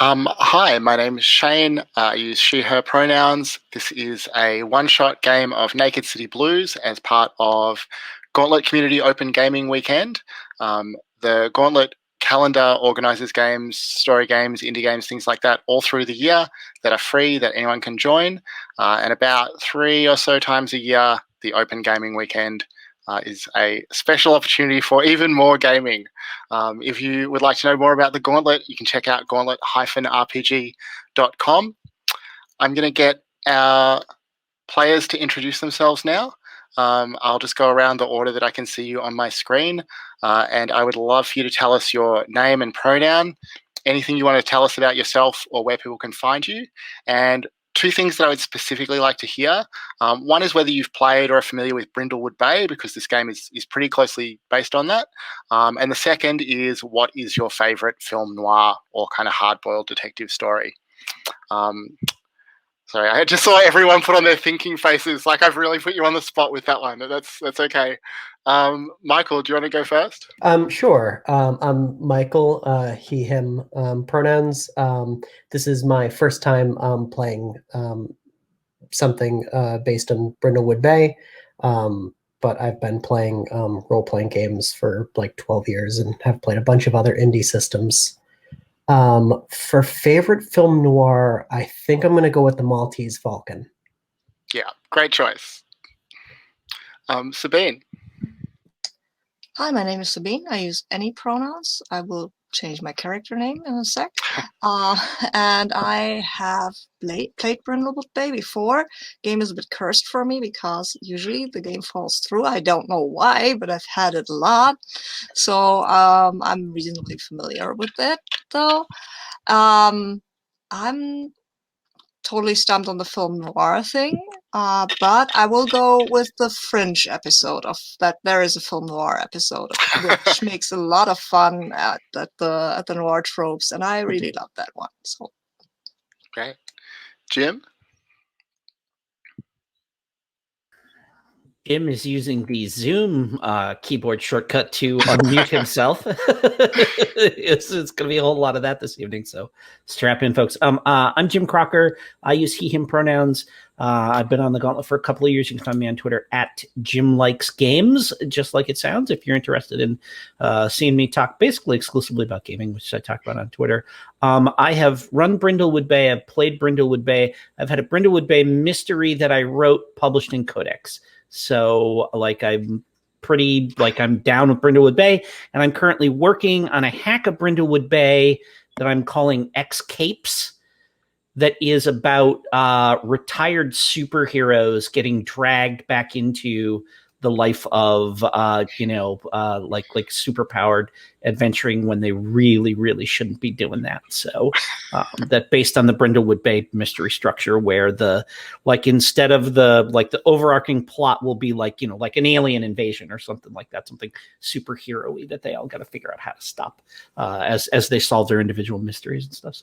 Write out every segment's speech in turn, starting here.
Hi, my name is Shane. I use she, her pronouns. This is a one-shot game of Naked City Blues as part of Gauntlet Community Open Gaming Weekend. The Gauntlet calendar organizes games, story games, indie games, things like that all through the year that are free that anyone can join. And about 3 or so times a year, the Open Gaming Weekend is a special opportunity for even more gaming. If you would like to know more about the Gauntlet, you can check out gauntlet-rpg.com. I'm going to get our players to introduce themselves now. I'll just go around the order that I can see you on my screen, and I would love for you to tell us your name and pronoun, anything you want to tell us about yourself or where people can find you, and two things that I would specifically like to hear. One is whether you've played or are familiar with Brindlewood Bay, because this game is pretty closely based on that. And the second is, what is your favorite film noir or kind of hard-boiled detective story? Sorry, I just saw everyone put on their thinking faces, like I've really put you on the spot with that one. That's okay. Michael, do you want to go first? Sure. I'm Michael, he, him pronouns. This is my first time playing something based on Brindlewood Bay, but I've been playing role-playing games for like 12 years and have played a bunch of other indie systems. For favorite film noir, I think I'm going to go with The Maltese Falcon. Yeah, great choice. Sabine. Hi, my name is Sabine. I use any pronouns. I will change my character name in a sec. And I have played Brindlewood Bay before. Game is a bit cursed for me because usually the game falls through. I don't know why, but I've had it a lot. So I'm reasonably familiar with it, though. I'm totally stumped on the film noir thing, but I will go with the Fringe episode of that. There is a film noir episode which makes a lot of fun at the noir tropes, and I really love that one. So Great. Jim? Jim is using the Zoom keyboard shortcut to unmute himself. It's going to be a whole lot of that this evening, so strap in, folks. I'm Jim Crocker. I use he, him pronouns. I've been on the Gauntlet for a couple of years. You can find me on Twitter at Jim Likes Games, just like it sounds, if you're interested in seeing me talk basically exclusively about gaming, which I talk about on Twitter. I have run Brindlewood Bay. I've played Brindlewood Bay. I've had a Brindlewood Bay mystery that I wrote, published in Codex. So I'm down with Brindlewood Bay, and I'm currently working on a hack of Brindlewood Bay that I'm calling X Capes, that is about retired superheroes getting dragged back into the life of superpowered adventuring when they really, really shouldn't be doing that. So that based on the Brindlewood Bay mystery structure, where instead of the overarching plot will be like an alien invasion or something like that, something superhero-y that they all got to figure out how to stop as they solve their individual mysteries and stuff.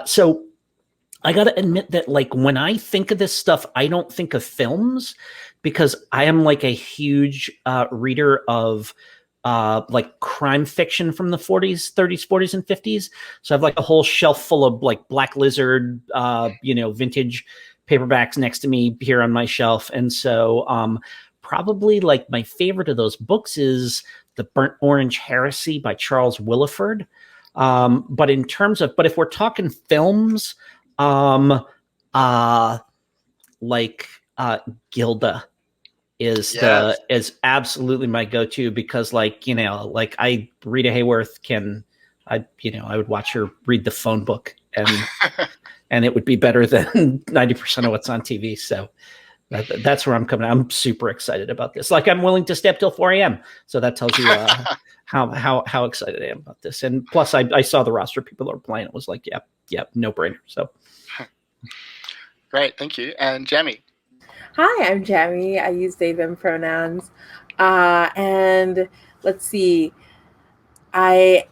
So I got to admit that when I think of this stuff, I don't think of films, because I am a huge reader of crime fiction from the 40s, 30s, 40s, and 50s. So I have a whole shelf full of Black Lizard, vintage paperbacks next to me here on my shelf. And so probably my favorite of those books is The Burnt Orange Heresy by Charles Willeford. But if we're talking films, Gilda is absolutely my go-to, because I Rita Hayworth I would watch her read the phone book, and and it would be better than 90% of what's on TV. So that's where I'm coming. I'm super excited about this. I'm willing to stay up till 4 a.m. So that tells you how excited I am about this. And plus I saw the roster of people that were playing. It was no brainer. So Great, thank you. And Jamie? Hi, I'm Jamie. I use they, them pronouns. And let's see. I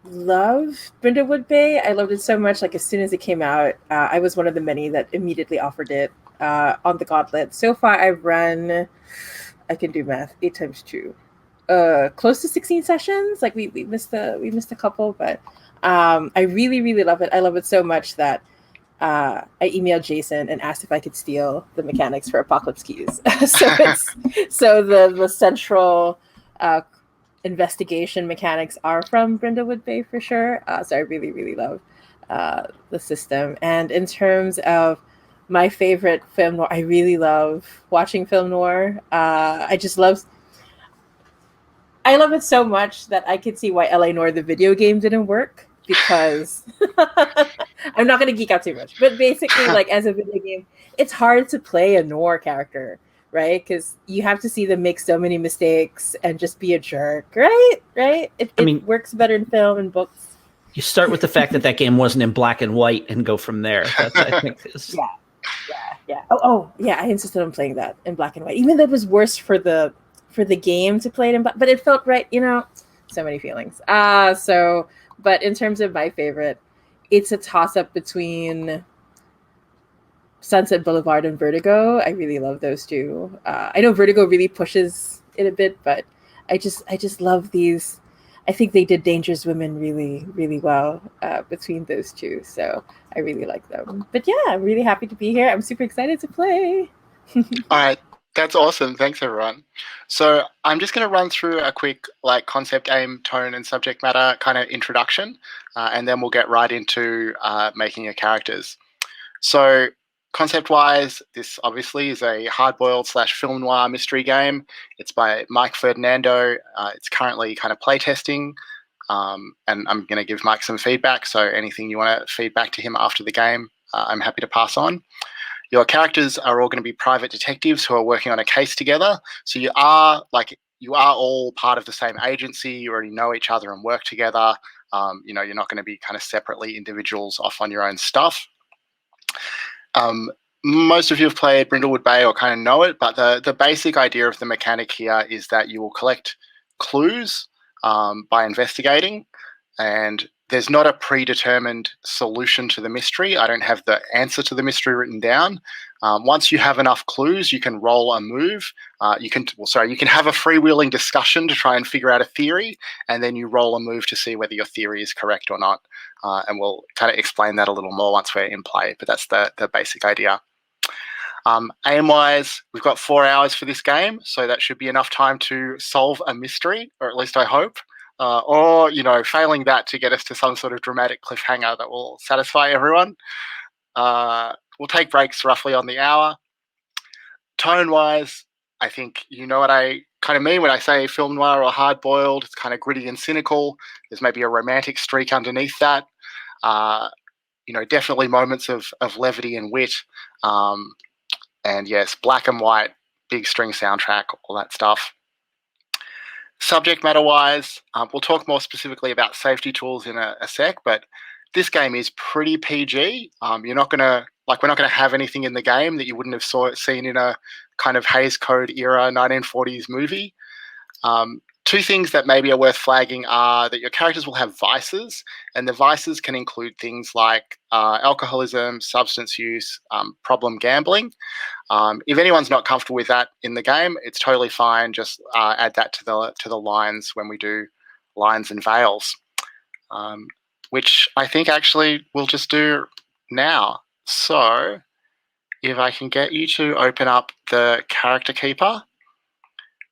love Brindlewood Bay. I loved it so much. As soon as it came out, I was one of the many that immediately offered it on the Gauntlet. So far, I've run, I can do math, 8 times 2. close to 16 sessions. Like we missed a couple, but I really love it. I love it so much that I emailed Jason and asked if I could steal the mechanics for Apocalypse Keys. So the central investigation mechanics are from Brindlewood Bay for sure. So I really love the system. And in terms of my favorite film noir, I really love watching film noir. I love it so much that I could see why LA Noire the video game didn't work, because I'm not going to geek out too much, but basically, like, as a video game, it's hard to play a noir character, right? Because you have to see them make so many mistakes and just be a jerk, right? It works better in film and books. You start with the fact that game wasn't in black and white and go from there. That, I think is... Yeah. Oh, yeah. I insisted on playing that in black and white, even though it was worse for the game to play it in black, but it felt right. So many feelings. But in terms of my favorite, it's a toss-up between Sunset Boulevard and Vertigo. I really love those two. I know Vertigo really pushes it a bit, but I just love these. I think they did Dangerous Women really well between those two. So I really like them. But yeah, I'm really happy to be here. I'm super excited to play. All right. That's awesome. Thanks, everyone. So I'm just going to run through a quick concept, aim, tone, and subject matter kind of introduction, and then we'll get right into making your characters. So concept-wise, this obviously is a hard-boiled / film noir mystery game. It's by Mike Ferdinando. It's currently kind of playtesting, and I'm going to give Mike some feedback. So anything you want to feedback to him after the game, I'm happy to pass on. Your characters are all going to be private detectives who are working on a case together. So you are all part of the same agency. You already know each other and work together. You're not going to be kind of separately individuals off on your own stuff. Most of you have played Brindlewood Bay or kind of know it, but the basic idea of the mechanic here is that you will collect clues by investigating, and there's not a predetermined solution to the mystery. I don't have the answer to the mystery written down. Once you have enough clues, you can roll a move. You can have a freewheeling discussion to try and figure out a theory, and then you roll a move to see whether your theory is correct or not. And we'll kind of explain that a little more once we're in play, but that's the basic idea. Aim-wise, we've got 4 hours for this game, so that should be enough time to solve a mystery, or at least I hope. Or failing that, to get us to some sort of dramatic cliffhanger that will satisfy everyone. We'll take breaks roughly on the hour. Tone-wise, I think you know what I kind of mean when I say film noir or hard-boiled. It's kind of gritty and cynical. There's maybe a romantic streak underneath that. Definitely moments of levity and wit. And yes, black and white, big string soundtrack, all that stuff. Subject matter-wise, we'll talk more specifically about safety tools in a sec, but this game is pretty PG. We're not going to have anything in the game that you wouldn't have seen in a kind of Hays Code era 1940s movie. Two things that maybe are worth flagging are that your characters will have vices, and the vices can include things like alcoholism, substance use, problem gambling. If anyone's not comfortable with that in the game, it's totally fine. Just add that to the lines when we do lines and veils, which I think actually we'll just do now. So if I can get you to open up the character keeper,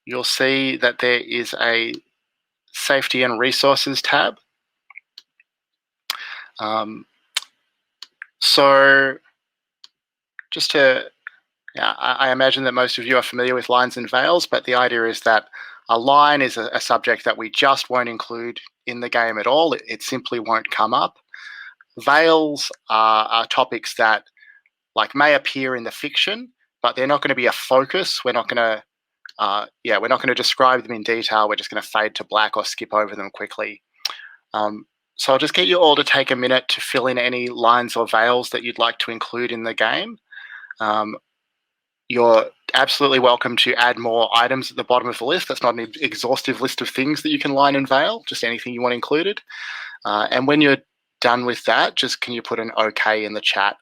you'll see that there is a safety and resources tab. So just to... Yeah, I imagine that most of you are familiar with lines and veils, but the idea is that a line is a subject that we just won't include in the game at all. It simply won't come up. Veils are topics that may appear in the fiction, but they're not going to be a focus. We're not going to describe them in detail. We're just going to fade to black or skip over them quickly. So I'll just get you all to take a minute to fill in any lines or veils that you'd like to include in the game. You're absolutely welcome to add more items at the bottom of the list. That's not an exhaustive list of things that you can line and veil, just anything you want included. And when you're done with that, just can you put an OK in the chat?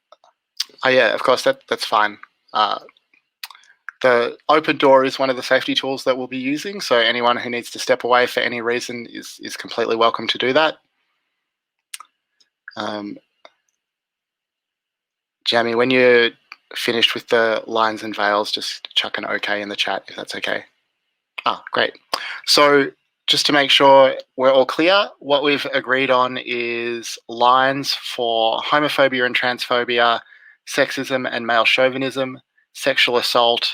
Oh yeah, of course, that's fine. The open door is one of the safety tools that we'll be using, so anyone who needs to step away for any reason is completely welcome to do that. Jamie, when you're finished with the lines and veils, just chuck an OK in the chat if that's okay. Ah, great. So just to make sure we're all clear, what we've agreed on is lines for homophobia and transphobia, sexism and male chauvinism, sexual assault,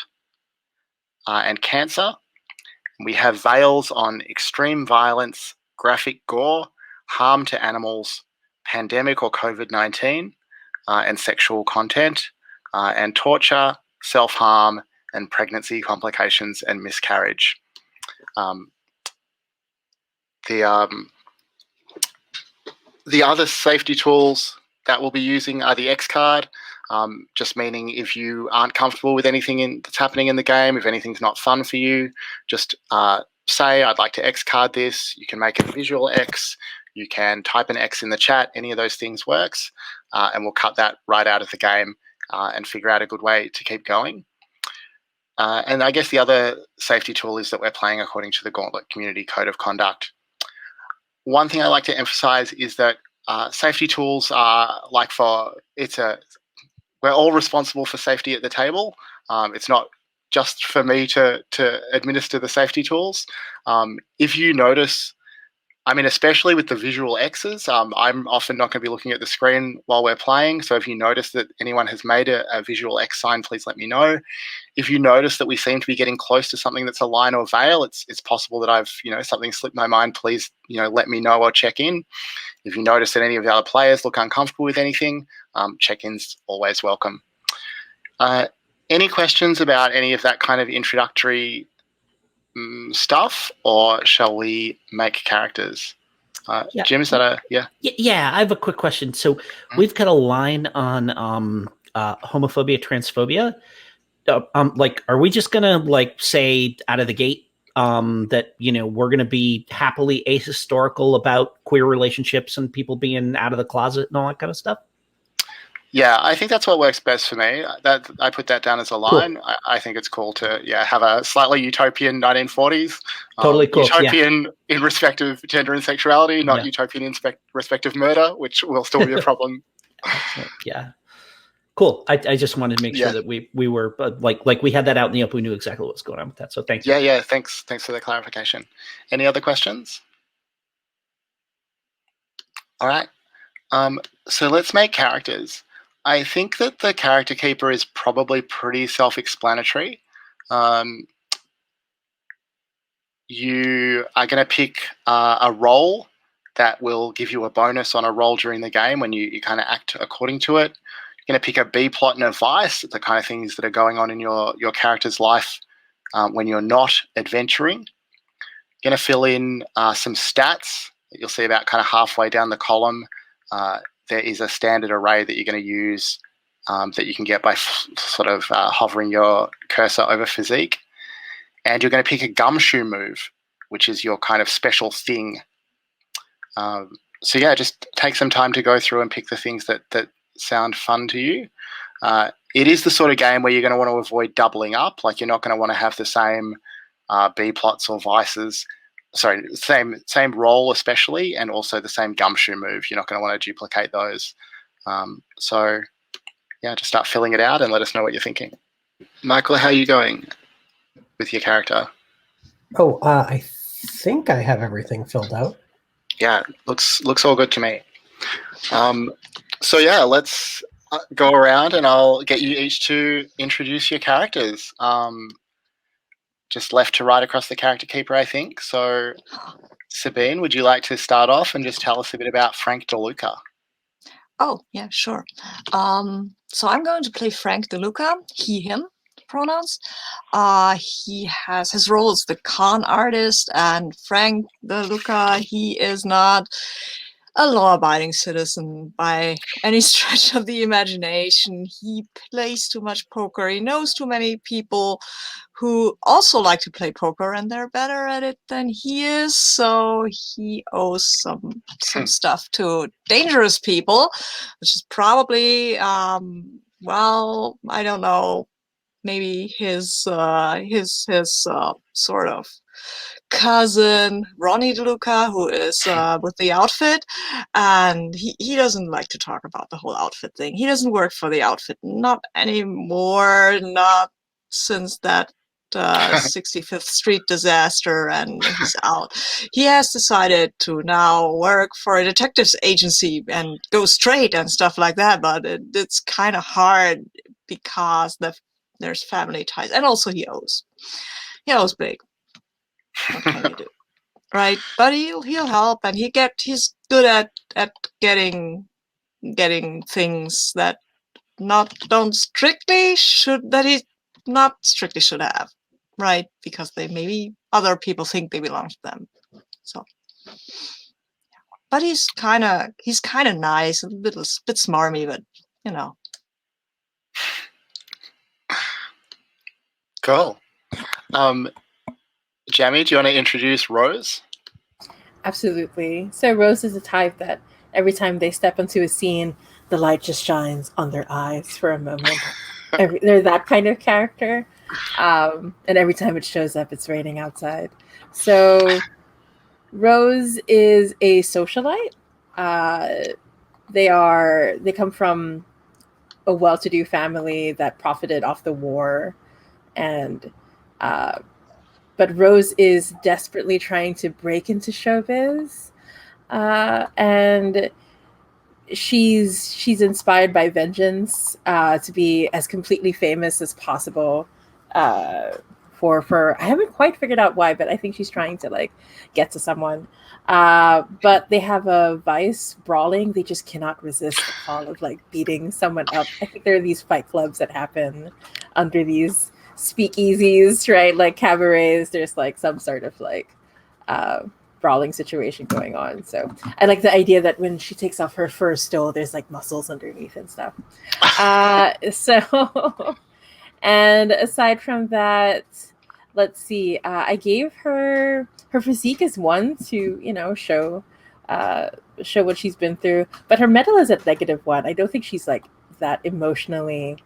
and cancer. We have veils on extreme violence, graphic gore, harm to animals, pandemic or COVID-19, and sexual content, and torture, self-harm, and pregnancy complications and miscarriage. The other safety tools that we'll be using are the X card, just meaning if you aren't comfortable with anything that's happening in the game, if anything's not fun for you, just say, I'd like to X card this. You can make a visual X. You can type an X in the chat. Any of those things works, and we'll cut that right out of the game and figure out a good way to keep going. And I guess the other safety tool is that we're playing according to the Gauntlet Community Code of Conduct. One thing I like to emphasize is that safety tools are we're all responsible for safety at the table. It's not just for me to administer the safety tools. If you notice, I mean, especially with the visual X's, I'm often not going to be looking at the screen while we're playing. So if you notice that anyone has made a visual X sign, please let me know. If you notice that we seem to be getting close to something that's a line or veil, it's possible that I've, something slipped my mind. Please, let me know or check in. If you notice that any of the other players look uncomfortable with anything, check-ins always welcome. Any questions about any of that kind of introductory stuff, or shall we make characters? Yeah. Jim, is that Yeah, I have a quick question. So we've got a line on homophobia, transphobia. Are we just gonna say out of the gate that we're gonna be happily ahistorical about queer relationships and people being out of the closet and all that kind of stuff? Yeah, I think that's what works best for me. That I put that down as a line. Cool. I think it's cool to have a slightly utopian 1940s. Totally cool. Utopian in respect of gender and sexuality, not utopian in respect of murder, which will still be a problem. Yeah. Cool. I just wanted to make sure that we were we had that out in the open. We knew exactly what was going on with that. So thank you. Yeah. Thanks for the clarification. Any other questions? All right. So let's make characters. I think that the character keeper is probably pretty self-explanatory. You are going to pick a role that will give you a bonus on a roll during the game when you kind of act according to it. You're going to pick a B plot and a vice, the kind of things that are going on in your character's life when you're not adventuring. You're going to fill in some stats that you'll see about kind of halfway down the column. There is a standard array that you're going to use that you can get by hovering your cursor over physique. And you're going to pick a gumshoe move, which is your kind of special thing. Just take some time to go through and pick the things that sound fun to you. It is the sort of game where you're going to want to avoid doubling up. You're not going to want to have the same B plots or vices. Sorry, same role especially, and also the same gumshoe move. You're not going to want to duplicate those. Just start filling it out and let us know what you're thinking. Michael, how are you going with your character? I think I have everything filled out. Yeah, looks all good to me. Let's go around and I'll get you each to introduce your characters. Just left to right across the character keeper, I think. So, Sabine, would you like to start off and just tell us a bit about Frank DeLuca? Oh, yeah, sure. So I'm going to play Frank DeLuca, he, him pronouns. He has his role as the con artist, and Frank DeLuca, he is not a law-abiding citizen by any stretch of the imagination. He plays too much poker. He knows too many people who also like to play poker, and they're better at it than he is. So he owes some stuff to dangerous people, which is probably, I don't know, maybe his sort of cousin Ronnie DeLuca, who is with the outfit, and he doesn't like to talk about the whole outfit thing. He doesn't work for the outfit, not anymore, not since that 65th Street disaster, and he's out. He has decided to now work for a detectives agency and go straight and stuff like that, but it's kind of hard because there's family ties, and also he owes big. What can you do, right? But he'll help, and he's good at getting things that he not strictly should have, right? Because they maybe other people think they belong to them. So, but he's kind of nice, a bit smarmy, but you know. Cool. Jamie, do you want to introduce Rose? Absolutely. So Rose is the type that every time they step into a scene, the light just shines on their eyes for a moment. They're that kind of character. And every time it shows up, it's raining outside. So Rose is a socialite. They come from a well-to-do family that profited off the war, and but Rose is desperately trying to break into showbiz, and she's inspired by vengeance to be as completely famous as possible. For I haven't quite figured out why, but I think she's trying to like get to someone. But they have a vice, brawling. They just cannot resist the call of like beating someone up. I think there are these fight clubs that happen under these speakeasies, right? Like cabarets. There's like some sort of like brawling situation going on. So I like the idea that when she takes off her fur stole, there's like muscles underneath and stuff. And aside from that, let's see. I gave her physique as one to show what she's been through, but her mental is at -1. I don't think she's like that emotionally.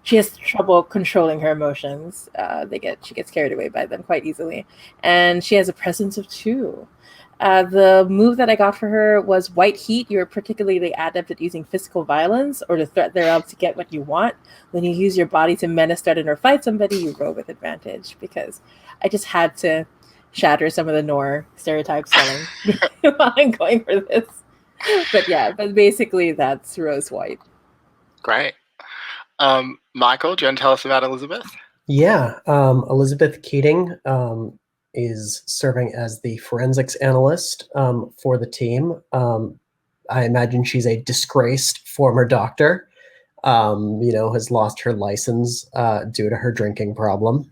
She has trouble controlling her emotions. She gets carried away by them quite easily, and she has a presence of 2. The move that I got for her was White Heat. You're particularly adept at using physical violence or the threat thereof to get what you want. When you use your body to menace, threaten, or fight somebody, you roll with advantage, because I just had to shatter some of the Nor stereotypes while I'm going for this. But basically that's Rose White. Great. Michael, do you want to tell us about Elizabeth? Yeah, Elizabeth Keating is serving as the forensics analyst for the team. I imagine she's a disgraced former doctor, has lost her license due to her drinking problem.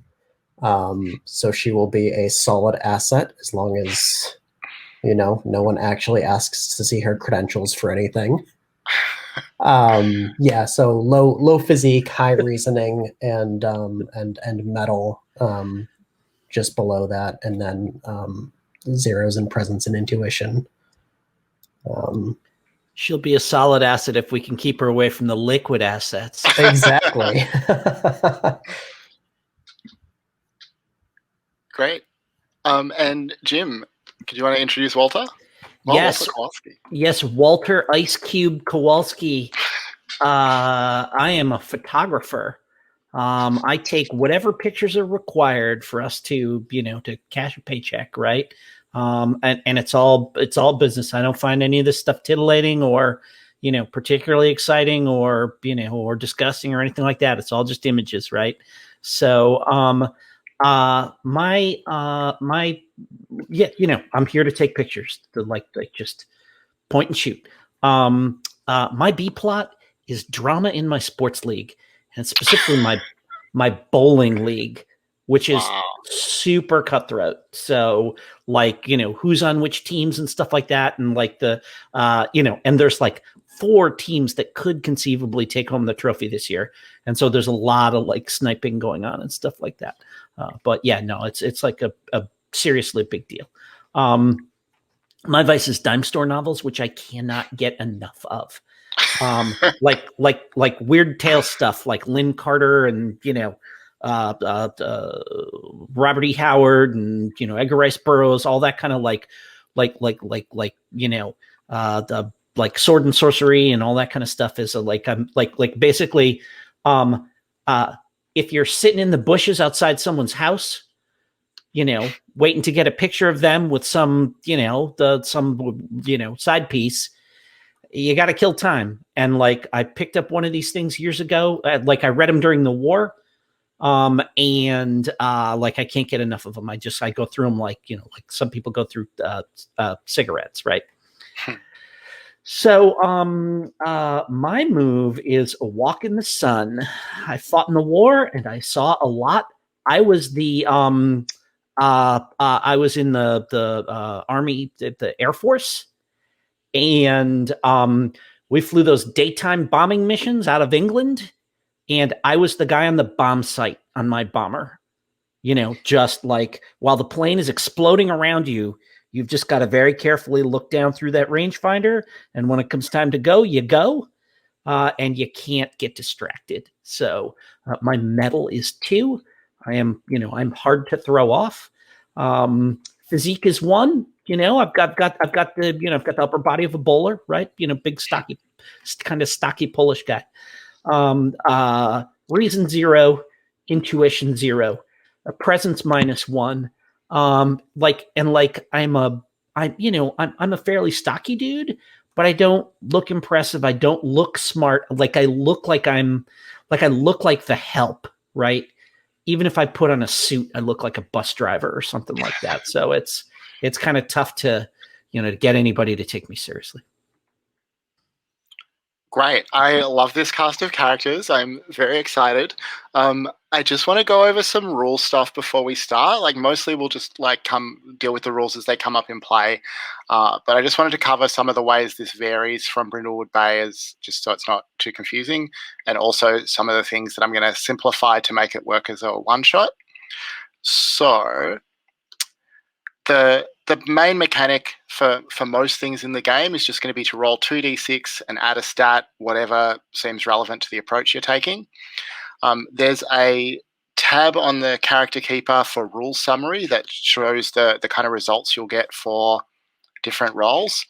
So she will be a solid asset as long as, no one actually asks to see her credentials for anything. So low physique, high reasoning, and metal just below that, and then zeros in presence and intuition. She'll be a solid asset if we can keep her away from the liquid assets. Exactly. Great. And Jim, could you want to introduce Walter? Yes. Walter Kowalski. Yes, Walter Ice Cube Kowalski. I am a photographer. I take whatever pictures are required for us to cash a paycheck, right? And it's all business. I don't find any of this stuff titillating or, particularly exciting or, or disgusting or anything like that. It's all just images, right? So, I'm here to take pictures, like just point and shoot. My B plot is drama in my sports league, and specifically my bowling league, which is super cutthroat. So who's on which teams and stuff like that. And like and there's like 4 teams that could conceivably take home the trophy this year. And so there's a lot of like sniping going on and stuff like that. But yeah, no, it's like a seriously big deal. My vice is dime store novels, which I cannot get enough of. Like weird tale stuff like Lynn Carter and Robert E. Howard and Edgar Rice Burroughs, all that kind of the sword and sorcery and all that kind of stuff is basically if you're sitting in the bushes outside someone's house, waiting to get a picture of them with some side piece, you got to kill time. And I picked up one of these things years ago. I read them during the war. I can't get enough of them. I go through them like some people go through cigarettes, right? So my move is a walk in the sun. I fought in the war and I saw a lot. I was the I was in the Army, the Air Force, and we flew those daytime bombing missions out of England. And I was the guy on the bomb site on my bomber, just while the plane is exploding around you, you've just got to very carefully look down through that rangefinder. And when it comes time to go, you go, and you can't get distracted. So my medal is 2. I'm hard to throw off. Physique is 1. I've got the upper body of a bowler, right? Big, stocky, kind of stocky Polish guy. Reason 0, intuition 0, a presence -1. I'm a fairly stocky dude, but I don't look impressive. I don't look smart. I look like the help, right? Even if I put on a suit, I look like a bus driver or something like that. So it's kind of tough to get anybody to take me seriously. Great. I love this cast of characters. I'm very excited. I just want to go over some rule stuff before we start. Mostly we'll just deal with the rules as they come up in play. But I just wanted to cover some of the ways this varies from Brindlewood Bay, as just so it's not too confusing, and also some of the things that I'm going to simplify to make it work as a one-shot. So the main mechanic for most things in the game is just going to be to roll 2d6 and add a stat, whatever seems relevant to the approach you're taking. There's a tab on the character keeper for rule summary that shows the kind of results you'll get for different rolls.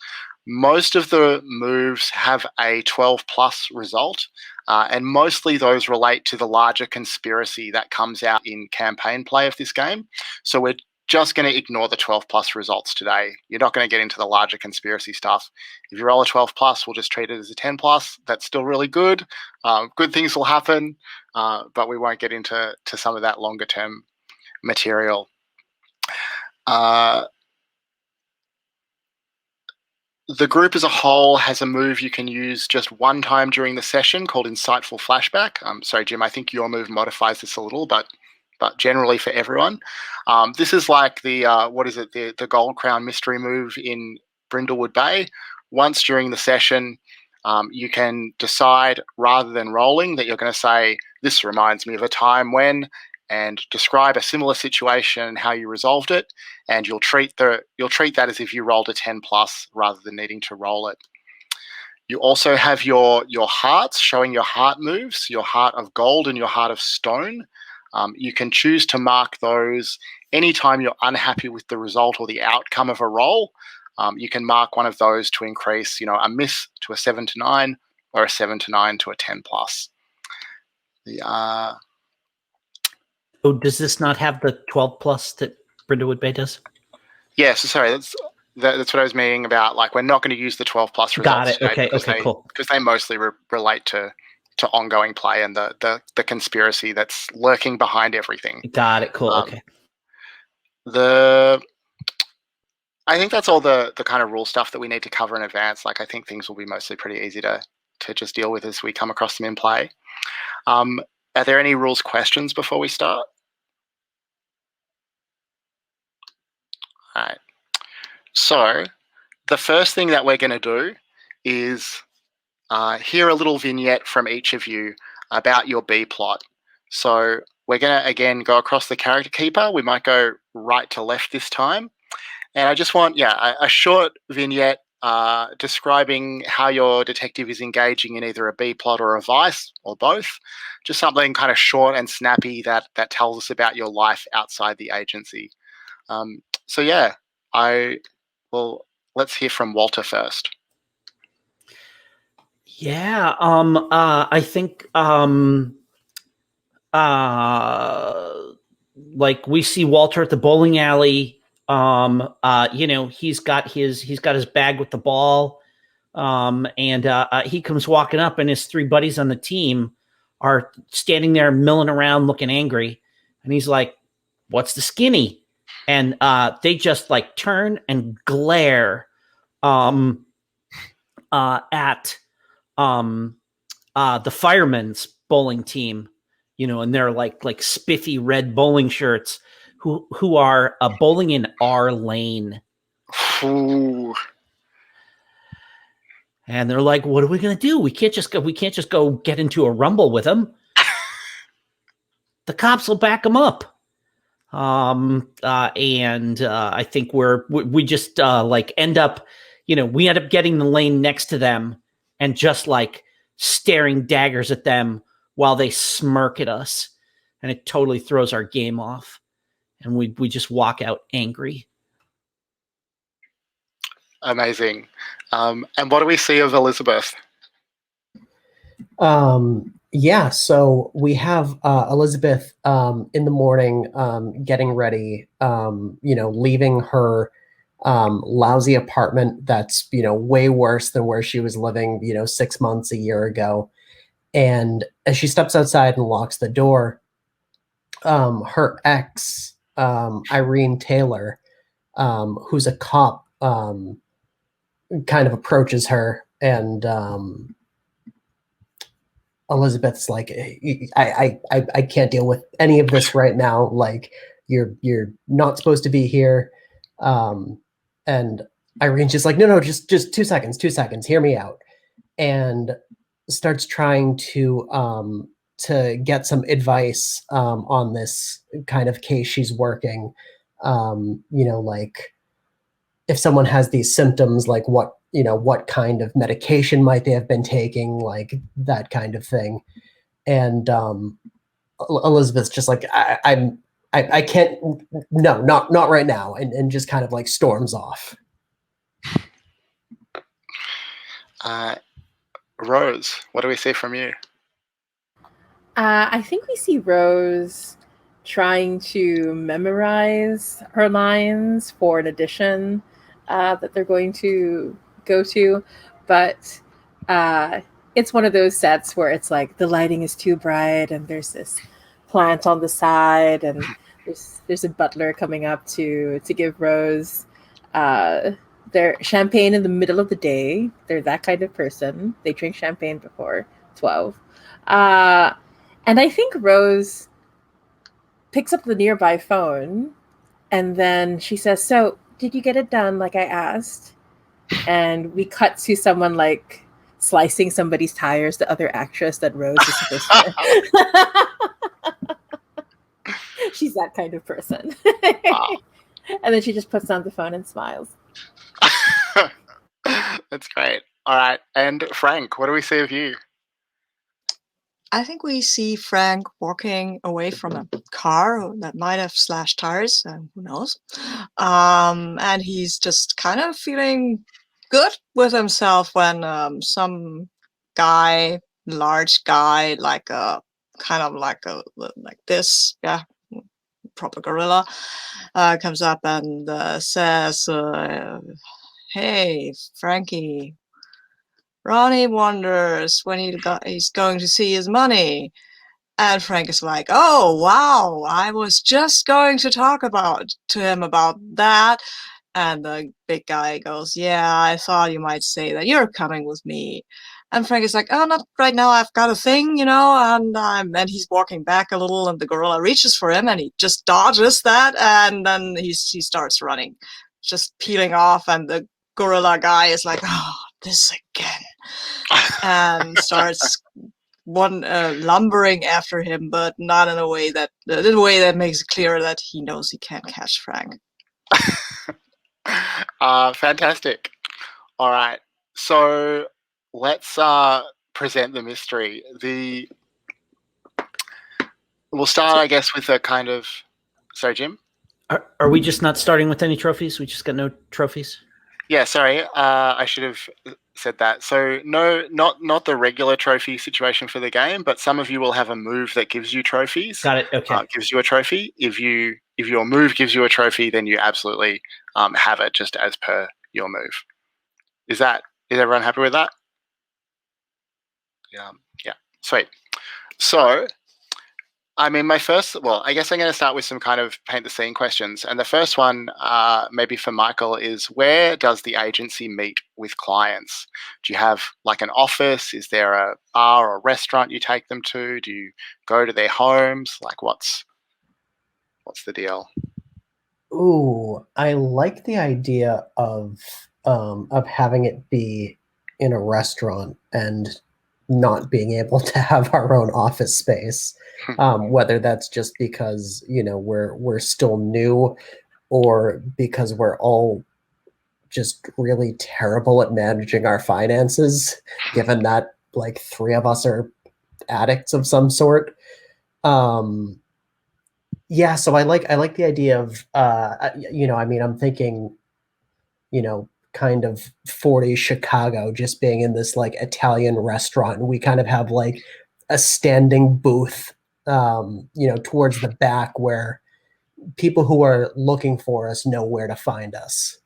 Most of the moves have a 12 plus result, and mostly those relate to the larger conspiracy that comes out in campaign play of this game. So we're just going to ignore the 12 plus results today. You're not going to get into the larger conspiracy stuff. If you roll a 12 plus, we'll just treat it as a 10 plus. That's still really good. Good things will happen, but we won't get into some of that longer term material. The group as a whole has a move you can use just one time during the session called Insightful Flashback. Sorry, Jim, I think your move modifies this a little, but generally for everyone. This is like the Gold Crown mystery move in Brindlewood Bay. Once during the session, you can decide, rather than rolling, that you're going to say, this reminds me of a time when, and describe a similar situation and how you resolved it, and you'll treat that as if you rolled a 10 plus rather than needing to roll it. You also have your hearts, showing your heart moves, your heart of gold and your heart of stone. You can choose to mark those anytime you're unhappy with the result or the outcome of a roll. You can mark one of those to increase, a miss to a 7 to 9 or a 7 to 9 to a 10 plus. Oh, does this not have the 12 plus that Brindlewood Bay does? Yeah, so sorry, that's what I was meaning about. We're not going to use the 12 plus results. Got it. Today Okay, cool. Because they mostly relate to ongoing play and the conspiracy that's lurking behind everything. Got it. Cool. Okay. I think that's all the kind of rule stuff that we need to cover in advance. I think things will be mostly pretty easy to just deal with as we come across them in play. Are there any rules questions before we start? All right. So the first thing that we're going to do is hear a little vignette from each of you about your B plot. So we're going to, again, go across the character keeper. We might go right to left this time. And I just want, a short vignette describing how your detective is engaging in either a B plot or a vice or both. Just something kind of short and snappy that tells us about your life outside the agency. So yeah, let's hear from Walter first. Yeah, I think like we see Walter at the bowling alley. He's got his bag with the ball, and he comes walking up, and his three buddies on the team are standing there milling around, looking angry, and he's like, "What's the skinny?" And they just like turn and glare at the firemen's bowling team, and they're like spiffy red bowling shirts who are bowling in our lane. Ooh. And they're like, "What are we gonna do? We can't just go get into a rumble with them. The cops will back them up." And I think we just end up, we end up getting the lane next to them and just like staring daggers at them while they smirk at us, and it totally throws our game off, and we just walk out angry. Amazing. And what do we see of Elizabeth? Yeah, so we have Elizabeth in the morning getting ready, leaving her lousy apartment that's, way worse than where she was living, 6 months, a year ago. And as she steps outside and locks the door, her ex, Irene Taylor, who's a cop, kind of approaches her, and Elizabeth's like, I can't deal with any of this right now. Like, you're not supposed to be here. And Irene's just like, no, just 2 seconds, hear me out. And starts trying to get some advice on this kind of case she's working. Like, if someone has these symptoms, like what kind of medication might they have been taking, like that kind of thing. And Elizabeth's just like, I can't, no, not right now, and just kind of like storms off. Rose, what do we see from you? I think we see Rose trying to memorize her lines for an audition that they're going to go to, but it's one of those sets where it's like the lighting is too bright and there's this plant on the side, and there's a butler coming up to give Rose their champagne in the middle of the day. They're that kind of person. They drink champagne before 12. And I think Rose picks up the nearby phone, and then she says, "So, did you get it done like I asked?" And we cut to someone like slicing somebody's tires, the other actress that Rose is supposed to. She's that kind of person. Wow. And then she just puts down the phone and smiles. That's great. All right. And Frank, what do we see of you? I think we see Frank walking away from a car that might have slashed tires, who knows. And he's just kind of feeling good with himself when some guy, large guy, like a kind of like this, yeah, proper gorilla, comes up and says, "Hey, Frankie, Ronnie wonders when he's going to see his money." And Frank is like, "Oh, wow, I was just going to talk to him about that." And the big guy goes, "Yeah, I thought you might say that. You're coming with me." And Frank is like, "Oh, not right now. I've got a thing, and he's walking back a little, and the gorilla reaches for him, and he just dodges that, and then he starts running, just peeling off, and the gorilla guy is like, "Oh, this again," and starts lumbering after him, but not in a way that makes it clear that he knows he can't catch Frank. Fantastic. All right. So let's present the mystery. We'll start, I guess, with a kind of. Sorry, Jim. Are we just not starting with any trophies? We just got no trophies. Yeah, sorry. I should have said that. So no, not the regular trophy situation for the game, but some of you will have a move that gives you trophies. Got it. Okay. Gives you a trophy. If your move gives you a trophy, then you absolutely have it just as per your move. Is everyone happy with that? Yeah. Sweet. So, I mean, I guess I'm going to start with some kind of paint the scene questions. And the first one, maybe for Michael, is where does the agency meet with clients? Do you have like an office? Is there a bar or restaurant you take them to? Do you go to their homes? Like, what's the deal? Ooh, I like the idea of having it be in a restaurant and not being able to have our own office space. Whether that's just because we're still new, or because we're all just really terrible at managing our finances, given that like 3 of us are addicts of some sort. Yeah, so I like the idea of I mean, I'm thinking, kind of 40s Chicago, just being in this like Italian restaurant, and we kind of have like a standing booth, towards the back, where people who are looking for us know where to find us.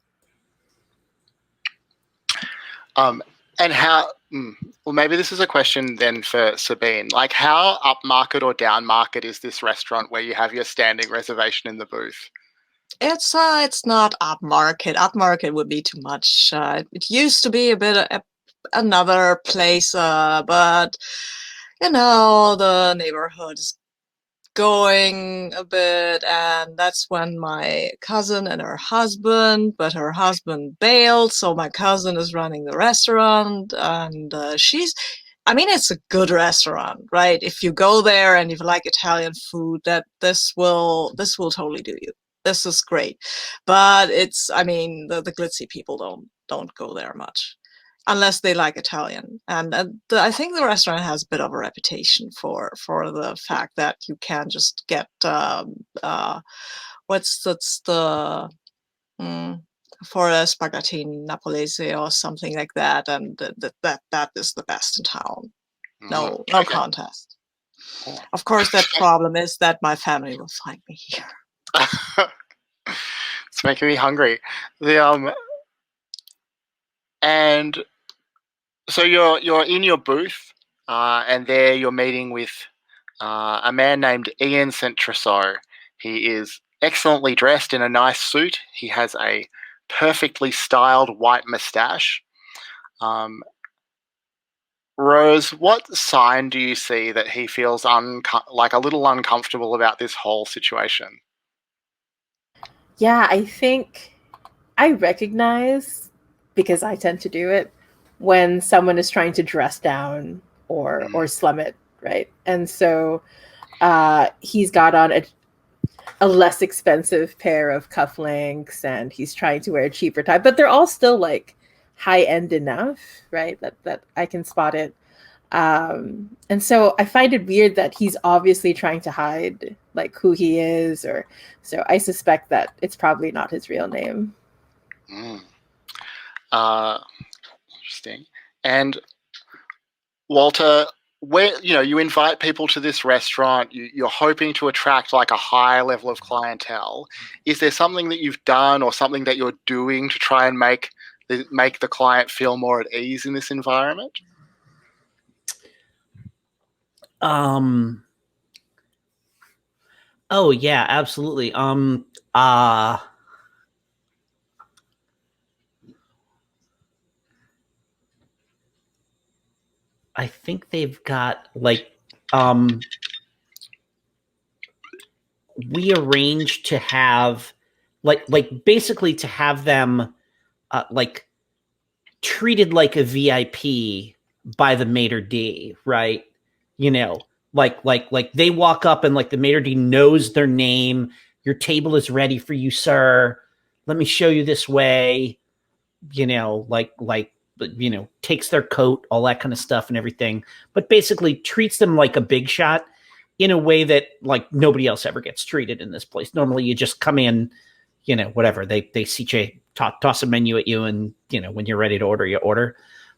And how? Well, maybe this is a question then for Sabine. Like, how upmarket or downmarket is this restaurant where you have your standing reservation in the booth? It's not upmarket. Upmarket would be too much. It used to be a bit another place, but the neighborhood is going a bit, and that's when my cousin and her husband bailed, so my cousin is running the restaurant, and it's a good restaurant, right? If you go there and you like Italian food, that this will totally do you. This is great, but the glitzy people don't go there much, unless they like Italian. And I think the restaurant has a bit of a reputation for the fact that you can just get for a spaghetti Napoliese or something like that, and that is the best in town. No Okay. contest. Of course, that problem is that my family will find me here. It's making me hungry. And so you're in your booth, and there you're meeting with a man named Ian St. Trousseau. He is excellently dressed in a nice suit. He has a perfectly styled white moustache. Rose, what sign do you see that he feels like a little uncomfortable about this whole situation? Yeah, I think I recognize, because I tend to do it, when someone is trying to dress down or slum it, right? And so he's got on a less expensive pair of cufflinks, and he's trying to wear a cheaper tie, but they're all still like high end enough, right? That I can spot it. And so I find it weird that he's obviously trying to hide like who he is, or so I suspect that it's probably not his real name. Interesting. And Walter, where you invite people to this restaurant, you're hoping to attract like a high level of clientele. Is there something that you've done or something that you're doing to try and make the client feel more at ease in this environment? Oh yeah, absolutely. I think they've got like we arranged to have like basically to have them like treated like a VIP by the maitre d', right? Like they walk up and like the maitre d' knows their name. Your table is ready for you, sir. Let me show you this way. takes their coat, all that kind of stuff and everything, but basically treats them like a big shot in a way that like nobody else ever gets treated in this place. Normally you just come in, whatever, they toss a menu at you, and when you're ready to order, you order.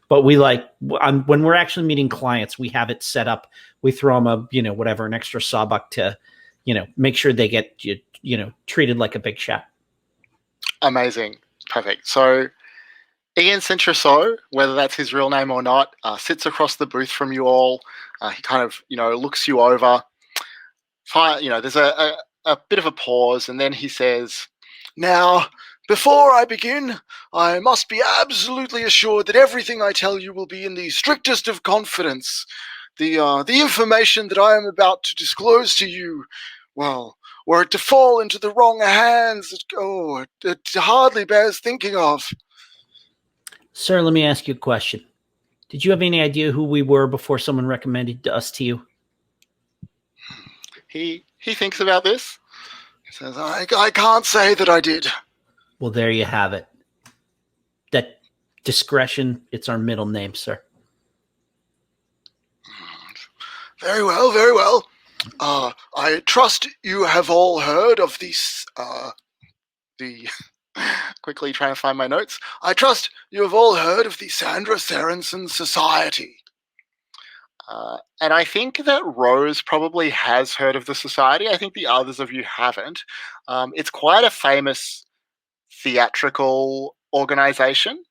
But we when we're actually meeting clients, we have it set up. We throw them an extra sawbuck to, make sure they get, treated like a big shot. Amazing. Perfect. So Ian Cintraso, whether that's his real name or not, sits across the booth from you all. He kind of, looks you over. There's a bit of a pause, and then he says, "Now, before I begin, I must be absolutely assured that everything I tell you will be in the strictest of confidence. The information that I am about to disclose to you, well, were it to fall into the wrong hands, it hardly bears thinking of." Sir, let me ask you a question. Did you have any idea who we were before someone recommended us to you? He thinks about this. He says, I can't say that I did. Well, there you have it. That discretion, it's our middle name, sir. Very well, very well. I trust you have all heard of quickly trying to find my notes. I trust you have all heard of the Sandra Sorensen Society. And I think that Rose probably has heard of the society. I think the others of you haven't. It's quite a famous theatrical organization.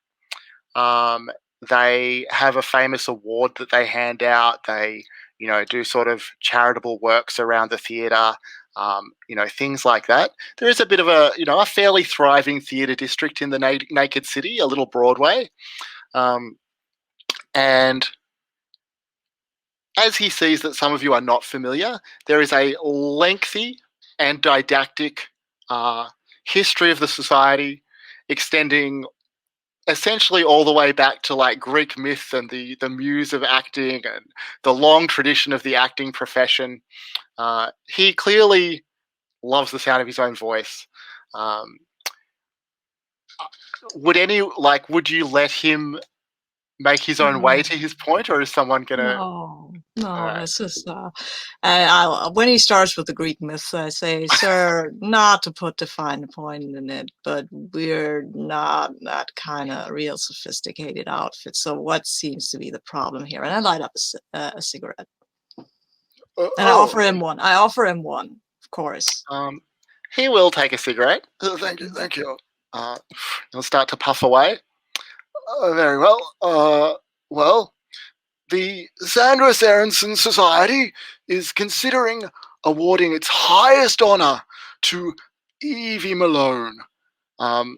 They have a famous award that they hand out. They, do sort of charitable works around the theatre, things like that. There is a bit of a fairly thriving theatre district in the Naked City, a little Broadway. And as he sees that some of you are not familiar, there is a lengthy and didactic history of the society extending essentially all the way back to like Greek myth and the muse of acting and the long tradition of the acting profession. He clearly loves the sound of his own voice. Would you let him make his own way to his point, or is someone gonna? No, Alright. this is when he starts with the Greek myth, I say, "Sir, not to put the fine point in it, but we're not that kind of real sophisticated outfit. So what seems to be the problem here?" And I light up a cigarette, and I offer him one. Of course. He will take a cigarette. Thank you. He'll start to puff away. Very well. Well, the Sandra Sorensen Society is considering awarding its highest honor to Evie Malone. And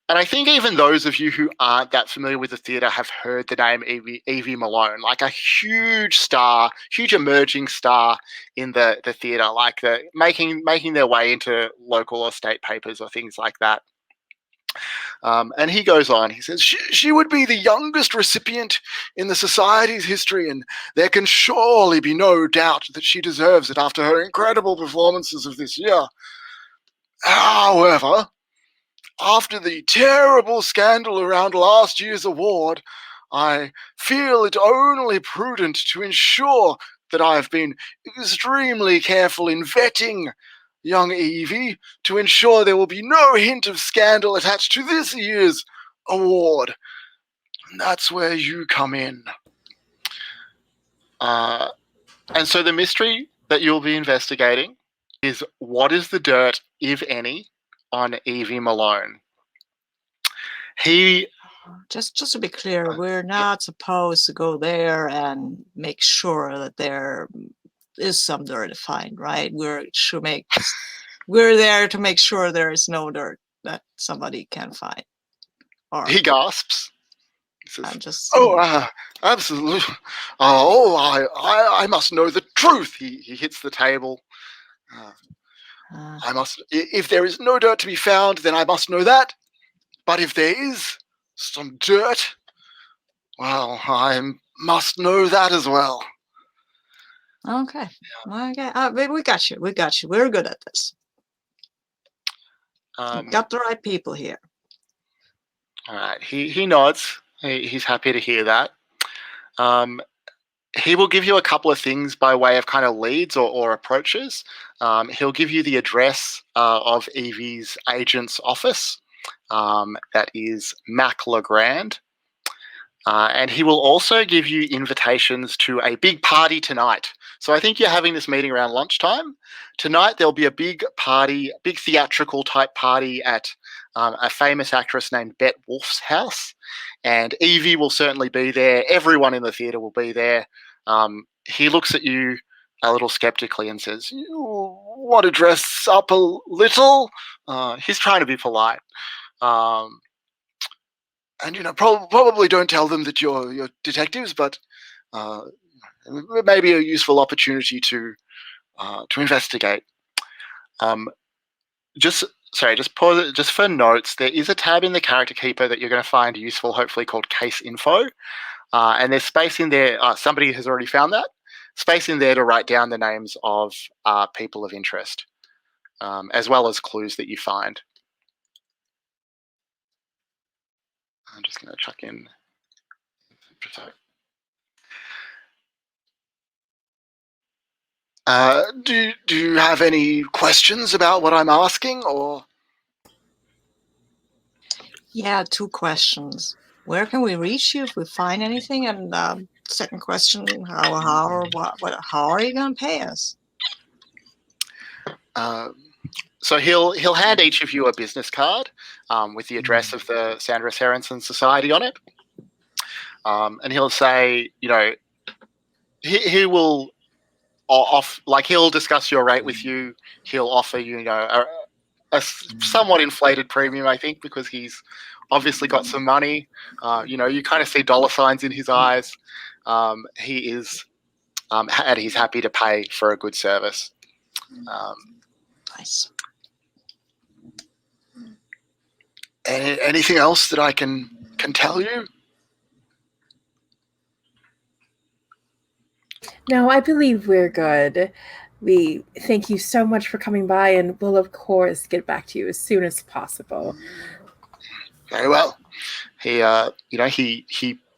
I think even those of you who aren't that familiar with the theatre have heard the name Evie Malone, like a huge star, huge emerging star in the theatre, like making their way into local or state papers or things like that. And he goes on, he says, she would be the youngest recipient in the society's history, and there can surely be no doubt that she deserves it after her incredible performances of this year. However, after the terrible scandal around last year's award, I feel it only prudent to ensure that I have been extremely careful in vetting young Evie to ensure there will be no hint of scandal attached to this year's award. And that's where you come in. And so the mystery that you'll be investigating is, what is the dirt, if any, on Evie Malone? Just to be clear, we're not supposed to go there and make sure that there is some dirt to find, right? We're there to make sure there is no dirt that somebody can find. He gasps. He says, absolutely. I must know the truth. He hits the table. I must. If there is no dirt to be found, then I must know that. But if there is some dirt, well, I must know that as well. Okay. We got you. We're good at this. Got the right people here. All right. He nods. He's happy to hear that. He will give you a couple of things by way of kind of leads or approaches. He'll give you the address of Evie's agent's office. That is Mac Legrand. And he will also give you invitations to a big party tonight. So I think you're having this meeting around lunchtime. Tonight there'll be a big party, big theatrical type party at a famous actress named Bette Wolf's house. And Evie will certainly be there. Everyone in the theatre will be there. He looks at you a little skeptically and says, "You want to dress up a little?" He's trying to be polite. And probably don't tell them that you're detectives, but it may be a useful opportunity to investigate. Just pause it. Just for notes, there is a tab in the Character Keeper that you're going to find useful, hopefully, called Case Info, and there's space in there. Somebody has already found that space in there to write down the names of people of interest, as well as clues that you find. I'm just going to chuck in. Do you have any questions about what I'm asking, or? Yeah, 2 questions. Where can we reach you if we find anything? And second question, how are you going to pay us? So he'll hand each of you a business card with the address of the Sandra Sorensen Society on it, and he'll say, he will he'll discuss your rate with you. He'll offer you, a somewhat inflated premium, I think, because he's obviously got some money. You kind of see dollar signs in his eyes. He is, and he's happy to pay for a good service. Nice. Anything else that I can tell you? No, I believe we're good. We thank you so much for coming by, and we'll of course get back to you as soon as possible. Very well. He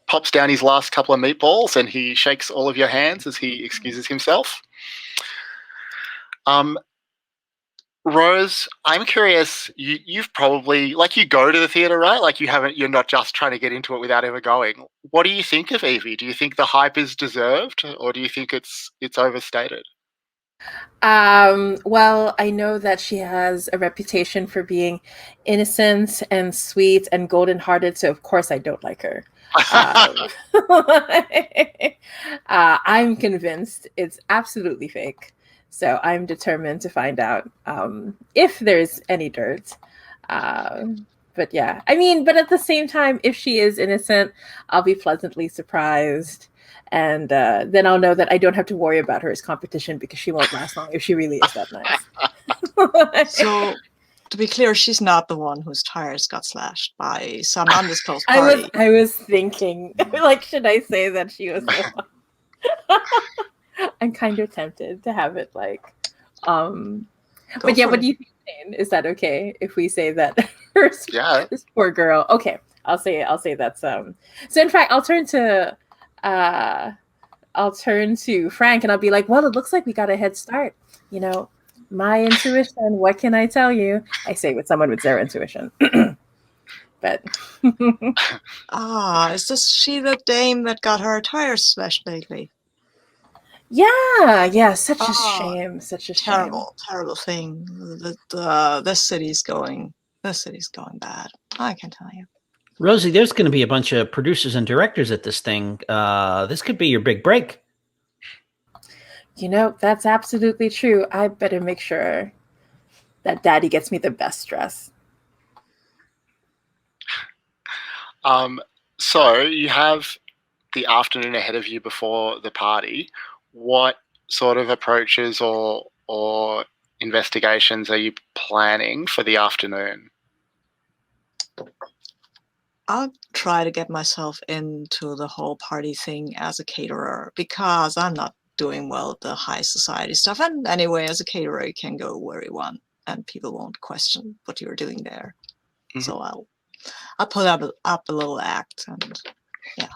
pops down his last couple of meatballs and he shakes all of your hands as he excuses himself. Rose, I'm curious. You've probably you go to the theater, right? You're not just trying to get into it without ever going. What do you think of Evie? Do you think the hype is deserved, or do you think it's overstated? Well, I know that she has a reputation for being innocent and sweet and golden-hearted, so of course I don't like her. I'm convinced it's absolutely fake. So I'm determined to find out if there's any dirt. But yeah, but at the same time, if she is innocent, I'll be pleasantly surprised. And then I'll know that I don't have to worry about her as competition because she won't last long if she really is that nice. So, to be clear, she's not the one whose tires got slashed by some undisclosed party. I was thinking, should I say that she was the one? I'm kind of tempted to have it but yeah, what do you think, Shane? Is that okay if we say that this poor girl? Okay, I'll say that's so in fact I'll turn to Frank and I'll be like, well, it looks like we got a head start. My intuition, what can I tell you? I say with someone with zero intuition. But is she the dame that got her tires slashed lately? Yeah, such a shame. Such a terrible thing. This city's going bad. I can tell you. Rosie, there's going to be a bunch of producers and directors at this thing. This could be your big break. That's absolutely true. I better make sure that Daddy gets me the best dress. So you have the afternoon ahead of you before the party. What sort of approaches or investigations are you planning for the afternoon? I'll try to get myself into the whole party thing as a caterer because I'm not doing well at the high society stuff. And anyway, as a caterer, you can go where you want and people won't question what you're doing there. Mm-hmm. So I'll I'll put up a little act, and yeah.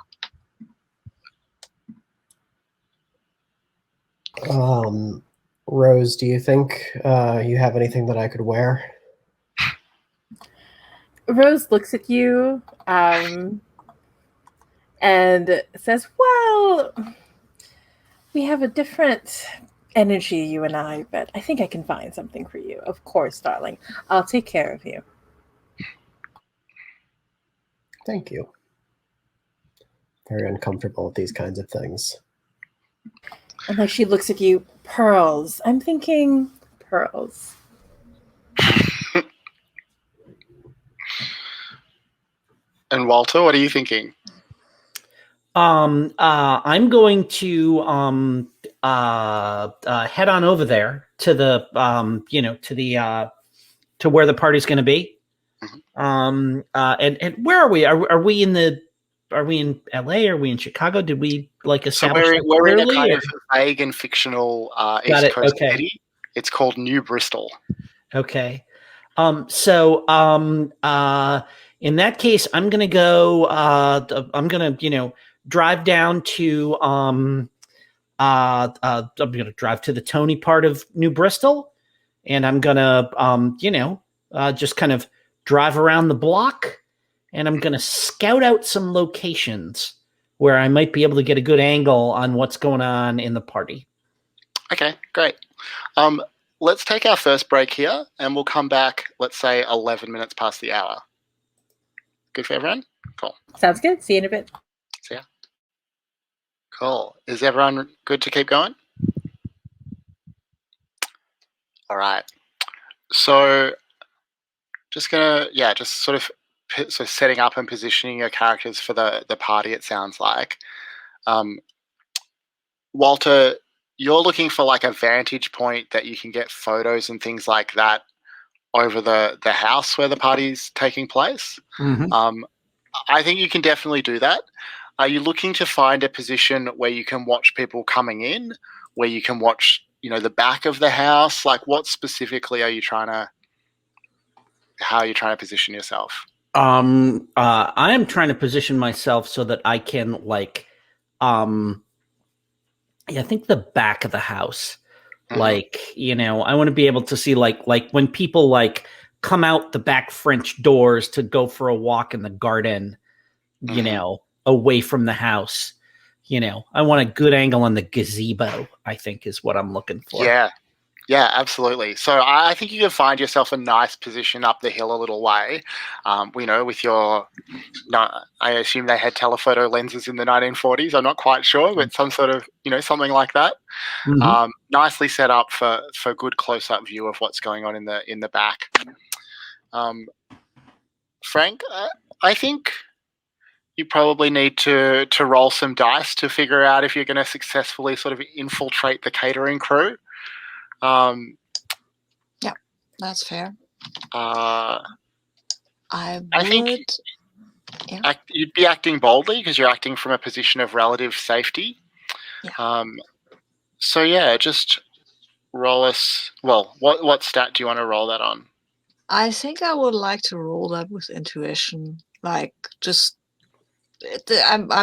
Rose, do you think you have anything that I could wear? Rose looks at you and says, "Well, we have a different energy, you and I, but I think I can find something for you. Of course, darling. I'll take care of you." Thank you. Very uncomfortable with these kinds of things. And like she looks at you, pearls. I'm thinking pearls. And Walter, what are you thinking? I'm going to head on over there to the to where the party's going to be. And where are we? Are we in LA? Are we in Chicago? Did we establish that we're in a clearly, kind or? of vague and fictional Got East it. Coast Okay. city. It's called New Bristol. Okay. In that case, I'm gonna go. I'm gonna drive down to I'm gonna drive to the Tony part of New Bristol, and I'm gonna just kind of drive around the block, and I'm gonna scout out some locations where I might be able to get a good angle on what's going on in the party. Okay, great. Let's take our first break here, and we'll come back, let's say, 11 minutes past the hour. Good for everyone? Cool. Sounds good. See you in a bit. See ya. Cool. Is everyone good to keep going? All right. So just sort of setting up and positioning your characters for the party, it sounds like. Walter, you're looking for like a vantage point that you can get photos and things like that over the house where the party's taking place. Mm-hmm. I think you can definitely do that. Are you looking to find a position where you can watch people coming in, where you can watch, the back of the house? Like, what specifically how are you trying to position yourself? I am trying to position myself so that I can I think the back of the house. Mm-hmm. I want to be able to see like when people come out the back French doors to go for a walk in the garden, Mm-hmm. away from the house. I want a good angle on the gazebo, I think is what I'm looking for. Yeah, absolutely. So I think you can find yourself a nice position up the hill a little way, with your, I assume they had telephoto lenses in the 1940s. I'm not quite sure, but some sort of, something like that. Mm-hmm. Nicely set up for good close-up view of what's going on in the back. Frank, I think you probably need to roll some dice to figure out if you're going to successfully sort of infiltrate the catering crew. Yeah, that's fair. I I think would. Yeah. you'd be acting boldly because you're acting from a position of relative safety. Yeah. So yeah, just roll us. Well, what stat do you want to roll that on? I think I would like to roll that with intuition. I'm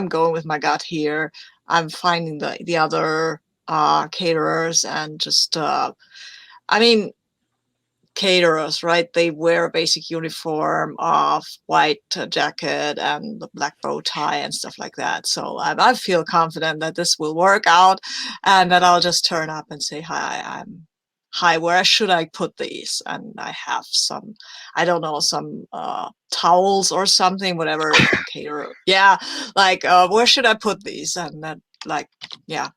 going with my gut here. I'm finding the other caterers and just caterers, right? They wear a basic uniform of white jacket and the black bow tie and stuff like that. So I feel confident that this will work out, and that I'll just turn up and say hi. Hi, where should I put these? And I have some, I don't know, some towels or something, whatever caterer. Yeah, where should I put these? And that, yeah,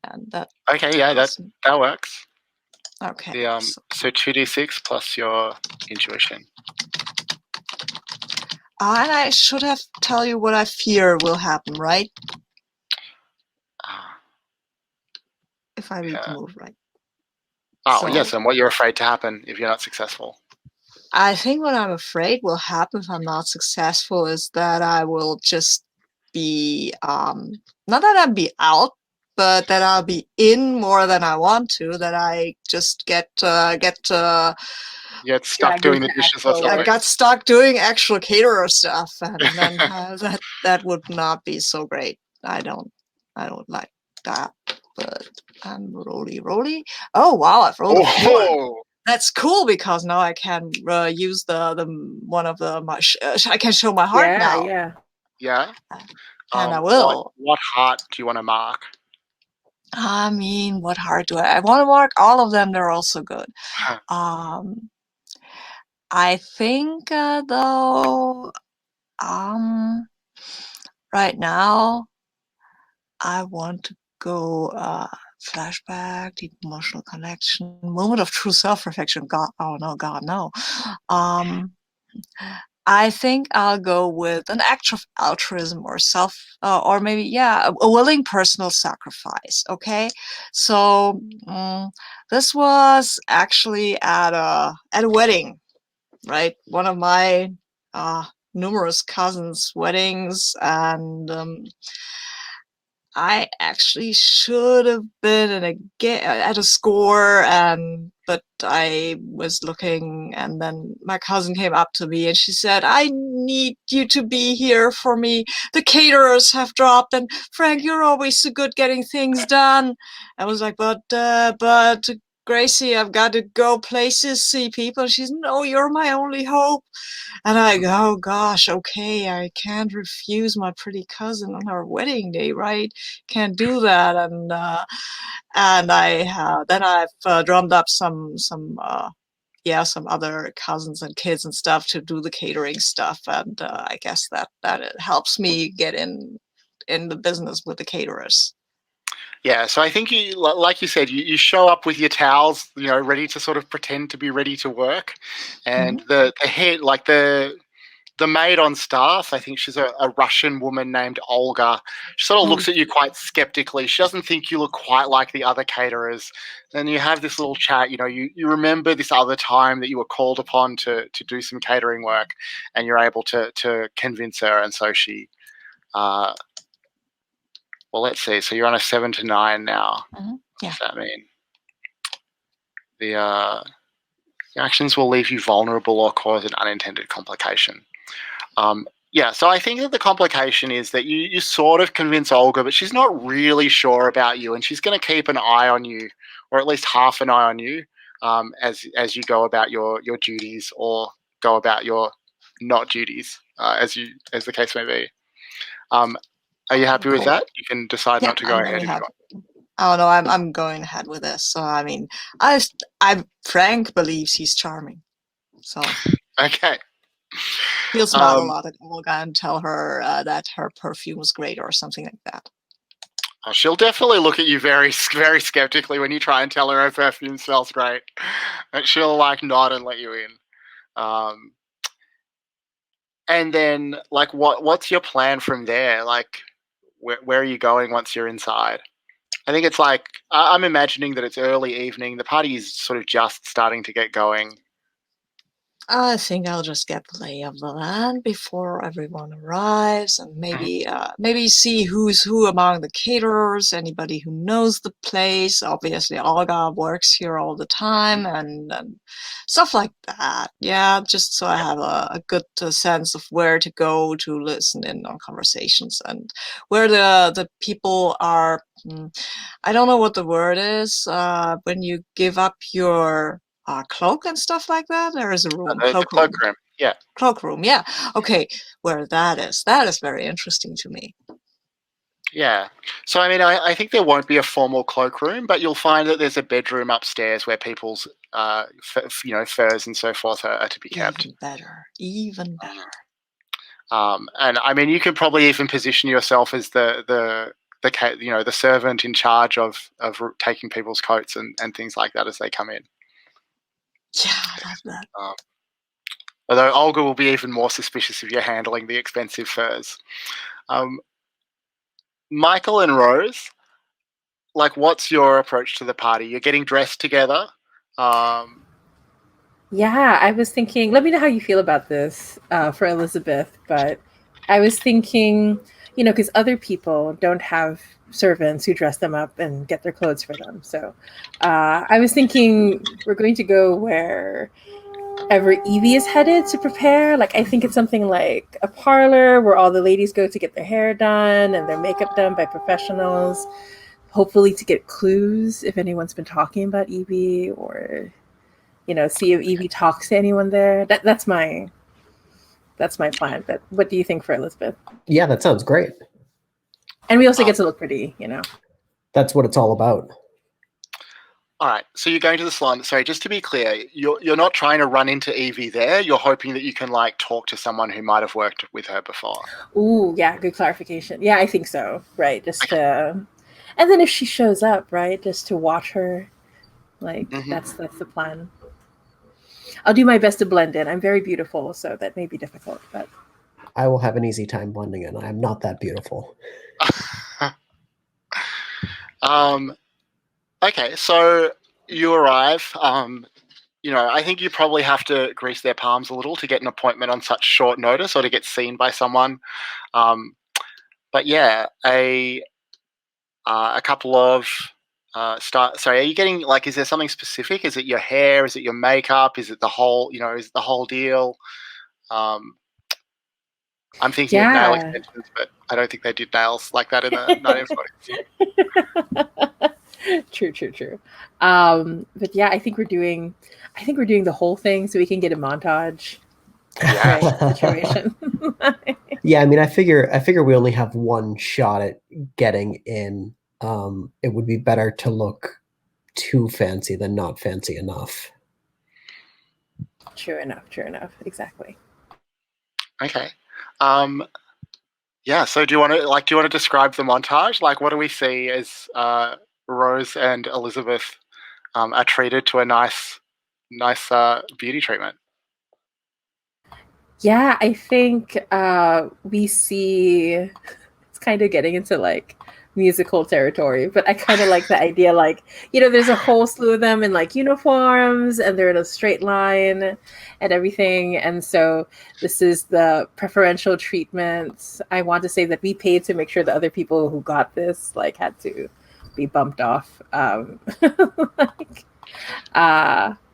and that. Okay, yeah, that works. Okay. So 2d6 plus your intuition. And I should have tell you what I fear will happen, right? If I read the move right. Oh, yes, and what you're afraid to happen if you're not successful. I think what I'm afraid will happen if I'm not successful is that I will just be, not that I'll be out, but that I'll be in more than I want to, that I just get You get stuck doing the dishes or I something. got stuck doing actual caterer stuff, and then that would not be so great. I don't like that. But I'm roly. Oh wow, I've rolled a 4. Oh, That's cool because now I can use the one of the I can show my heart now, Yeah. and I will. What heart do you want to mark? I mean, what heart do I want to mark? All of them. They're also good. I think though, right now I want to go flashback, deep emotional connection, moment of true self-reflection. God, oh no, God, no. I think I'll go with an act of altruism or or maybe a willing personal sacrifice. Okay, so this was actually at a wedding, right? One of my numerous cousins' weddings, and I actually should have been at a score, but I was looking, and then my cousin came up to me and she said, "I need you to be here for me. The caterers have dropped, and Frank, you're always so good getting things done." I was like, but Gracie, I've got to go places, see people. She's, "No, you're my only hope." And I go, "Oh gosh, okay, I can't refuse my pretty cousin on her wedding day, right? Can't do that." And then I've drummed up some other cousins and kids and stuff to do the catering stuff, and I guess that it helps me get in the business with the caterers. Yeah, so I think like you said, you show up with your towels, ready to sort of pretend to be ready to work, and the head, like the maid on staff, I think she's a Russian woman named Olga. She sort of looks at you quite skeptically. She doesn't think you look quite like the other caterers. Then you have this little chat. You remember this other time that you were called upon to do some catering work, and you're able to convince her. And so she, well, let's see. So you're on a 7 to 9 now. Yeah. What does that mean? The actions will leave you vulnerable or cause an unintended complication. So I think that the complication is that you sort of convince Olga, but she's not really sure about you, and she's going to keep an eye on you, or at least half an eye on you, as you go about your duties or go about your not duties, as the case may be. Are you happy with that? You can decide not to go ahead if you want. Oh no, I'm going ahead with this. So I mean, Frank believes he's charming, so Okay. he'll smile a lot at Olga and tell her that her perfume was great or something like that. She'll definitely look at you very, very skeptically when you try and tell her her perfume smells great. And she'll nod and let you in. And then what's your plan from there? Where are you going once you're inside? I think it's I'm imagining that it's early evening. The party is sort of just starting to get going. I think I'll just get the lay of the land before everyone arrives, and maybe see who's who among the caterers, anybody who knows the place. Obviously, Olga works here all the time, and stuff like that. Yeah, just so I have a good sense of where to go to listen in on conversations, and where the people are. I don't know what the word is when you give up your cloak and stuff like that. There is a room, The cloakroom. Yeah. Cloakroom, yeah. Okay, where that is very interesting to me. Yeah. So, I mean, I think there won't be a formal cloakroom, but you'll find that there's a bedroom upstairs where people's, furs and so forth are to be kept. Even better. And I mean, you can probably even position yourself as the servant in charge of taking people's coats and things like that as they come in. Yeah, I love that. Although Olga will be even more suspicious if you're handling the expensive furs. Michael and Rose, what's your approach to the party? You're getting dressed together. Yeah, I was thinking, let me know how you feel about this for Elizabeth, but I was thinking, because other people don't have servants who dress them up and get their clothes for them. So I was thinking we're going to go where wherever Evie is headed to prepare. Like I think it's something like a parlor where all the ladies go to get their hair done and their makeup done by professionals, hopefully to get clues if anyone's been talking about Evie, or see if Evie talks to anyone there. That's my plan. But what do you think for Elizabeth? Yeah, that sounds great. And we also get to look pretty, That's what it's all about. All right, so you're going to the salon. Sorry, just to be clear, you're not trying to run into Evie there. You're hoping that you can talk to someone who might have worked with her before. Ooh, yeah, good clarification. Yeah, I think so. Right, just to, and then if she shows up, right, just to watch her, that's the plan. I'll do my best to blend in. I'm very beautiful, so that may be difficult, but I will have an easy time blending in. I am not that beautiful. Okay, so you arrive. I think you probably have to grease their palms a little to get an appointment on such short notice or to get seen by someone. But yeah, a couple of Sorry, are you getting is there something specific? Is it your hair? Is it your makeup? Is it the whole? Is it the whole deal? I'm thinking of nail extensions, but I don't think they did nails like that in the 1940s. True. But yeah, I think we're doing the whole thing so we can get a montage. Yeah. Situation. Yeah, I mean, I figure we only have one shot at getting in. It would be better to look too fancy than not fancy enough. True enough. Exactly. Okay. Yeah. So do you want to describe the montage? What do we see as Rose and Elizabeth are treated to a nice beauty treatment? Yeah, I think we see it's kind of getting into musical territory, but I kind of like the idea there's a whole slew of them in uniforms and they're in a straight line and everything, and so this is the preferential treatment. I want to say that we paid to make sure the other people who got this had to be bumped off.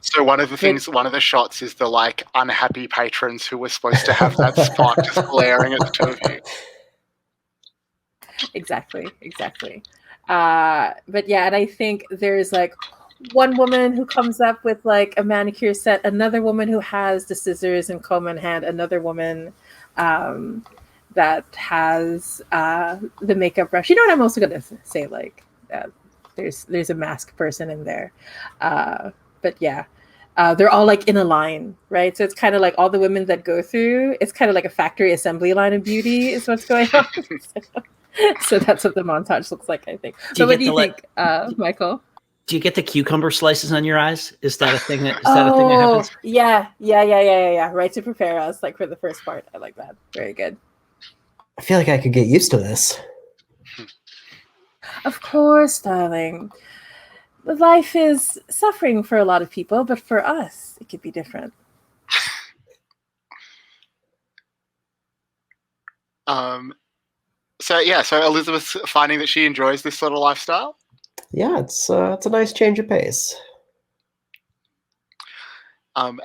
So one of the shots is the unhappy patrons who were supposed to have that spot just glaring at the two of you. Exactly. But yeah, and I think there's one woman who comes up with a manicure set, another woman who has the scissors and comb in hand, another woman that has the makeup brush. You know what I'm also gonna say? There's a mask person in there. But yeah, they're all in a line, right? So it's kind of all the women that go through, it's kind of like a factory assembly line of beauty is what's going on. So that's what the montage looks like, I think. So what do you think, Michael? Do you get the cucumber slices on your eyes? Is that a thing that happens? Yeah. Right, to prepare us for the first part. I like that. Very good. I feel like I could get used to this. Of course, darling. Life is suffering for a lot of people, but for us, it could be different. So Elizabeth's finding that she enjoys this sort of lifestyle. Yeah, it's a nice change of pace. And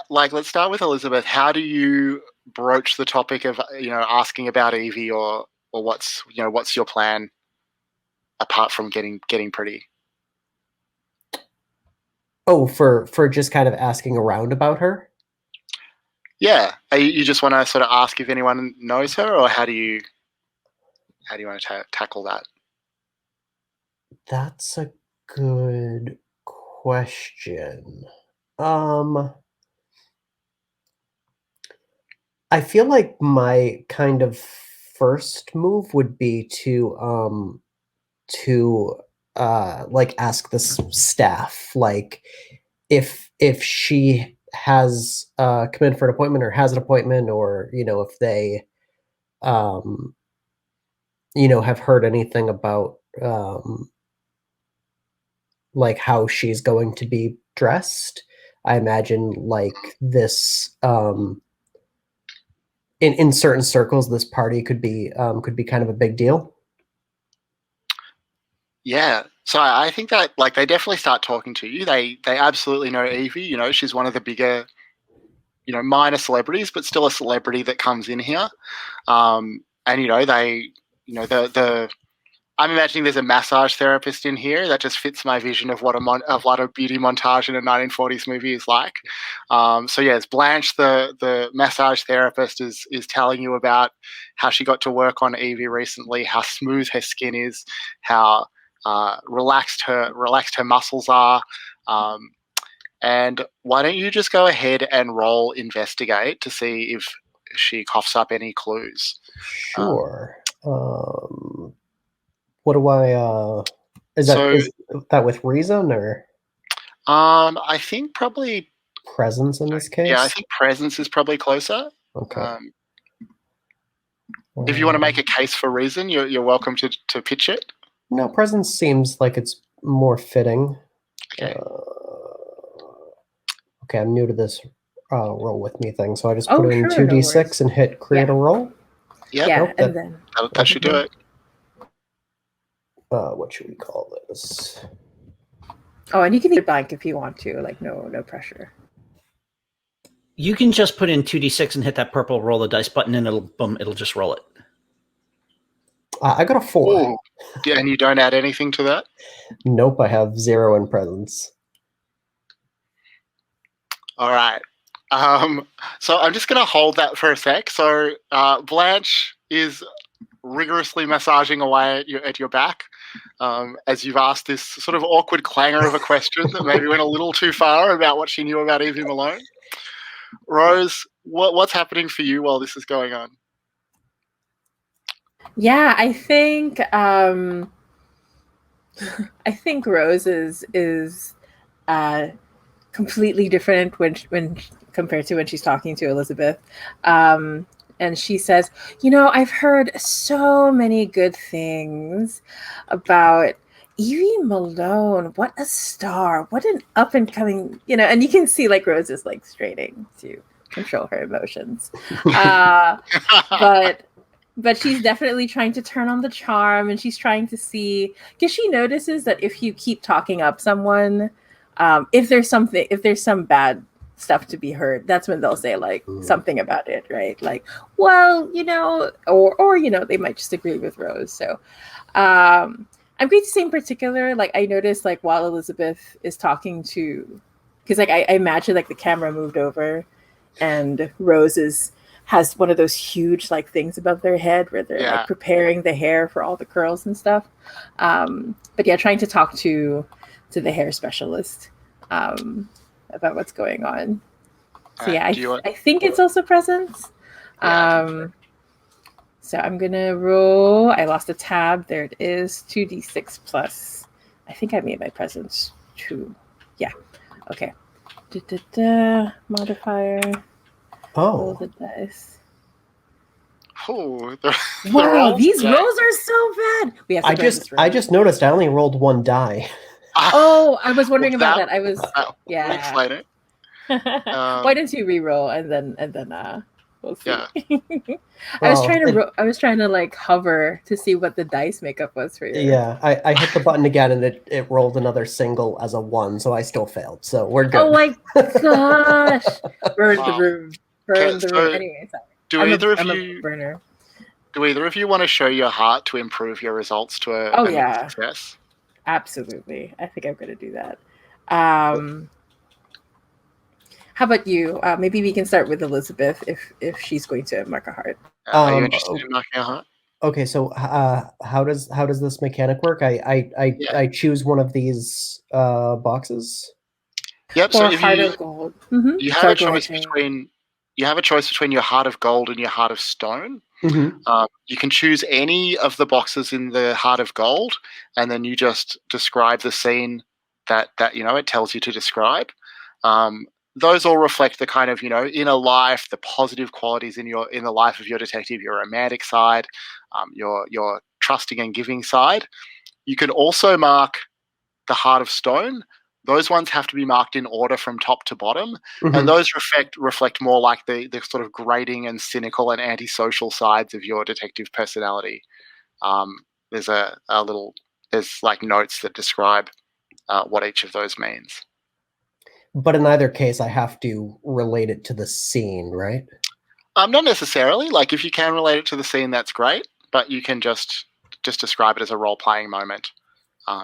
let's start with Elizabeth. How do you broach the topic of asking about Evie or what's your plan apart from getting pretty? Oh, for just kind of asking around about her? Yeah, you just want to sort of ask if anyone knows her, or how do you want to tackle that? That's a good question. I feel like my kind of first move would be to ask the staff if she has come in for an appointment or has an appointment, or if they have heard anything about how she's going to be dressed. I imagine this in certain circles, this party could be kind of a big deal. Yeah, so I think that they definitely start talking to you. They absolutely know Evie. She's one of the bigger minor celebrities, but still a celebrity that comes in here. And I'm imagining there's a massage therapist in here that just fits my vision of what a beauty montage in a 1940s movie is like. So yes, Blanche, the massage therapist, is telling you about how she got to work on Evie recently, how smooth her skin is, how relaxed her muscles are. And why don't you just go ahead and roll investigate to see if she coughs up any clues? Sure. What do I? Is that with reason or? I think probably presence in this case. Yeah, I think presence is probably closer. Okay. If you want to make a case for reason, you're welcome to pitch it. No, presence seems like it's more fitting. Okay. Okay, I'm new to this roll with me thing, so I just put in 2d6 and hit create a roll. Yep. Yeah, Nope, and then that should do it. What should we call this? Oh, and you can leave it blank if you want to, like no pressure. You can just put in 2d6 and hit that purple roll the dice button, and it'll just roll it. I got a 4. Ooh. Yeah, and you don't add anything to that? Nope, I have 0 in presence. All right. So I'm just going to hold that for a sec. So Blanche is rigorously massaging away at your back as you've asked this sort of awkward clangor of a question that maybe went a little too far about what she knew about Evie Malone. Rose, what's happening for you while this is going on? Yeah, I think Rose is completely different when compared to when she's talking to Elizabeth. And she says, I've heard so many good things about Evie Malone. What a star. What an up and coming, and you can see like Rose is like straining to control her emotions. But she's definitely trying to turn on the charm, and she's trying to see, because she notices that if you keep talking up someone, if there's some bad stuff to be heard, that's when they'll say like something about it, right? Like, well, or they might just agree with Rose. So I'm going to say in particular, like I noticed like while Elizabeth is talking to, because like I imagine like the camera moved over and Rose has one of those huge like things above their head where they're like preparing the hair for all the curls and stuff. But yeah, trying to talk to the hair specialist about what's going on. So yeah, I think it's also presence. So I'm gonna roll. I lost a tab. There it is. 2d6 plus. I think I made my presence 2. Yeah. Okay. Modifier. Roll the dice. Oh, wow, these rolls are so bad. We have to I just noticed I only rolled 1 die. Oh, I was wondering about that. I was later. Why don't you re-roll and then we'll see. Yeah. I was trying to like hover to see what the dice makeup was for you. Yeah, I hit the button again and it rolled another single as a 1, so I still failed. So we're good. Oh my gosh! Burn the room. Burn the room. Anyway, sorry. Do either of you want to show your heart to improve your results to a success? Absolutely. I think I'm going to do that. How about you? Maybe we can start with Elizabeth if she's going to mark a heart. Are you interested in marking a heart? Okay, so how does this mechanic work? I choose one of these boxes. Yep. Or so heart of gold. Mm-hmm. You have a choice between your heart of gold and your heart of stone. Mm-hmm. You can choose any of the boxes in the heart of gold, and then you just describe the scene that it tells you to describe. Those all reflect the kind of inner life, the positive qualities in the life of your detective, your romantic side, your trusting and giving side. You can also mark the heart of stone. Those ones have to be marked in order from top to bottom, and those reflect more like the sort of grating and cynical and antisocial sides of your detective personality. There's there's like notes that describe what each of those means. But in either case, I have to relate it to the scene, right? Not necessarily. Like, if you can relate it to the scene, that's great. But you can just describe it as a role-playing moment,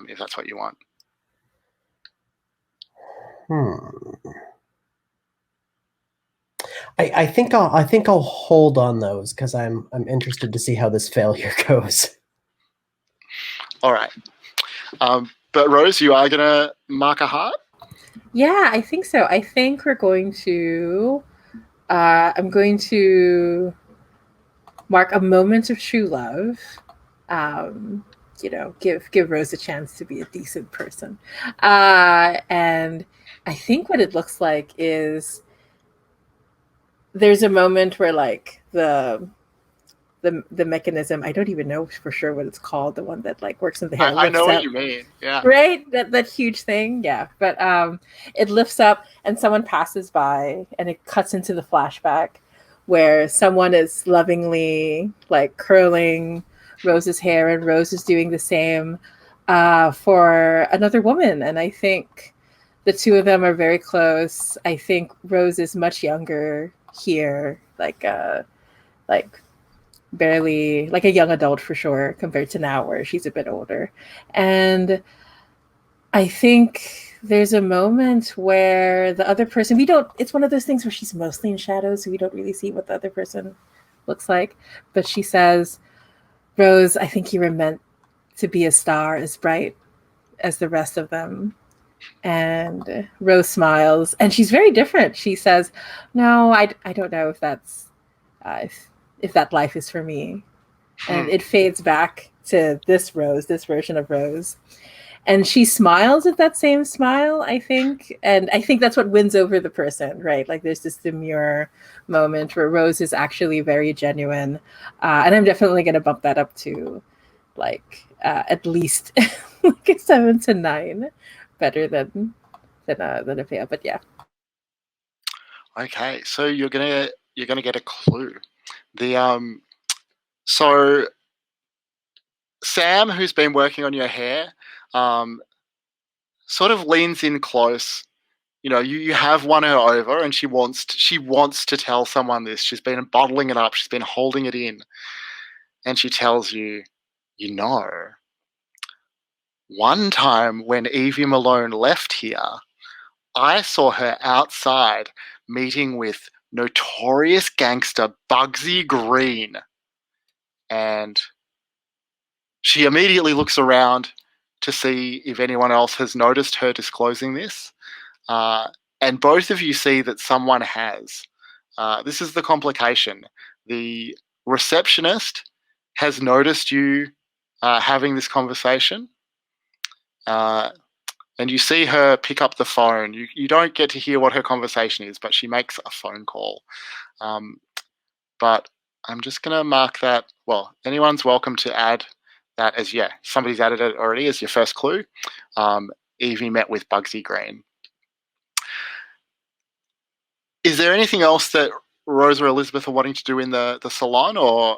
if that's what you want. I think I'll hold on those because I'm interested to see how this failure goes. All right. But Rose, you are gonna mark a heart. Yeah, I think so. I think we're going to. I'm going to mark a moment of true love. Give Rose a chance to be a decent person. And I think what it looks like is there's a moment where like the mechanism, I don't even know for sure what it's called, the one that like works in the hair. I know up. what you mean. Yeah. Right? That huge thing. Yeah. But it lifts up and someone passes by and it cuts into the flashback where someone is lovingly like curling Rose's hair and Rose is doing the same for another woman. And I think the two of them are very close. I think Rose is much younger here, like barely like a young adult for sure compared to now where she's a bit older. And I think there's a moment where the other person, it's one of those things where she's mostly in shadows, so we don't really see what the other person looks like. But she says, Rose, I think you were meant to be a star as bright as the rest of them. And Rose smiles and she's very different. She says, no, I don't know if that's, if that life is for me. And it fades back to this Rose, this version of Rose. And she smiles at that same smile, I think. And I think that's what wins over the person, right? Like there's this demure moment where Rose is actually very genuine. And I'm definitely going to bump that up to like at least like a 7 to 9. Better than a fail, but yeah. Okay, so you're gonna get a clue. So Sam, who's been working on your hair, sort of leans in close. You know, you have won her over, and she wants to tell someone this. She's been bottling it up. She's been holding it in, and she tells you, one time when Evie Malone left here, I saw her outside meeting with notorious gangster Bugsy Green. And she immediately looks around to see if anyone else has noticed her disclosing this. And both of you see that someone has. This is the complication. The receptionist has noticed you having this conversation. And you see her pick up the phone. You don't get to hear what her conversation is, but she makes a phone call. But I'm just going to mark that. Well, anyone's welcome to add that as, somebody's added it already as your first clue. Evie met with Bugsy Green. Is there anything else that Rose or Elizabeth are wanting to do in the salon, or?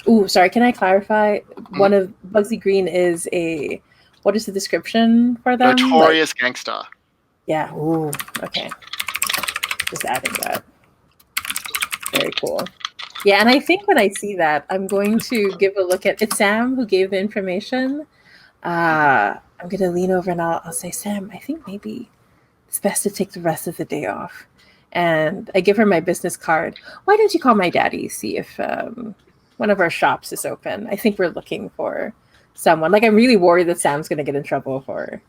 Ooh, sorry. Can I clarify? One of Bugsy Green is what is the description for them? Notorious gangster. Yeah. Ooh. Okay. Just adding that. Very cool. Yeah, and I think when I see that, I'm going to give a look at. It's Sam who gave the information. I'm going to lean over and I'll say, Sam, I think maybe it's best to take the rest of the day off. And I give her my business card. Why don't you call my daddy, see if one of our shops is open? I think we're looking for someone. Like, I'm really worried that Sam's going to get in trouble for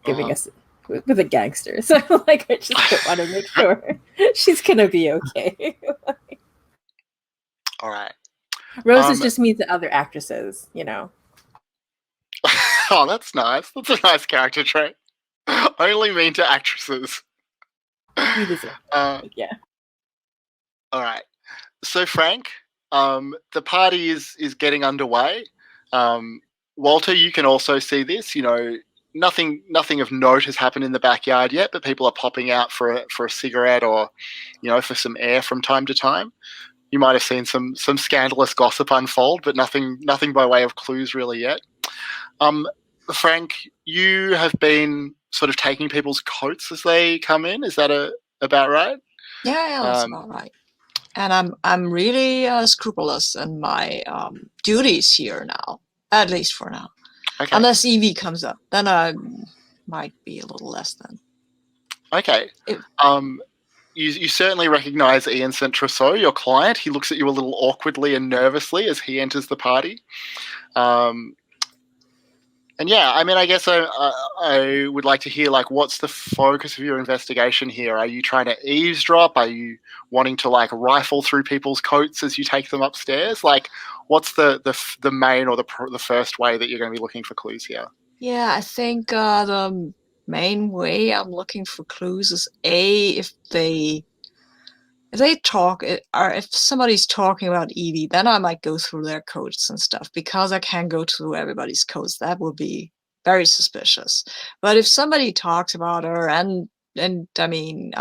giving us with a gangster. So like, I just want to make sure she's going to be okay. All right. Roses just means the other actresses, you know. Oh, that's nice. That's a nice character trait. Only mean to actresses. Yeah. All right. So Frank, the party is getting underway. Walter, you can also see this. You know, nothing of note has happened in the backyard yet, but people are popping out for a cigarette or, you know, for some air from time to time. You might have seen some scandalous gossip unfold, but nothing by way of clues really yet. Frank, you have been sort of taking people's coats as they come in. Is that about right? Yeah, that's about right. And I'm really scrupulous in my duties here now, at least for now. Okay. Unless EV comes up, then I might be a little less then. Okay. You certainly recognise Ian St. Trousseau, your client. He looks at you a little awkwardly and nervously as he enters the party. And yeah, I mean, I guess I would like to hear, like, what's the focus of your investigation here? Are you trying to eavesdrop? Are you wanting to, like, rifle through people's coats as you take them upstairs? Like, what's the main or the first way that you're going to be looking for clues here? Yeah, I think the main way I'm looking for clues is if they talk, or if somebody's talking about Evie, then I might go through their codes and stuff, because I can't go through everybody's codes. That would be very suspicious. But if somebody talks about her, and I mean,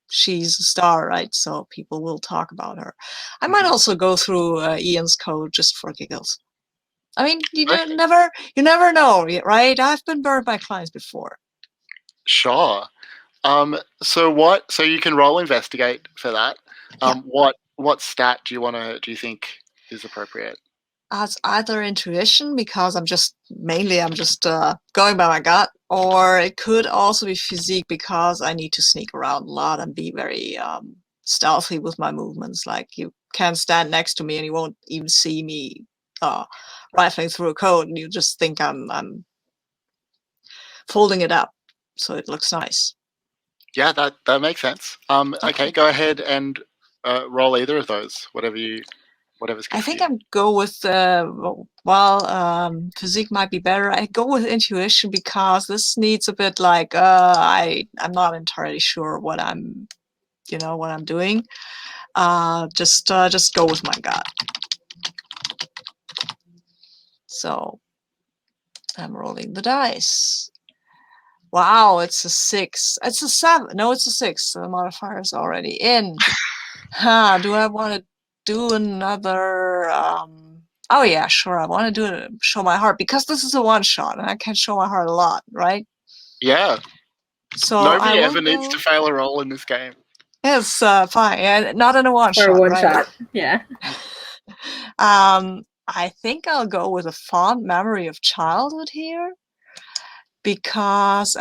she's a star, right? So people will talk about her. I might also go through Ian's code just for giggles. I mean, you never know, right? I've been burned by clients before. Sure. So you can roll investigate for that. Yeah. What stat do you think is appropriate? As either intuition, because I'm just going by my gut, or it could also be physique, because I need to sneak around a lot and be very stealthy with my movements. Like, you can't stand next to me and you won't even see me rifling through a code, and you just think I'm folding it up so it looks nice. Yeah, that makes sense. Okay, go ahead and roll either of those, whatever's good. I think for you. I'm go with physique might be better. I go with intuition, because this needs a bit like I'm not entirely sure what I'm doing. Just go with my gut. So I'm rolling the dice. Wow, it's a 6. It's a 7. No, it's a 6. The modifier is already in. Do I want to do another? Oh yeah, sure. I want to show my heart, because this is a one shot, and I can show my heart a lot, right? Yeah. So Nobody ever needs to fail a roll in this game. Yes, fine. Yeah, not in a one shot. Or one right? shot. Yeah. I think I'll go with a fond memory of childhood here, because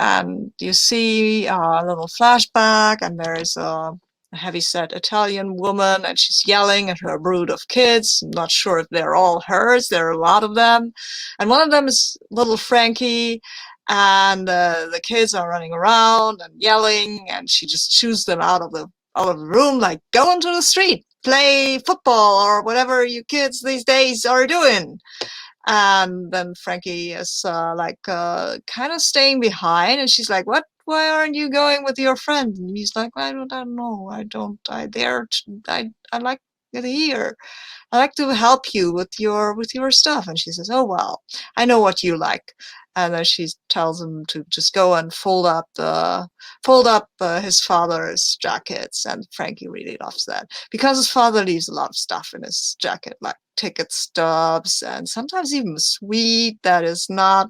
you see a little flashback, and there is a heavy-set Italian woman, and she's yelling at her brood of kids. I'm not sure if they're all hers. There are a lot of them, and one of them is little Frankie, and the kids are running around and yelling, and she just shoos them out of the room, like, go into the street, play football, or whatever you kids these days are doing. And then Frankie is kind of staying behind, and she's like, "What? Why aren't you going with your friend?" And he's like, "I don't know. I like it here. I like to help you with your stuff." And she says, "Oh well, I know what you like." And then she tells him to just go and fold up his father's jackets, and Frankie really loves that, because his father leaves a lot of stuff in his jacket, like ticket stubs and sometimes even sweet that is a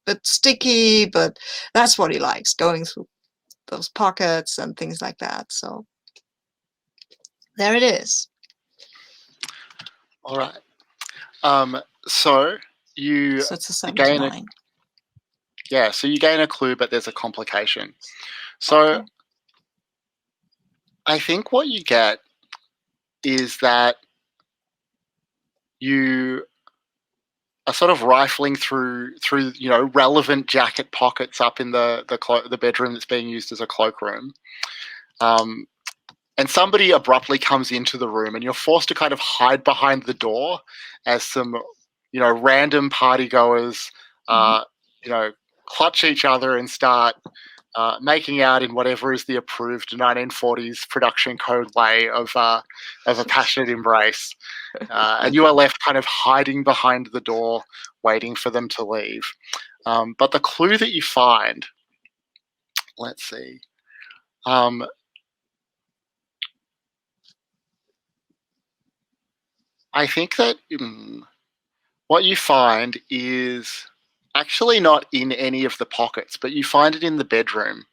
bit sticky, but that's what he likes, going through those pockets and things like that. So there it is. All right. So it's a 7 to 9. So you gain a clue, but there's a complication. So Okay. I think what you get is that you are sort of rifling through relevant jacket pockets up in the bedroom that's being used as a cloakroom, and somebody abruptly comes into the room, and you're forced to kind of hide behind the door as some random partygoers clutch each other and start making out in whatever is the approved 1940s production code way of a passionate embrace. And you are left kind of hiding behind the door, waiting for them to leave. But the clue that you find, let's see. I think that what you find is actually not in any of the pockets, but you find it in the bedroom.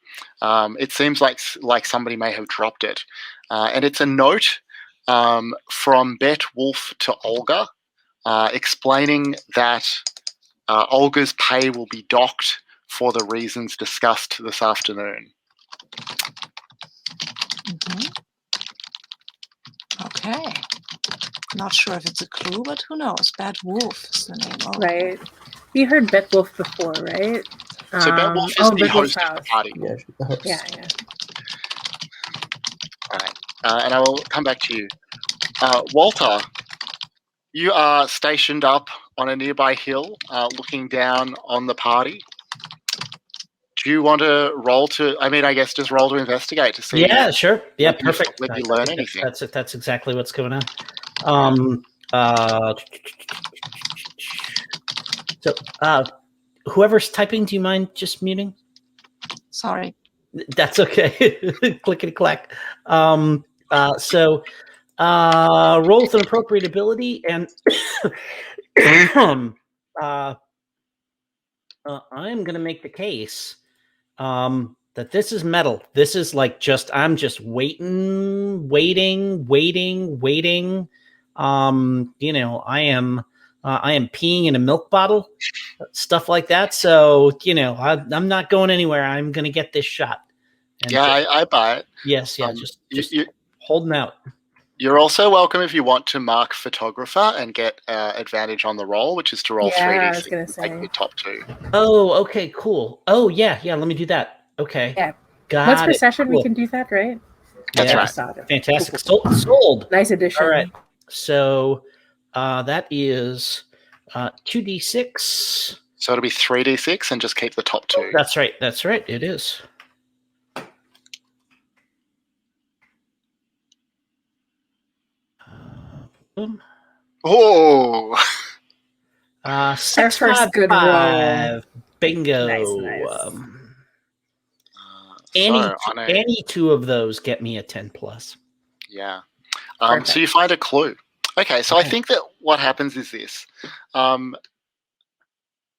It seems like somebody may have dropped it, and it's a note from Bet Wolf to Olga, explaining that Olga's pay will be docked for the reasons discussed this afternoon. Okay. Not sure if it's a clue, but who knows? Bad Wolf is the name. Oh. Right. You heard Bet Wolf before, right? So Bet Wolf is the Bet Wolf's host of the house. party. Yeah, she's the host. Yeah. All right. And I will come back to you. Walter, you are stationed up on a nearby hill, looking down on the party. Do you want to roll to, I guess just roll to investigate to see? Yeah, sure. Yeah, perfect. Whether you learn anything. That's exactly what's going on. So, whoever's typing, do you mind just muting? Sorry. That's okay. Clickety clack. So, roll with an appropriate ability, and I'm going to make the case that this is metal. This is like I'm just waiting. I am peeing in a milk bottle, stuff like that. So, I'm not going anywhere. I'm going to get this shot. And I buy it. Yes, yeah, just holding out. You're also welcome if you want to mark photographer and get advantage on the roll, which is to roll 3d6. I was gonna say. Take the top 2. Oh, okay, cool. Oh, yeah. Let me do that. Okay. Yeah. Got Once per it. session, Cool. we can do that, right? That's right. Saw it. Fantastic. Sold. Nice addition. All right. So that is 2d6. So it'll be 3d6 and just keep the top 2. That's right. It is. Boom. Oh! 6, first 5, good 5. roll. Bingo. Nice. Any two of those get me a 10 plus. Yeah. So you find a clue. Okay, so I think that what happens is this.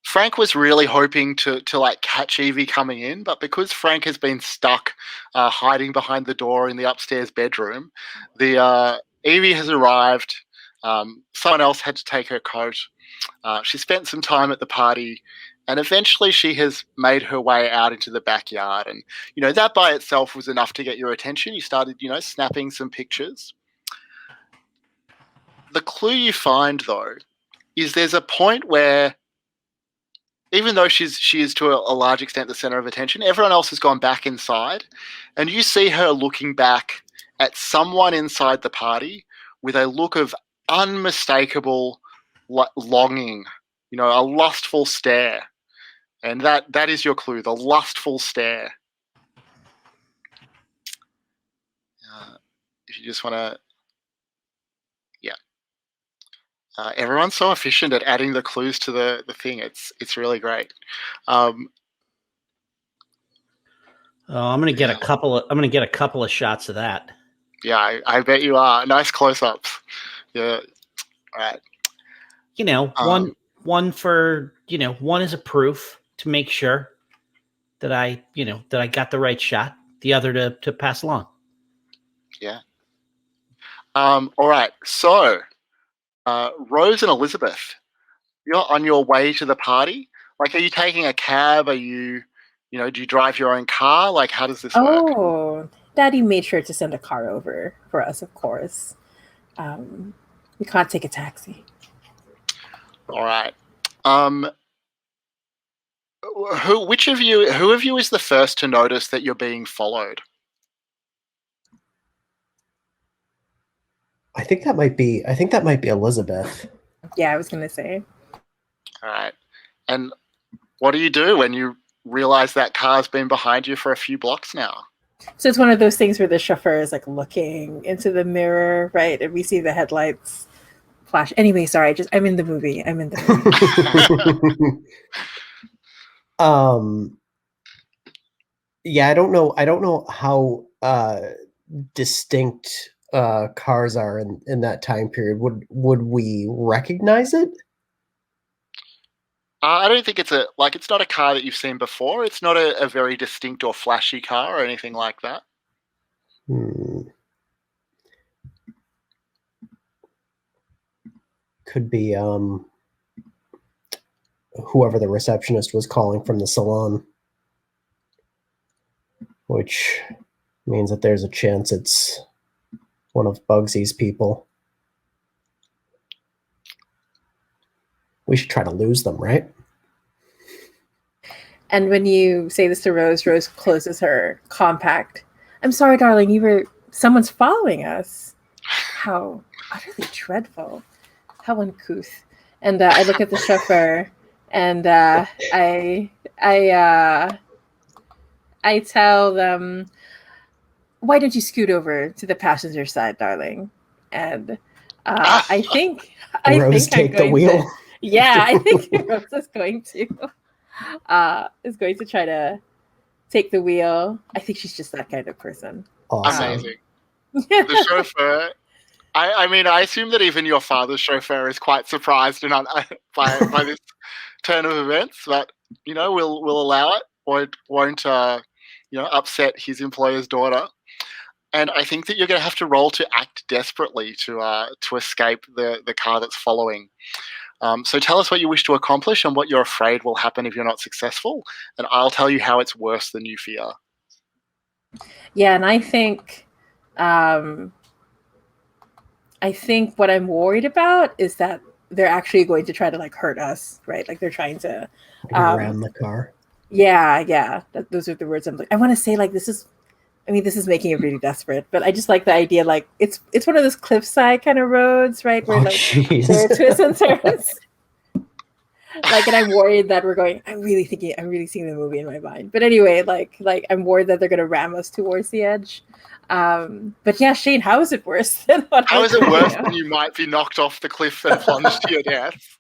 Frank was really hoping to like catch Evie coming in, but because Frank has been stuck hiding behind the door in the upstairs bedroom, the Evie has arrived. Someone else had to take her coat. She spent some time at the party, and eventually she has made her way out into the backyard. And, that by itself was enough to get your attention. You started, snapping some pictures. The clue you find, though, is there's a point where, even though she is to a large extent the center of attention, everyone else has gone back inside, and you see her looking back at someone inside the party with a look of unmistakable longing, a lustful stare. And that is your clue, the lustful stare. If you just want to... Yeah. Everyone's so efficient at adding the clues to the thing. It's really great. I'm gonna get a couple of shots of that. Yeah, I bet you are. Nice close-ups. Yeah. All right. One for one is a proof to make sure that I got the right shot. The other to pass along. Yeah. All right. So, Rose and Elizabeth, you're on your way to the party. Like, are you taking a cab? Are you, do you drive your own car? Like, how does this work? Oh, Daddy made sure to send a car over for us, of course. We can't take a taxi. All right. Who of you is the first to notice that you're being followed? I think that might be Elizabeth. Yeah, I was gonna say. All right. And what do you do when you realize that car's been behind you for a few blocks now? So it's one of those things where the chauffeur is like looking into the mirror, right? And we see the headlights flash. Anyway, sorry, I'm in the movie. Yeah, I don't know how distinct cars are in that time period. Would we recognize it? I don't think it's it's not a car that you've seen before. It's not a very distinct or flashy car or anything like that. Could be whoever the receptionist was calling from the salon, which means that there's a chance it's one of Bugsy's people. We should try to lose them, right? And when you say this to Rose, Rose closes her compact. I'm sorry, darling, someone's following us. How utterly dreadful. How uncouth. And I look at the chauffeur and I tell them, why don't you scoot over to the passenger side, darling? And I think Rose take the wheel. I think Rose is going to try to take the wheel. I think she's just that kind of person. Awesome. Amazing. The chauffeur. I assume that even your father's chauffeur is quite surprised by this turn of events, but we'll allow it. Won't upset his employer's daughter. And I think that you're going to have to roll to act desperately to escape the car that's following. So tell us what you wish to accomplish and what you're afraid will happen if you're not successful, and I'll tell you how it's worse than you fear. Yeah, and I think what I'm worried about is that they're actually going to try to hurt us, right? Like they're trying to ram the car. Yeah. Those are the words I want to say. This is making it really desperate, but I just like the idea. It's one of those cliffside kind of roads, right? Where there are twists and turns. And I'm worried that we're going. I'm really seeing the movie in my mind. But anyway, I'm worried that they're going to ram us towards the edge. But yeah, Shane, how is it worse than what? How is it worse than you might be knocked off the cliff and plunged to your death?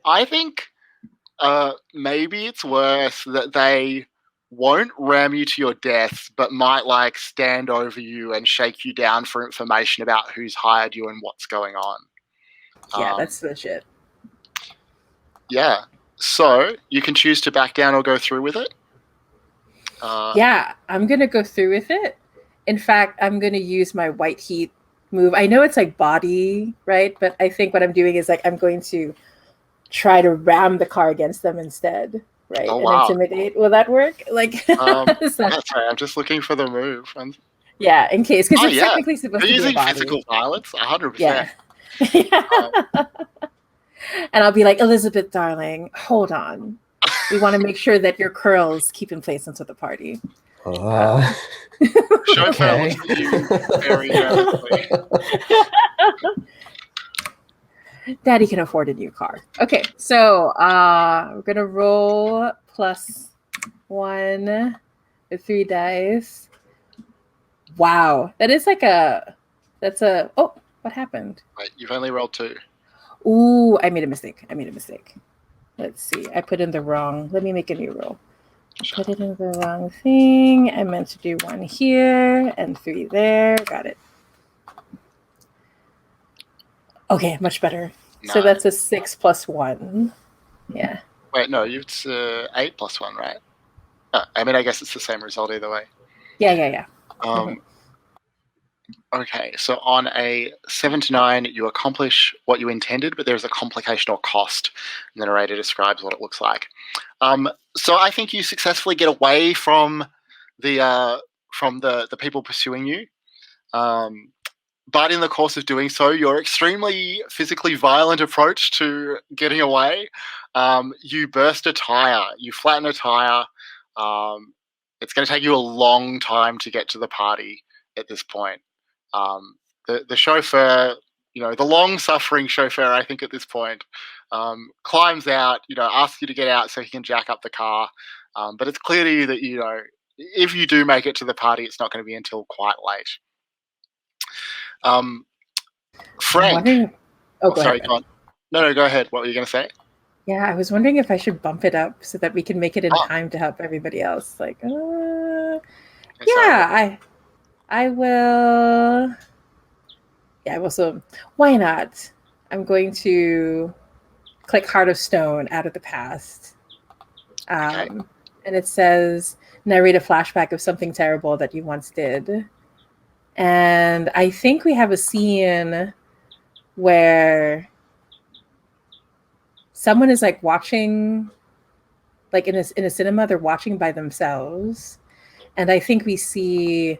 I think maybe it's worse that they won't ram you to your death, but might stand over you and shake you down for information about who's hired you and what's going on. Yeah, that's legit. Yeah. So you can choose to back down or go through with it. Yeah, I'm going to go through with it. In fact, I'm going to use my white heat move. I know it's body, right? But I think what I'm doing is I'm going to try to ram the car against them instead, right? Oh, wow. And intimidate. Will that work? That's right. I'm just looking for the move. Yeah, in case, because it's technically supposed to be using a body. Physical violence, 100%. Yeah. And I'll be like, Elizabeth, darling, hold on. We want to make sure that your curls keep in place until the party. Chauffeur looks at you very nervously. Daddy can afford a new car. Okay, so we're gonna roll +1 with 3 dice. Wow, that's oh, what happened? Wait, you've only rolled 2. Ooh, I made a mistake. Let's see. I put in the wrong. Let me make a new roll. Put it in the wrong thing. I meant to do 1 here and 3 there. Got it. Okay, much better. Nice. So that's a 6 + 1. Yeah. Wait, no, it's 8 + 1, right? Oh, I guess it's the same result either way. Yeah. Okay, so on a 7 to 9, you accomplish what you intended, but there's a complication or cost. And the narrator describes what it looks like. So I think you successfully get away from the people pursuing you. But in the course of doing so, your extremely physically violent approach to getting away, you burst a tire, you flatten a tire. It's going to take you a long time to get to the party at this point. The chauffeur, the long-suffering chauffeur, I think at this point, climbs out, asks you to get out so he can jack up the car. But it's clear to you that, if you do make it to the party, it's not going to be until quite late. Frank. Sorry, go on. No, go ahead. What were you going to say? Yeah, I was wondering if I should bump it up so that we can make it in time to help everybody else. I will. Yeah, I will. So why not? I'm going to click Heart of Stone out of the past. Okay. And it says, narrate a flashback of something terrible that you once did. And I think we have a scene where someone is like watching, like in a cinema, they're watching by themselves. And I think we see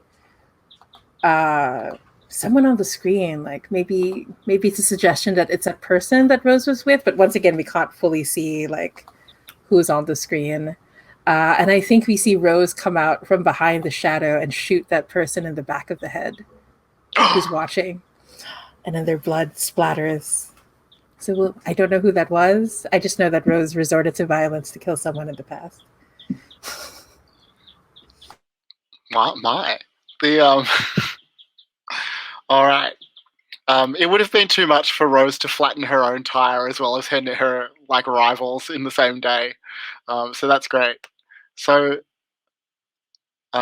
someone on the screen, like maybe it's a suggestion that it's a person that Rose was with, but once again, we can't fully see like who's on the screen. And I think we see Rose come out from behind the shadow and shoot that person in the back of the head who's watching. And then their blood splatters. So I don't know who that was. I just know that Rose resorted to violence to kill someone in the past. My. All right. It would have been too much for Rose to flatten her own tire as well as her like rivals in the same day. So that's great. So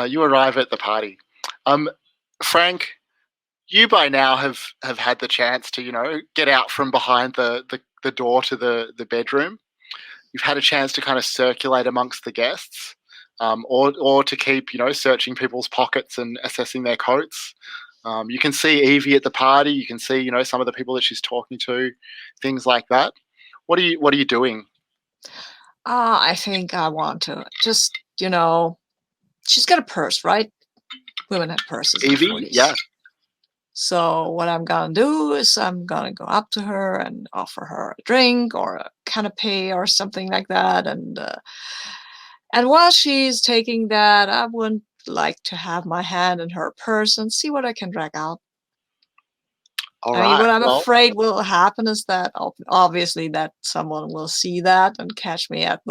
you arrive at the party. Frank, you by now have had the chance to get out from behind the door to the bedroom. You've had a chance to kind of circulate amongst the guests, or to keep searching people's pockets and assessing their coats. You can see Evie at the party. You can see some of the people that she's talking to, things like that. What are you doing? I think I want to just, she's got a purse, right? Women have purses. Evie, in the 40s. yeah. So what I'm gonna do is I'm gonna go up to her and offer her a drink or a canapé or something like that, and while she's taking that, I would like to have my hand in her purse and see what I can drag out. All I mean, what I'm well, afraid will happen is that obviously that someone will see that and catch me at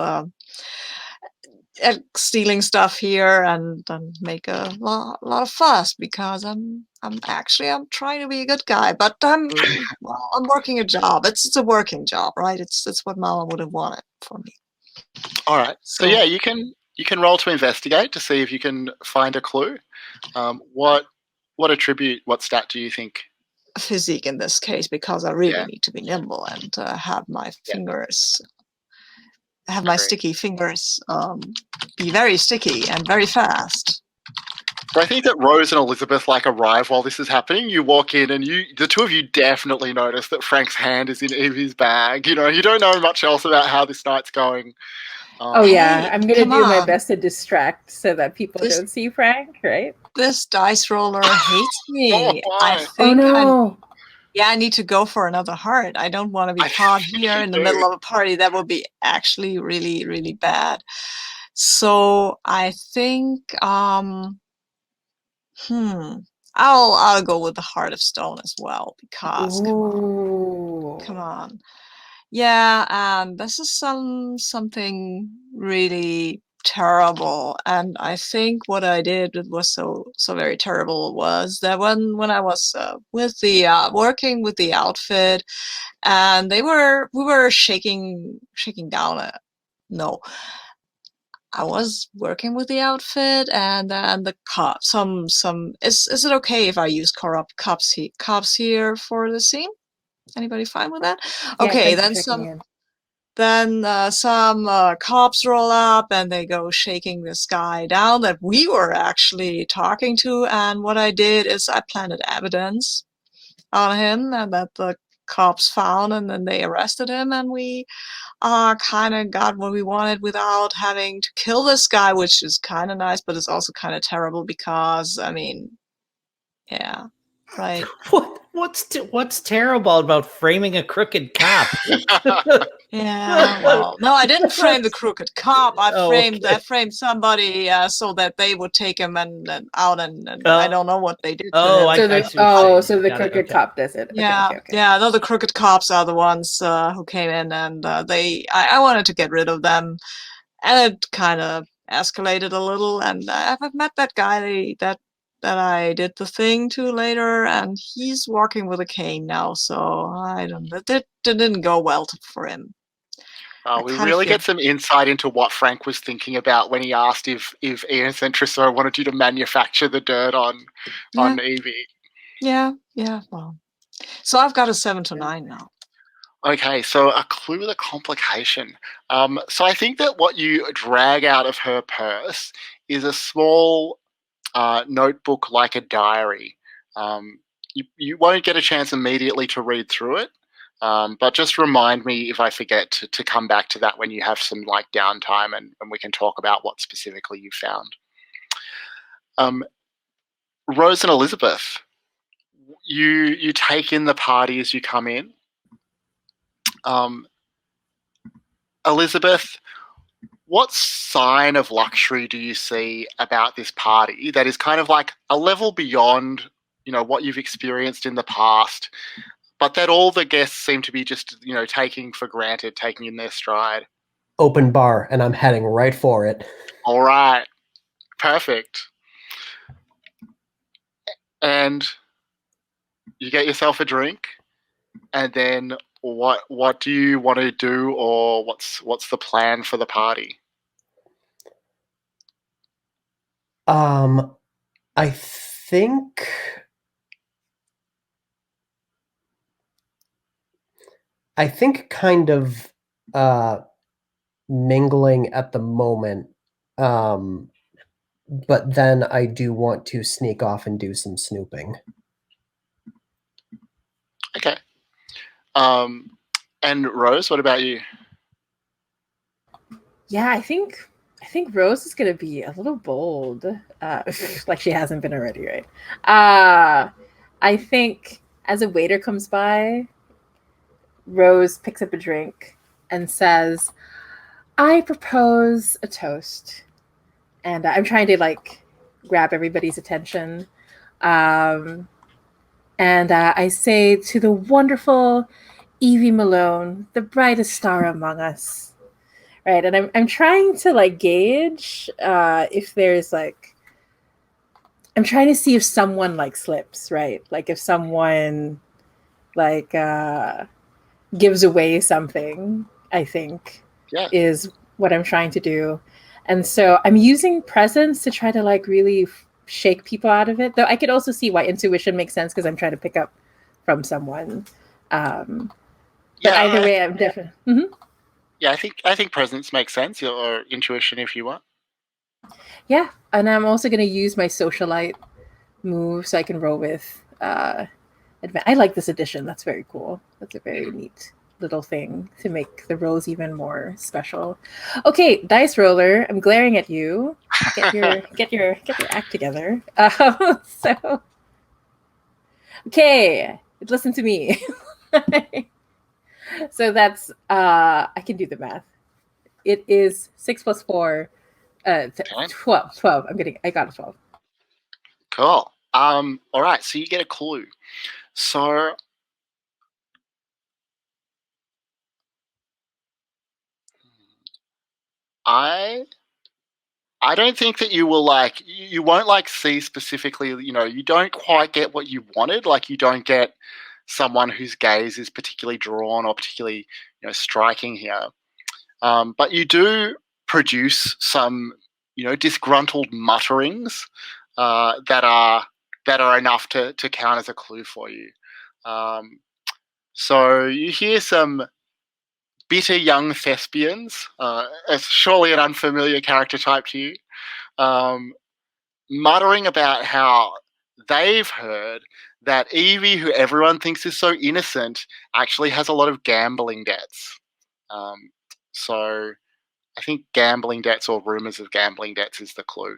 stealing stuff here and make a lot of fuss because I'm trying to be a good guy, but I'm working a job. It's a working job, right? It's what Mama would have wanted for me. All right. So yeah, you can roll to investigate to see if you can find a clue. What attribute, what stat do you think? Physique in this case, because I really need to be nimble and have my fingers, have my sticky fingers be very sticky and very fast. So I think that Rose and Elizabeth arrive while this is happening. You walk in and the two of you definitely notice that Frank's hand is in Evie's bag. You don't know much else about how this night's going. I'm going to do my best to distract so that people don't see Frank, right? This dice roller hates me. I need to go for another heart. I don't want to be caught here in the middle of a party. That would be actually really, really bad. So I think I'll go with the Heart of Stone as well because come on. Yeah, and this is something really terrible, and I think what I did that was so very terrible was that when I was with the working with the outfit, and we were shaking down I was working with the outfit, and then the cops. Is it okay if I use corrupt cops here for the scene? Anybody fine with that? Okay, then some cops roll up and they go shaking this guy down that we were actually talking to. And what I did is I planted evidence on him and that the cops found, and then they arrested him, and we kind of got what we wanted without having to kill this guy, which is kind of nice, but it's also kind of terrible because, I mean, yeah, right. What's terrible about framing a crooked cop? Yeah, well, no, I didn't frame the crooked cop. I framed somebody so that they would take him and out, and I don't know what they did to him. So the crooked cop does it. Yeah, no, the crooked cops are the ones who came in, and I wanted to get rid of them, and it kind of escalated a little, and I've met that guy that I did the thing to later, and he's walking with a cane now, so I don't know. It didn't go well for him. We really get some insight into what Frank was thinking about when he asked if Ian Centriso wanted you to manufacture the dirt on Evie. Yeah, well. So I've got a 7 to 9 now. Okay, so a clue with a complication. So I think that what you drag out of her purse is a small notebook like a diary. You won't get a chance immediately to read through it, but just remind me if I forget to come back to that when you have some like downtime and we can talk about what specifically you found. Rose and Elizabeth, you take in the party as you come in. Elizabeth, what sign of luxury do you see about this party that is kind of like a level beyond, what you've experienced in the past, but that all the guests seem to be just, taking for granted, taking in their stride? Open bar, and I'm heading right for it. All right. Perfect. And you get yourself a drink, and then what do you want to do, or what's the plan for the party? I think kind of mingling at the moment, but then I do want to sneak off and do some snooping. Okay. And Rose, what about you? Yeah, I think Rose is gonna be a little bold, like she hasn't been already, right? I think as a waiter comes by, Rose picks up a drink and says, "I propose a toast," and I'm trying to like grab everybody's attention, and I say, "To the wonderful Evie Malone, the brightest star among us." Right, and I'm trying to like gauge if there's like, I'm trying to see if someone like slips, right? Like if someone like gives away something, I think is what I'm trying to do. And so I'm using presence to try to like really shake people out of it. Though I could also see why intuition makes sense because I'm trying to pick up from someone. But either way, I'm definitely. Mm-hmm. Yeah, I think presence makes sense, or intuition if you want. Yeah, and I'm also going to use my socialite move so I can roll with. I like this addition. That's very cool. That's a very neat little thing to make the rolls even more special. Okay, dice roller. I'm glaring at you. Get your act together. So, okay, listen to me. So that's I can do the math. It is 6 plus 4, 12. I got a 12. Cool. All right. So you get a clue. So I don't think that you will you won't like see specifically. You don't quite get what you wanted. Like you don't get someone whose gaze is particularly drawn or particularly striking here. But you do produce some disgruntled mutterings that are enough to count as a clue for you. So you hear some bitter young thespians, as surely an unfamiliar character type to you, muttering about how they've heard that Evie, who everyone thinks is so innocent, actually has a lot of gambling debts. So I think gambling debts or rumors of gambling debts is the clue.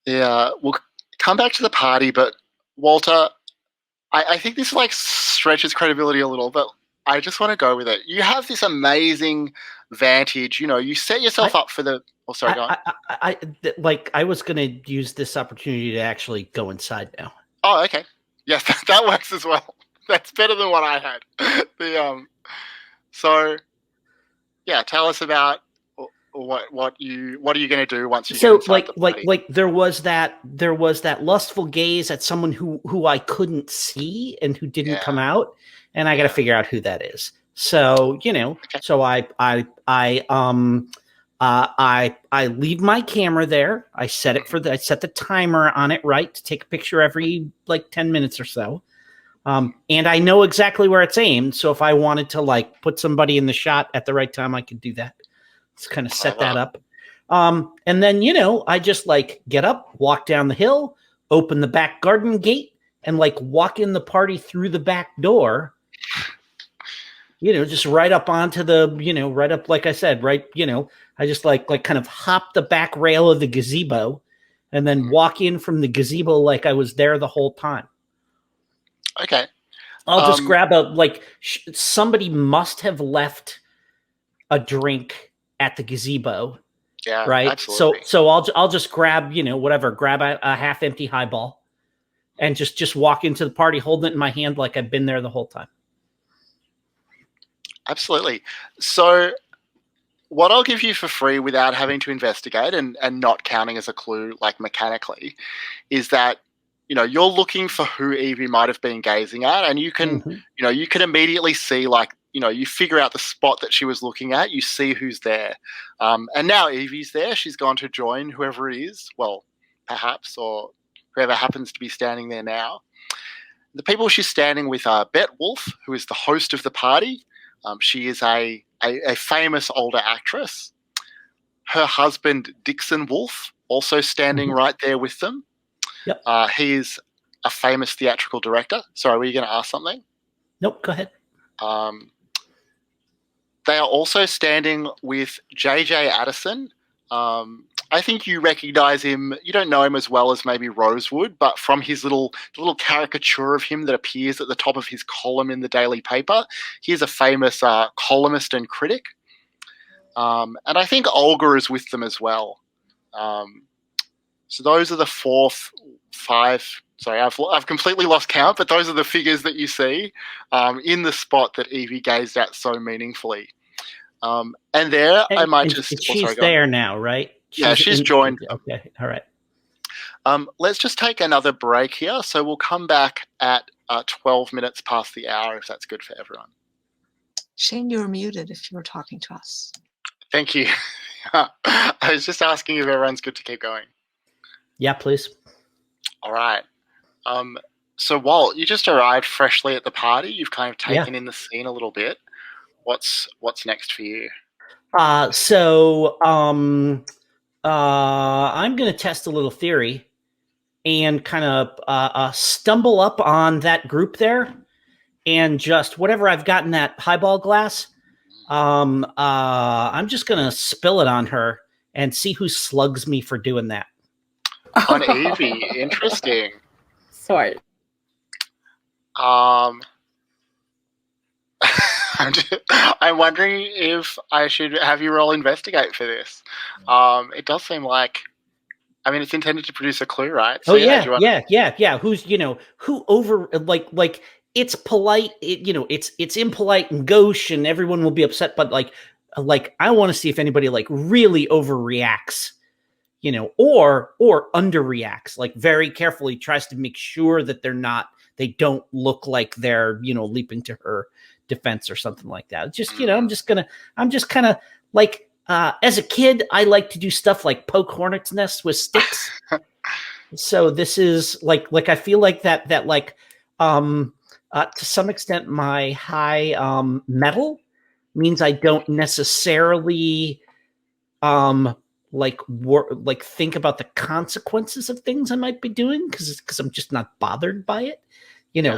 Yeah, we'll come back to the party, but Walter, I think this like stretches credibility a little, but I just want to go with it. You have this amazing vantage. You set yourself up for the. Oh, sorry, go on. I was going to use this opportunity to actually go inside now. Oh, okay. Yes, that works as well. That's better than what I had. So, yeah, tell us about what are you going to do once you get inside the party? Like there was that lustful gaze at someone who I couldn't see and who didn't come out, and I got to figure out who that is. So so I leave my camera there. I set it I set the timer on it right to take a picture every like 10 minutes or so. And I know exactly where it's aimed. So if I wanted to like put somebody in the shot at the right time, I could do that. Let's kind of set that up. And then, I just like get up, walk down the hill, open the back garden gate, and like walk in the party through the back door, just right up onto the, right up, like I said, right, I just like kind of hop the back rail of the gazebo and then walk in from the gazebo like I was there the whole time. Okay. I'll just grab somebody must have left a drink at the gazebo. Yeah, right. Absolutely. So I'll just grab, grab a half empty highball and just walk into the party holding it in my hand like I've been there the whole time. Absolutely. So what I'll give you for free without having to investigate and not counting as a clue, like mechanically, is that, you're looking for who Evie might have been gazing at, and you can, you can immediately see, like, you figure out the spot that she was looking at, you see who's there. And now Evie's there. She's gone to join whoever it is, well, perhaps, or whoever happens to be standing there now. The people she's standing with are Bet Wolf, who is the host of the party. She is a famous older actress. Her husband, Dixon Wolf, also standing right there with them. Yep. He is a famous theatrical director. Sorry, were you going to ask something? Nope, go ahead. They are also standing with JJ Addison. I think you recognize him. You don't know him as well as maybe Rosewood, but from his little caricature of him that appears at the top of his column in the daily paper, he is a famous columnist and critic. And I think Olga is with them as well. So those are the 5. Sorry, I've completely lost count, but those are the figures that you see in the spot that Evie gazed at so meaningfully. And there, I might just... She's there now, right? She's joined. Okay, all right. Let's just take another break here. So we'll come back at 12 minutes past the hour, if that's good for everyone. Shane, you're muted if you were talking to us. Thank you. I was just asking if everyone's good to keep going. Yeah, please. All right. So Walt, you just arrived freshly at the party. You've kind of taken in the scene a little bit. What's next for you? I'm going to test a little theory and kind of stumble up on that group there, and just whatever I've got in that highball glass, I'm just going to spill it on her and see who slugs me for doing that. On Evie, interesting. Sorry. I'm wondering if I should have you roll investigate for this. It does seem like, it's intended to produce a clue, right? So, yeah. Who's, who over, like it's polite, it's impolite and gauche and everyone will be upset, but like I want to see if anybody like really overreacts, or underreacts, like very carefully tries to make sure that they don't look like they're, leaping to her defense or something like that. Just, I'm just kind of like, as a kid, I like to do stuff like poke hornets' nests with sticks. So this is like I feel like that to some extent my high metal means I don't necessarily think about the consequences of things I might be doing because I'm just not bothered by it.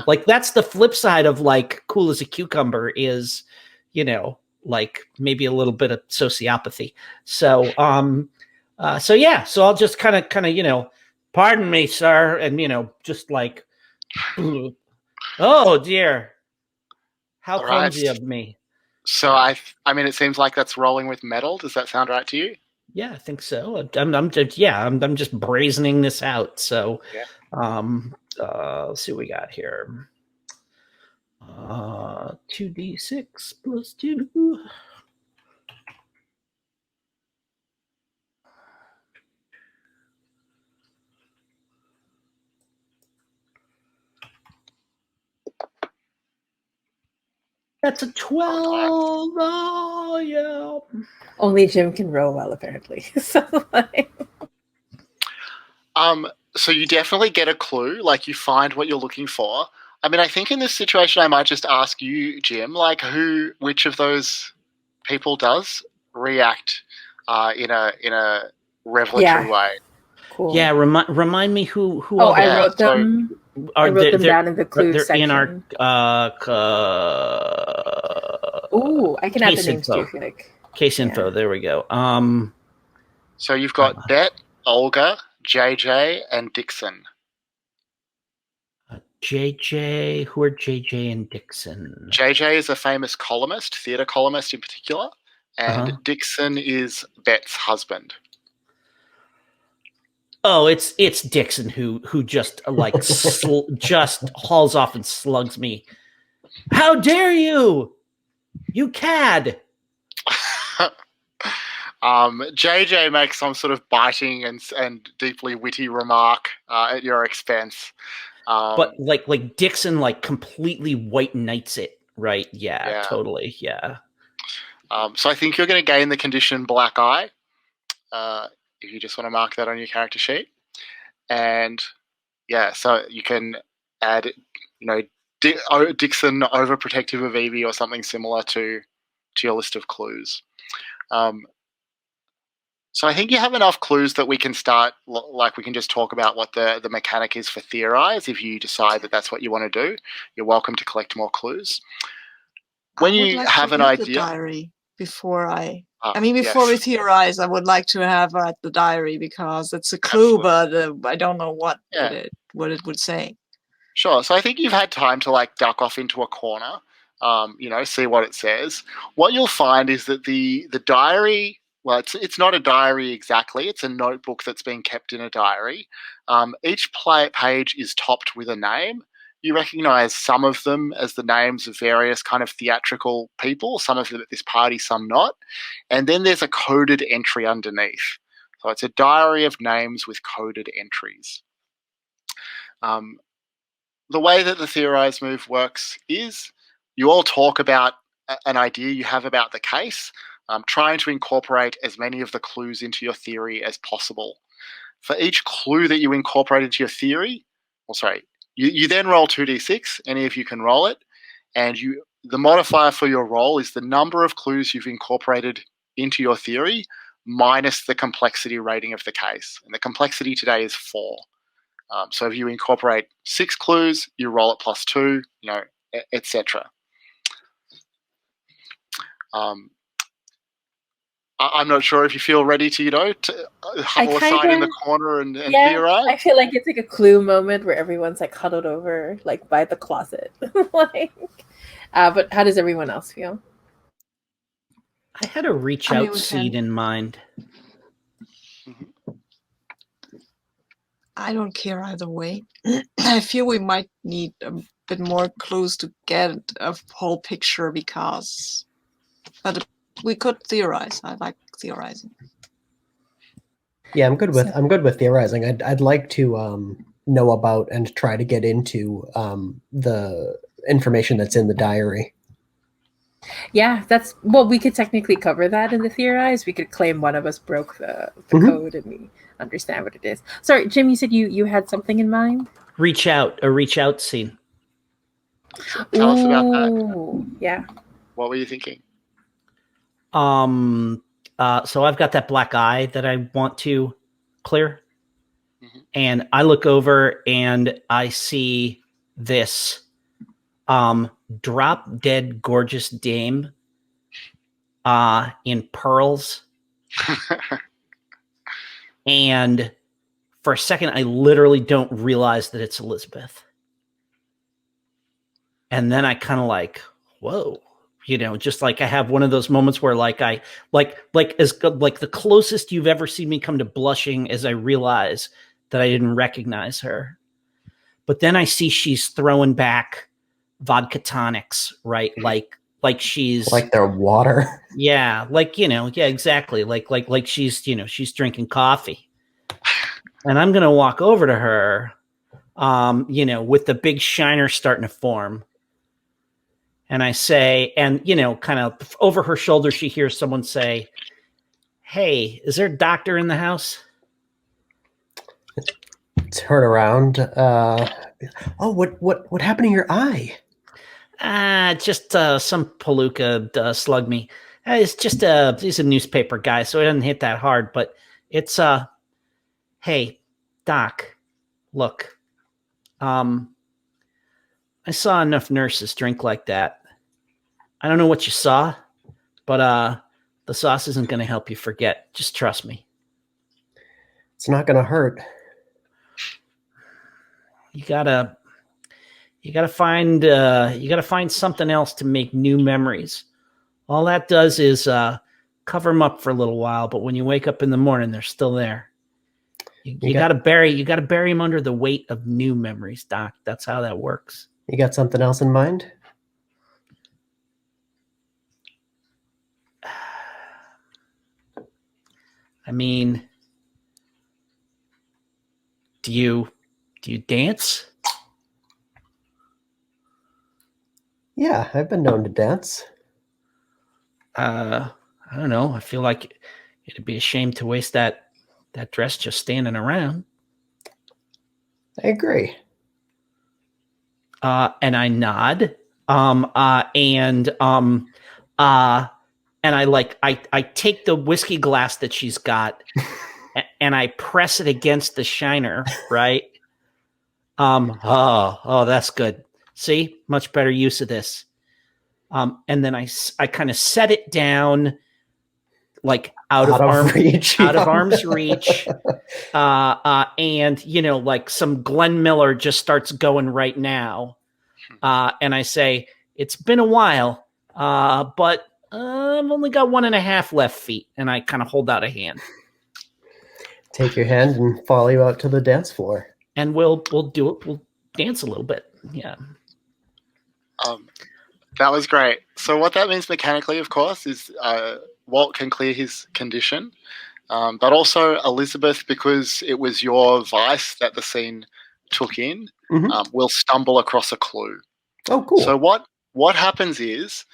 Like that's the flip side of like cool as a cucumber is, like maybe a little bit of sociopathy. So, so I'll just kind of, pardon me, sir. And, just like, oh dear, how clumsy of me. So it seems like that's rolling with metal. Does that sound right to you? Yeah, I think so. I'm just brazening this out. So, let's see what we got here. 2d6 plus 2. That's a 12. Oh, yeah. Only Jim can roll well, apparently. So you definitely get a clue, like you find what you're looking for. I mean, I think in this situation, I might just ask you, Jim, like which of those people does react in a revelatory way. Cool. Yeah, remind me who Oh, I Yeah, wrote them. I wrote them down in the clues they're section. in our Ooh, I can add the case names info. too if you like. Case info. There we go. So you've got Bet, Olga, JJ, and Dixon. JJ. Who are JJ and Dixon? JJ is a famous columnist, theatre columnist in particular, and Dixon is Bet's husband. Oh, it's Dixon who just like just hauls off and slugs me. How dare you, you cad! JJ makes some sort of biting and deeply witty remark at your expense. But like Dixon like completely white knights it, right? Yeah. Totally. Yeah. So I think you're going to gain the condition black eye. If you just want to mark that on your character sheet. And yeah, so you can add, Dixon overprotective of Evie or something similar to your list of clues. So I think you have enough clues that we can start, like we can just talk about what the mechanic is for theorize. If you decide that that's what you want to do, you're welcome to collect more clues. When you have an idea, the diary before before we theorize, I would like to have the diary because it's a clue, but I don't know what it would say. Sure. So I think you've had time to like duck off into a corner, see what it says. What you'll find is that the diary. Well, it's not a diary exactly. It's a notebook that's being kept in a diary. Each page is topped with a name. You recognize some of them as the names of various kind of theatrical people, some of them at this party, some not. And then there's a coded entry underneath. So it's a diary of names with coded entries. The way that the theorize move works is you all talk about an idea you have about the case, trying to incorporate as many of the clues into your theory as possible. For each clue that you incorporate into your theory, you then roll 2d6, any of you can roll it, and the modifier for your roll is the number of clues you've incorporated into your theory minus the complexity rating of the case. And the complexity today is 4. So if you incorporate 6 clues, you roll it +2, etc. I'm not sure if you feel ready to, huddle aside in the corner and theorize. I feel like it's like a clue moment where everyone's like huddled over, like by the closet. But how does everyone else feel? I had a reach out seed in mind. I don't care either way. I feel we might need a bit more clues to get a whole picture but we could theorize. I like theorizing. Yeah, I'm good with theorizing. I'd like to know about and try to get into the information that's in the diary. Yeah, we could technically cover that in the theorize. We could claim one of us broke the code and we understand what it is. Sorry, Jim, you said you had something in mind? A reach out scene. Tell us about that. Yeah. What were you thinking? So I've got that black eye that I want to clear. And I look over and I see this drop dead gorgeous dame in pearls. And for a second, I literally don't realize that it's Elizabeth. And then I kind of like, whoa. Just like I have one of those moments where like I like the closest you've ever seen me come to blushing as I realize that I didn't recognize her. But then I see she's throwing back vodka tonics, right? Like she's like they're water. Yeah, exactly. Like she's drinking coffee. And I'm gonna walk over to her, with the big shiner starting to form. And I say, and, kind of over her shoulder, she hears someone say, "Hey, is there a doctor in the house?" Turn around. Oh, what happened to your eye? Just some palooka slugged me. It's just he's a newspaper guy, so it doesn't hit that hard. But it's hey, Doc, look, I saw enough nurses drink like that. I don't know what you saw, but the sauce isn't going to help you forget. Just trust me. It's not gonna hurt. You gotta find something else to make new memories. All that does is cover them up for a little while, but when you wake up in the morning, they're still there. You gotta bury them under the weight of new memories, Doc. That's how that works. You got something else in mind? I mean, do you dance? Yeah, I've been known to dance. I don't know. I feel like it'd be a shame to waste that dress just standing around. I agree. And I nod. And I take the whiskey glass that she's got and I press it against the shiner, right? Oh, that's good. See, much better use of this. And then I kind of set it down, like out of arm's reach. And like some Glenn Miller just starts going right now. And I say, it's been a while, but I've only got 1.5 left feet. And I kind of hold out a hand. Take your hand and follow you out to the dance floor. And we'll do it. We'll dance a little bit. Yeah. That was great. So what that means mechanically, of course, is Walt can clear his condition, but also Elizabeth, because it was your vice that the scene took in, will stumble across a clue. Oh, cool. So what happens is,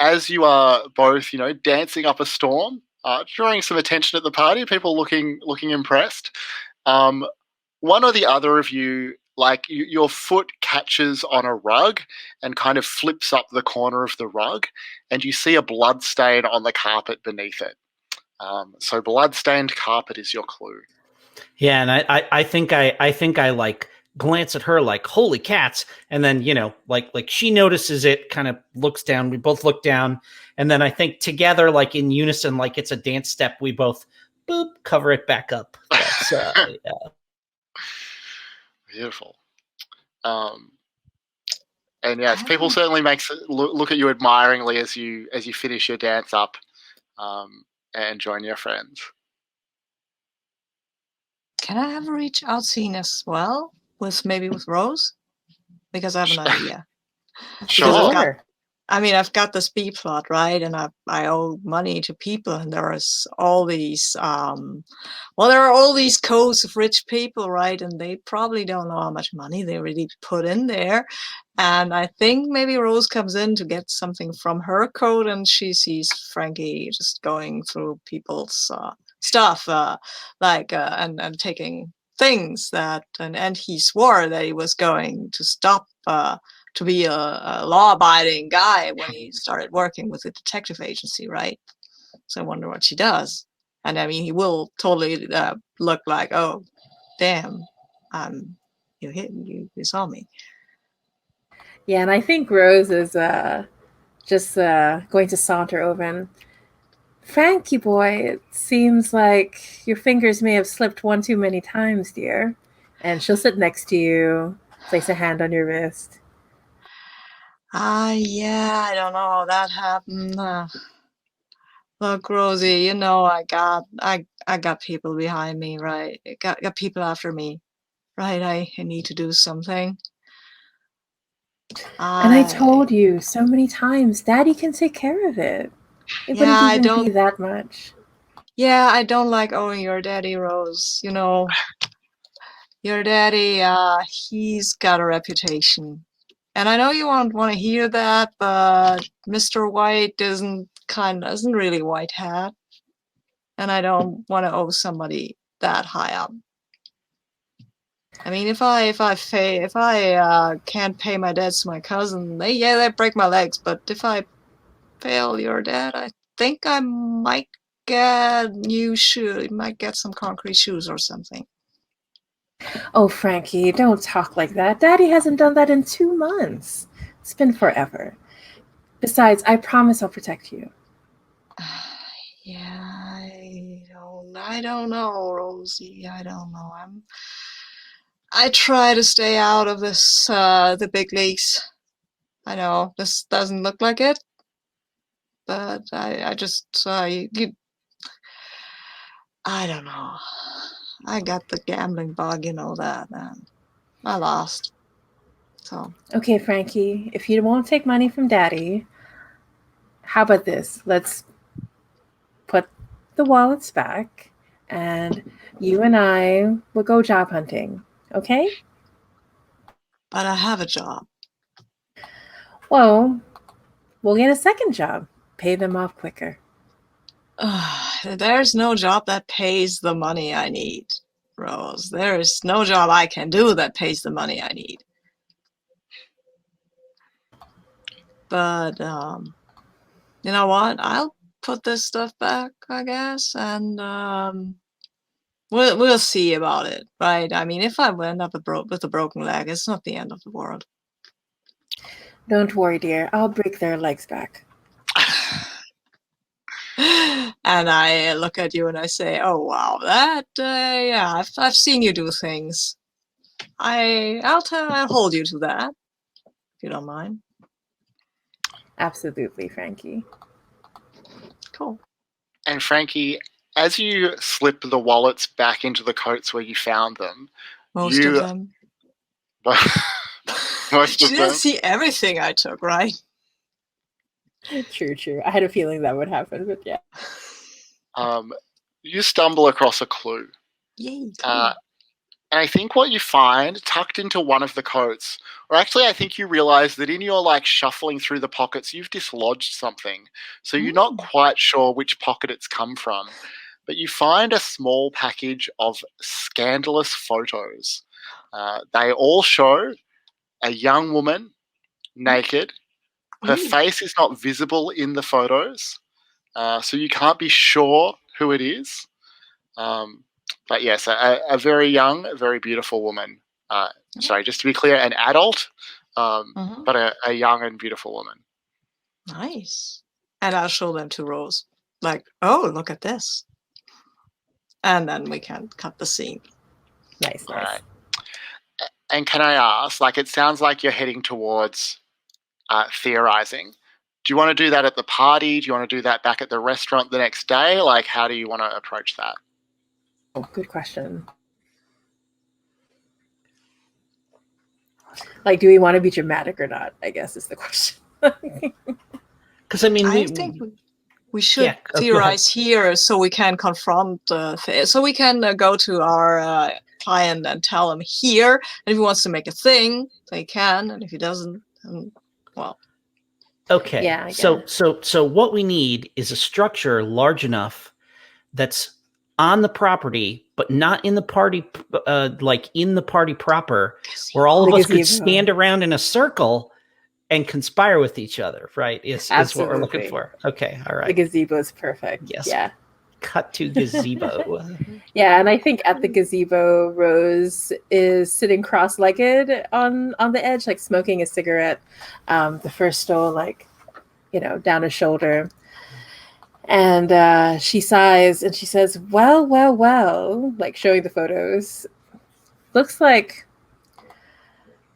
as you are both, dancing up a storm, drawing some attention at the party, people looking impressed. One or the other of you, your foot catches on a rug and kind of flips up the corner of the rug, and you see a blood stain on the carpet beneath it. So blood-stained carpet is your clue. Yeah, and I think I like glance at her like, holy cats, and then like she notices it, kind of looks down. We both look down, and then I think together, like in unison, like it's a dance step, we both boop cover it back up. That's yeah. Beautiful. And yes, people certainly look at you admiringly as you finish your dance up and join your friends. Can I have a reach out scene as well, maybe with Rose? Because I have an idea. Sure. I've got this B plot, right? And I owe money to people, and there's all these there are all these codes of rich people, right? And they probably don't know how much money they really put in there. And I think maybe Rose comes in to get something from her code, and she sees Frankie just going through people's stuff, and taking things and he swore that he was going to stop to be a law-abiding guy when he started working with the detective agency, right? So I wonder what she does. And I mean, he will totally look like, oh, damn, you saw me. Yeah, and I think Rose is just going to saunter over and, Frankie boy, it seems like your fingers may have slipped one too many times, dear. And she'll sit next to you, place a hand on your wrist. Yeah, I don't know how that happened. Look, Rosie, I got people behind me, right? Got people after me, right? I need to do something. And I told you so many times, Daddy can take care of it. It wouldn't even be that much. Yeah, I don't like owing your daddy, Rose. Your daddy, he's got a reputation. And I know you won't want to hear that, but Mr. White isn't really white hat. And I don't want to owe somebody that high up. I mean, if I can't pay my debts to my cousin, they break my legs. But if I fail your debt, I think I might get new shoes. Might get some concrete shoes or something. Oh, Frankie, don't talk like that. Daddy hasn't done that in 2 months. It's been forever. Besides, I promise I'll protect you. Yeah, I don't know, Rosie. I don't know. I try to stay out of this, the big leagues. I know this doesn't look like it, but I just, I don't know. I got the gambling bug, you know that, and I lost. So. Okay, Frankie, if you won't take money from Daddy, how about this? Let's put the wallets back, and you and I will go job hunting, okay? But I have a job. Well, we'll get a second job. Pay them off quicker. There's no job that pays the money I need, Rose. There is no job I can do that pays the money I need. But, you know what? I'll put this stuff back, I guess, and we'll see about it, right? I mean, if I end up with a broken leg, it's not the end of the world. Don't worry, dear. I'll break their legs back. And I look at you and I say, "Oh wow, that yeah, I've seen you do things. I'll hold you to that, if you don't mind." Absolutely, Frankie. Cool. And Frankie, as you slip the wallets back into the coats where you found them, Most of them. Most You of didn't them. see everything I took, right? True. I had a feeling that would happen, but yeah. You stumble across a clue. Yay. And I think what you find tucked into one of the coats, or actually I think you realize that in your shuffling through the pockets, you've dislodged something. So you're not quite sure which pocket it's come from. But you find a small package of scandalous photos. They all show a young woman naked. Her face is not visible in the photos. So you can't be sure who it is. But yes, a very young, very beautiful woman. Sorry, just to be clear, an adult, but a young and beautiful woman. Nice. And I'll show them to Rose. Like, oh, look at this. And then we can cut the scene. Nice. All right. And can I ask, it sounds like you're heading towards theorizing. Do you want to do that at the party? Do you want to do that back at the restaurant the next day? How do you want to approach that? Oh, good question. Do we want to be dramatic or not? I guess is the question. Because I mean, I think we should theorize here so we can confront, so we can go to our client and tell him here. And if he wants to make a thing, they can. And if he doesn't, then, well. Okay. Yeah. So what we need is a structure large enough that's on the property, but not in the party, in the party proper, where all of us could stand around in a circle and conspire with each other, right? Is what we're looking for. Okay, all right. The gazebo is perfect. Yes. Yeah. Cut to gazebo. Yeah, and I think at the gazebo, Rose is sitting cross-legged on the edge, smoking a cigarette. The first stole, down his shoulder. And she sighs and she says, well, showing the photos. Looks like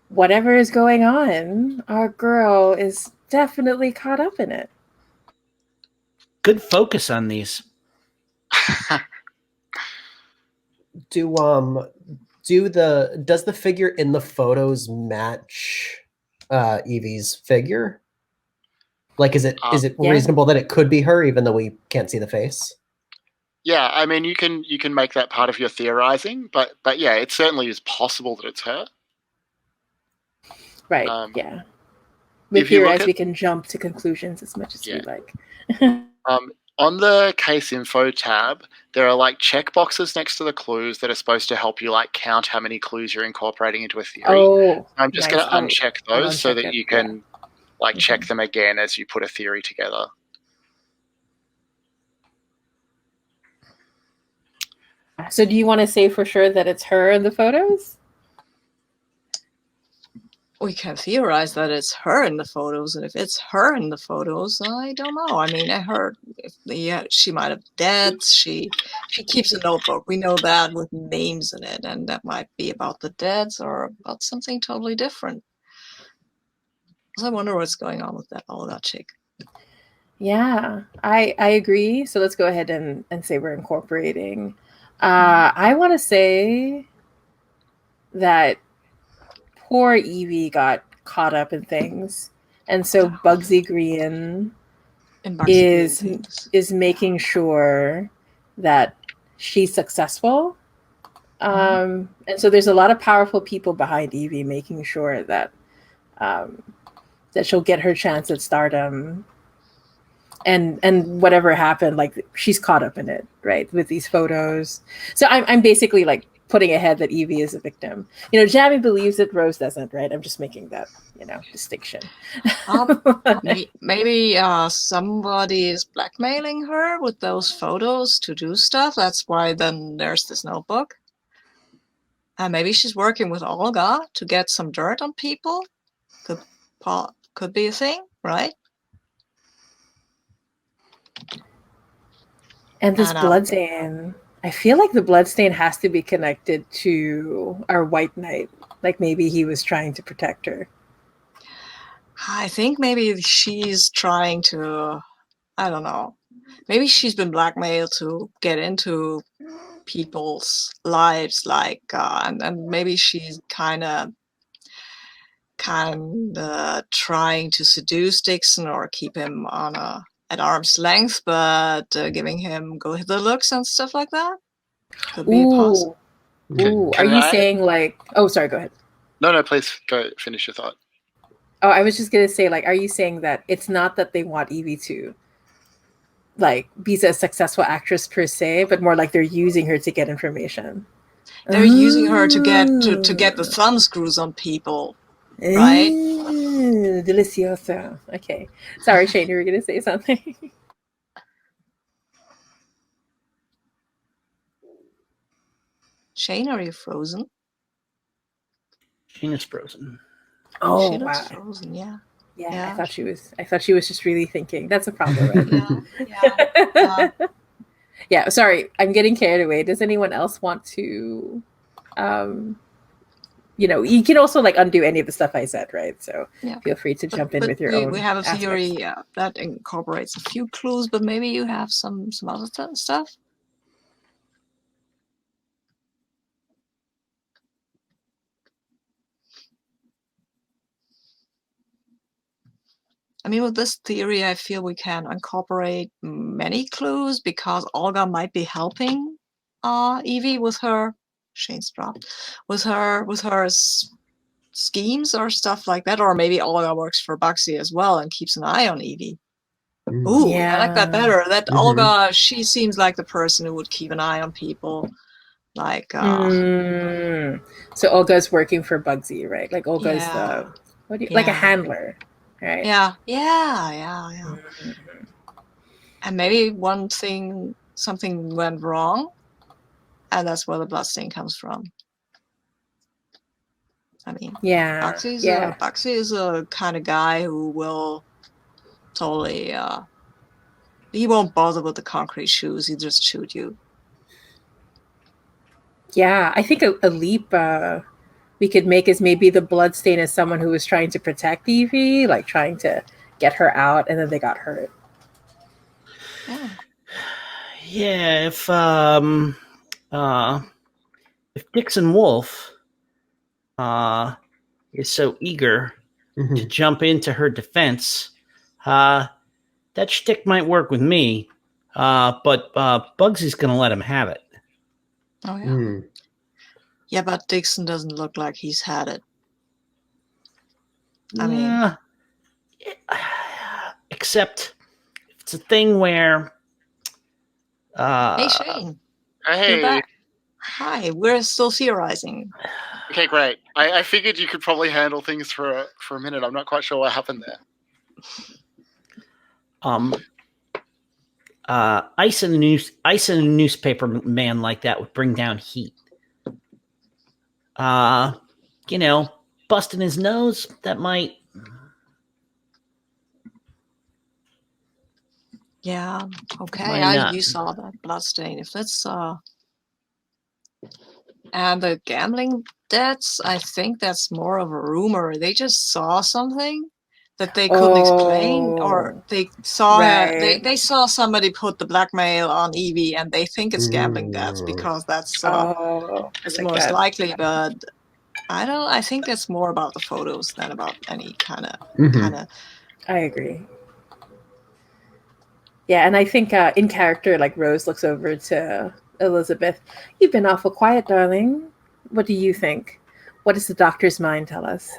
whatever is going on, our girl is definitely caught up in it. Good focus on these. Does the figure in the photos match Evie's figure? Is it reasonable that it could be her, even though we can't see the face? Yeah, I mean, you can make that part of your theorizing, but yeah, it certainly is possible that it's her. Right. Yeah. With theorize, we can jump to conclusions as much as we like. On the case info tab, there are like check boxes next to the clues that are supposed to help you like count how many clues you're incorporating into a theory. Oh, I'm just nice. going to uncheck I'll those so uncheck that it, you yeah. can like check them again as you put a theory together. So do you want to say for sure that it's her in the photos? We can theorize that it's her in the photos, and if it's her in the photos, I don't know. I mean, I heard she might have dead. She keeps a notebook. We know that with names in it, and that might be about the deads or about something totally different. So I wonder what's going on with that Olga chick. Yeah, I agree. So let's go ahead and say we're incorporating. I want to say that poor Evie got caught up in things, and so Bugsy Green is making sure that she's successful. And so there's a lot of powerful people behind Evie making sure that that she'll get her chance at stardom. And whatever happened, like she's caught up in it, right? With these photos. So I'm basically like putting ahead that Evie is a victim. Jamie believes it, Rose doesn't, right? I'm just making that, distinction. Maybe somebody is blackmailing her with those photos to do stuff. That's why then there's this notebook. Maybe she's working with Olga to get some dirt on people. Could be a thing, right? And this bloodstain, I feel like the bloodstain has to be connected to our White Knight. Like maybe he was trying to protect her. I think maybe she's trying to, I don't know. Maybe she's been blackmailed to get into people's lives, like, and maybe she's kind of trying to seduce Dixon or keep him at arm's length, but giving him good looks and stuff like that. Could be possible. Ooh, are you saying like? Oh, sorry. Go ahead. No, please go finish your thought. Oh, I was just gonna say, like, are you saying that it's not that they want Evie to, like, be a successful actress per se, but more like they're using her to get information? They're using her to get the thumb screws on people, right? Delicioso. Okay. Sorry, Shane, you were gonna say something. Shane, are you frozen? Shane is frozen. Oh, she looks wow. Frozen, yeah. I thought she was just really thinking. That's a problem, right? Yeah. Yeah, sorry, I'm getting carried away. Does anyone else want to you can also like undo any of the stuff I said, right? So feel free to jump in with your own. We have a aspects. theory that incorporates a few clues, but maybe you have some other stuff. I mean, with this theory, I feel we can incorporate many clues because Olga might be helping Evie with her. Shane's dropped with her schemes or stuff like that, or maybe Olga works for Bugsy as well and keeps an eye on Evie. Ooh, I like that better. That Olga, she seems like the person who would keep an eye on people. Like, so Olga's working for Bugsy, right? Like Olga's like a handler, right? Yeah. Mm-hmm. And maybe something went wrong, and that's where the bloodstain comes from. I mean, Bugsy is a kind of guy who will totally, he won't bother with the concrete shoes. He just shoot you. Yeah, I think a leap we could make is maybe the bloodstain is someone who was trying to protect Evie, like trying to get her out, and then they got hurt. Yeah, if Dixon Wolf is so eager to jump into her defense, that shtick might work with me. But Bugsy's going to let him have it. Oh, yeah. Yeah, but Dixon doesn't look like he's had it. I mean... Except it's a thing where Hey, Shane. Hey. You're back. Hi, we're still theorizing. Okay, great. I figured you could probably handle things for a minute. I'm not quite sure what happened there. Ice in a newspaper man like that would bring down heat. Busting his nose, that might. Yeah, okay. Why not? You saw that bloodstain. If it's and the gambling debts, I think that's more of a rumor. They just saw something that they couldn't explain, or they saw Right. they saw somebody put the blackmail on Evie, and they think it's gambling debts because that's it's like most that. likely. But I think it's more about the photos than about any kind of I agree. Yeah, and I think in character, like Rose looks over to Elizabeth. You've been awful quiet, darling. What do you think? What does the doctor's mind tell us?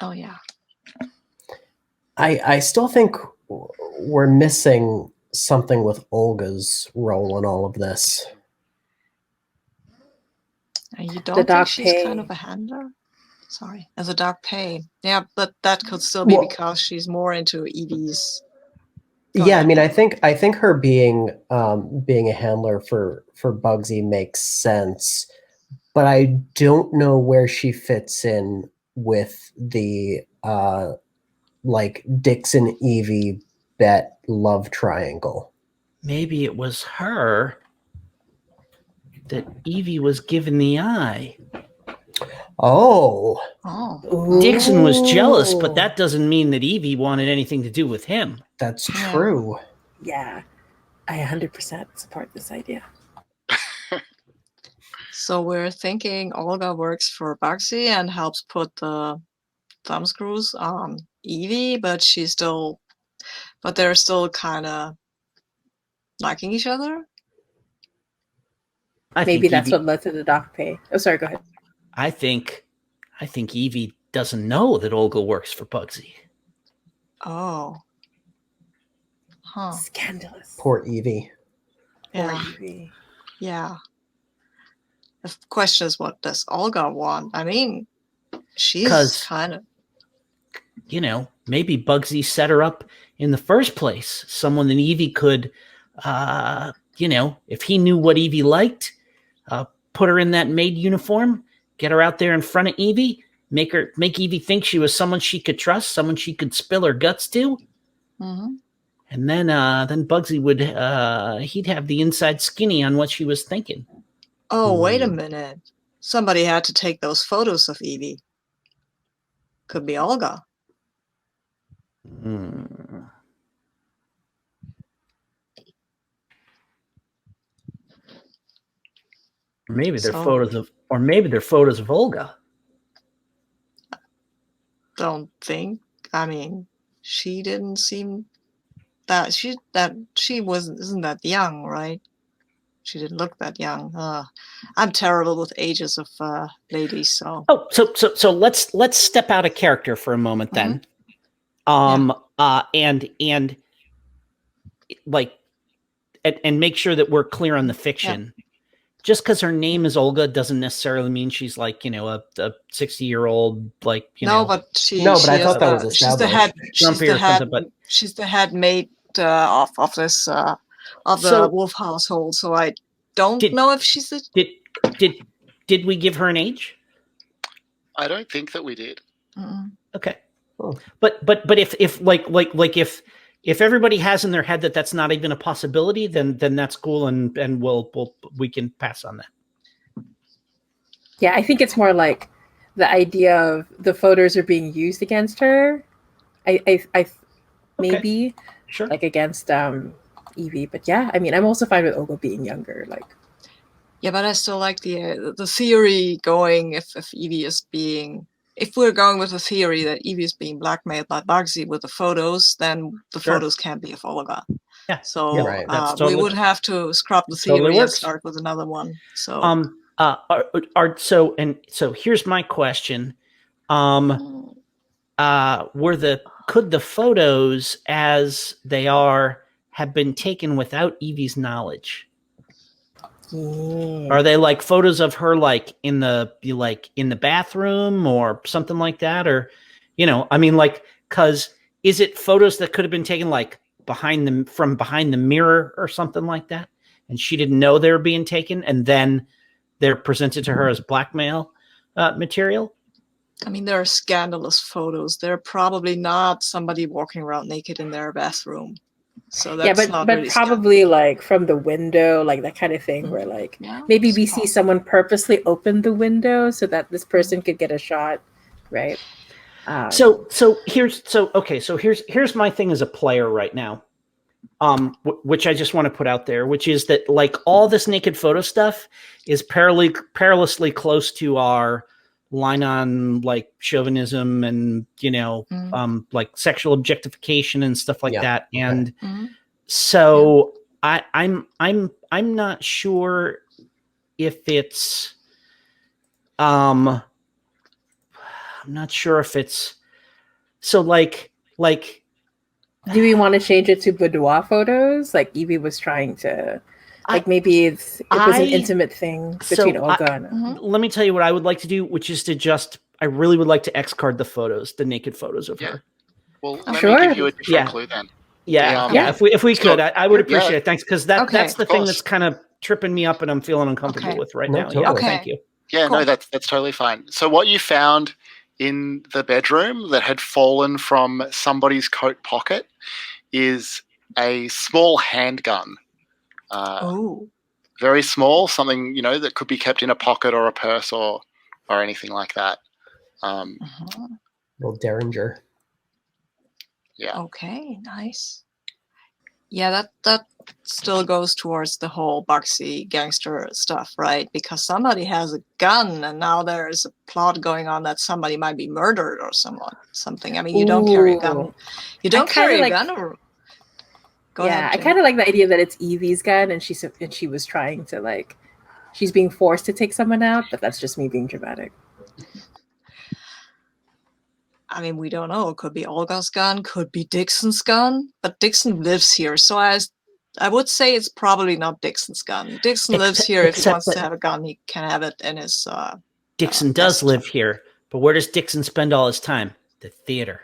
Oh yeah. I still think we're missing something with Olga's role in all of this. And you don't think she's kind of a handler? Sorry, as a dark pay. Yeah, but that could still be because she's more into Evie's. Yeah, I mean, I think her being a handler for Bugsy makes sense, but I don't know where she fits in with the like Dixon Evie Bet love triangle. Maybe it was her that Evie was given the eye. Oh. Dixon was jealous, but that doesn't mean that Evie wanted anything to do with him. That's true. Yeah, I 100% support this idea. So we're thinking Olga works for Bugsy and helps put the thumb screws on Evie, but they're still kind of liking each other. Maybe that's what led to the doc pay. Oh, sorry, go ahead. I think Evie doesn't know that Olga works for Bugsy. Oh. Huh. Scandalous. Poor Evie. Yeah. Poor Evie. Yeah. The question is, what does Olga want? I mean, she's kind of... maybe Bugsy set her up in the first place. Someone that Evie could, if he knew what Evie liked, put her in that maid uniform, get her out there in front of Evie, make Evie think she was someone she could trust, someone she could spill her guts to. Mm-hmm. And then Bugsy would he'd have the inside skinny on what she was thinking. Oh, wait a minute. Somebody had to take those photos of Evie. Could be Olga. Maybe they're photos of Olga. Don't think. I mean, she didn't seem that she isn't that young, right? She didn't look that young. I'm terrible with ages of ladies, so. Oh, so let's step out of character for a moment then. And make sure that we're clear on the fiction. Yeah. Just because her name is Olga doesn't necessarily mean she's like, a 60-year-old, like, No, but I thought that was established. She's the head maid of this of the Wolf household. So I don't know if she's did we give her an age? I don't think that we did. Mm-mm. Okay. Oh. But if everybody has in their head that that's not even a possibility, then that's cool, and we can pass on that. Yeah, I think it's more like the idea of the photos are being used against her. I maybe sure, like against Evie, but yeah, I mean, I'm also fine with Olga being younger. Like, yeah, but I still like the theory going if Evie is being. If we're going with the theory that Evie is being blackmailed by Bugsy with the photos, then the photos can't be of Olga. Yeah. So right. We would have to scrap the theory and start with another one. So so here's my question. Could the photos as they are have been taken without Evie's knowledge? Yeah. Are they like photos of her like in the bathroom or something like that? Or, I mean, like, because is it photos that could have been taken like from behind the mirror or something like that? And she didn't know they were being taken, and then they're presented to her as blackmail material? I mean, there are scandalous photos. They're probably not somebody walking around naked in their bathroom. So that's not but really probably like from the window, like that kind of thing, where like maybe we see someone purposely open the window so that this person could get a shot, right? So here's my thing as a player right now, which I just want to put out there, which is that like all this naked photo stuff is perilously close to our line on like chauvinism and like sexual objectification and stuff like that. And so I'm not sure if it's I'm not sure if it's so like do we want to change it to boudoir photos like Evie was trying to maybe it was an intimate thing between Olga and let me tell you what I would like to do, which is to I really would like to X-card the naked photos of her. Well, let me give you a different clue then. If we could, I would appreciate it. Thanks, because that's the thing that's kind of tripping me up and I'm feeling uncomfortable with right now. Totally. Yeah, thank you. Yeah, cool. No, that's totally fine. So what you found in the bedroom that had fallen from somebody's coat pocket is a small handgun. Very small, something that could be kept in a pocket or a purse or anything like that. Little Derringer. Yeah. Okay, nice. Yeah, that still goes towards the whole Bugsy gangster stuff, right? Because somebody has a gun, and now there's a plot going on that somebody might be murdered or something. I mean, you don't carry a gun. You don't carry a gun, or go ahead. I kind of like the idea that it's Evie's gun, and she was trying to she's being forced to take someone out, but that's just me being dramatic. I mean, we don't know. It could be Olga's gun, could be Dixon's gun, but Dixon lives here. So I would say it's probably not Dixon's gun. Dixon lives here. If he wants to have a gun, he can have it in his... Dixon does live here, but where does Dixon spend all his time? The theater.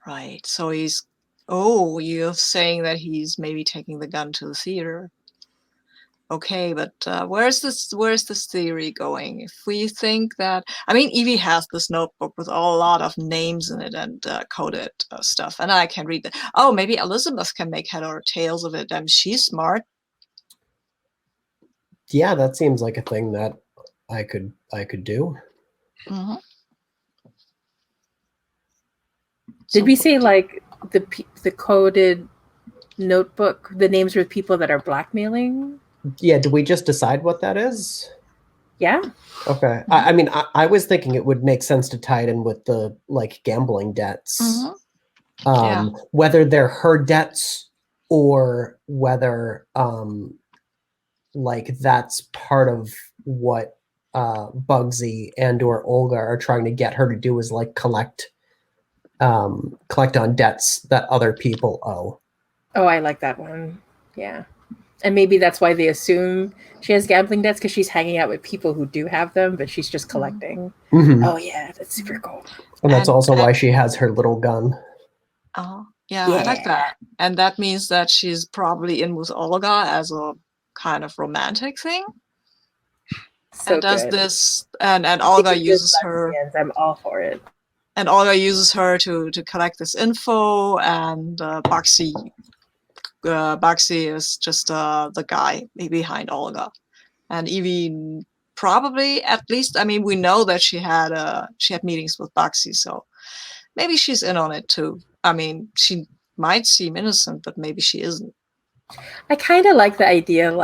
Right. So you're saying that he's maybe taking the gun to the theater. Okay, but where's this theory going? If we think that, I mean, Evie has this notebook with a lot of names in it and coded stuff, and I can read that. Oh, maybe Elizabeth can make head or tails of it, and she's smart. Yeah, that seems like a thing that I could do. Mm-hmm. Did we say like the coded notebook? The names were people that are blackmailing. Yeah, do we just decide what that is? Yeah. Okay. I mean, I was thinking it would make sense to tie it in with the gambling debts. Mm-hmm. Whether they're her debts or whether that's part of what Bugsy and or Olga are trying to get her to do is collect on debts that other people owe. Oh, I like that one. Yeah. And maybe that's why they assume she has gambling debts, because she's hanging out with people who do have them, but she's just collecting. Mm-hmm. Oh, yeah, that's super cool. And that's also why she has her little gun. Oh, yeah, I like that. And that means that she's probably in with Olga as a kind of romantic thing. So and does good. This, and Olga uses her. I'm all for it. And Olga uses her to collect this info, and Bugsy is just the guy behind Olga, and Evie probably, at least, I mean, we know that she had meetings with Bugsy, so maybe she's in on it too. I mean, she might seem innocent, but maybe she isn't. I kind of like the idea,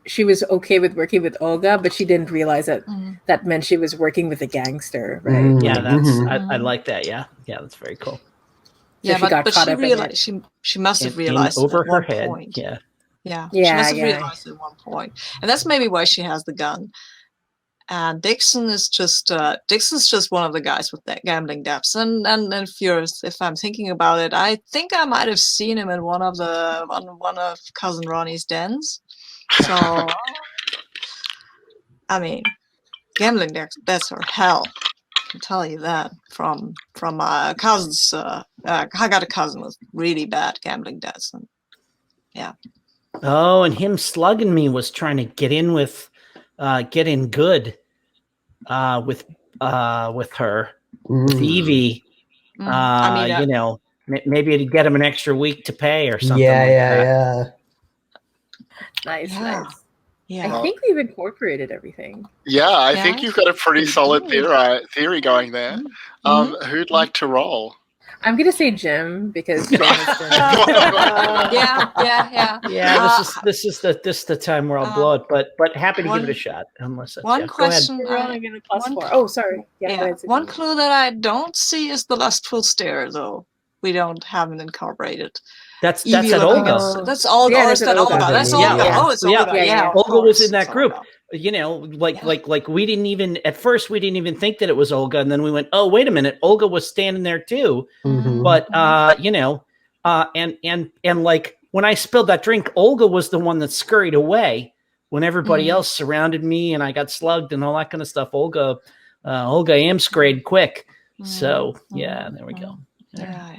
she was okay with working with Olga, but she didn't realize that that meant she was working with a gangster, right? Mm-hmm. Yeah, that's I like that. Yeah, that's very cool. Yeah, so but she realized she must have realized over her one head. point. Yeah. She must have realized at one point, and that's maybe why she has the gun. And Dixon's just one of the guys with that gambling debts. And if I'm thinking about it, I think I might have seen him in one of Cousin Ronnie's dens. So I mean, gambling debts are hell. I can tell you that from my cousins. I got a cousin with really bad gambling debts, and yeah. Oh, and him slugging me was trying to get in good with her, with Evie. You know, maybe to get him an extra week to pay or something. Yeah. Nice. Yeah. I think we've incorporated everything. Yeah, I think you've got a pretty solid theory going there. Who'd like to roll? I'm gonna say Jim because Jim has been. Yeah. This is the time where I'll blow it, but happy to give it a shot. Unless one question. We're only gonna +4. Oh, sorry. Yeah. One clue that I don't see is the lustful stare, though. We haven't incorporated. That's at Olga. That's Olga. Yeah, or is that Olga? That's Olga. Yeah. Oh, it's Olga. Yeah. Olga was in that group. You know, like we didn't even at first think that it was Olga, and then we went, oh, wait a minute, Olga was standing there too. But you know, and like when I spilled that drink, Olga was the one that scurried away when everybody else surrounded me and I got slugged and all that kind of stuff. Olga scurried quick. So yeah, there we go. Yeah.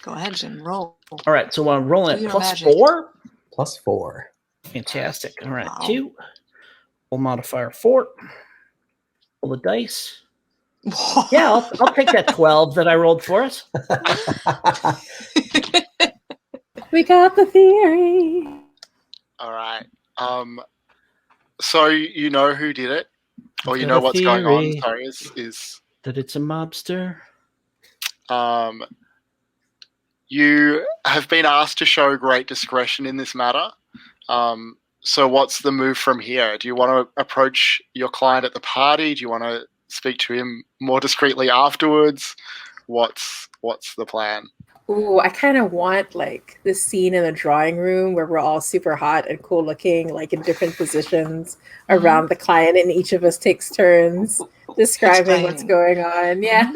Go ahead, Jim. Roll. All right, so I'm rolling at +4. +4. Fantastic. All right, 2. Roll modifier 4. Roll the dice. Yeah, I'll take that 12 that I rolled for us. We got the theory. All right. So you know who did it, or you know what's going on? Sorry, is that it's a mobster? You have been asked to show great discretion in this matter. So what's the move from here? Do you want to approach your client at the party? Do you want to speak to him more discreetly afterwards? What's the plan? Ooh, I kind of want like this scene in the drawing room where we're all super hot and cool looking, like in different positions around the client, and each of us takes turns describing what's going on. Yeah.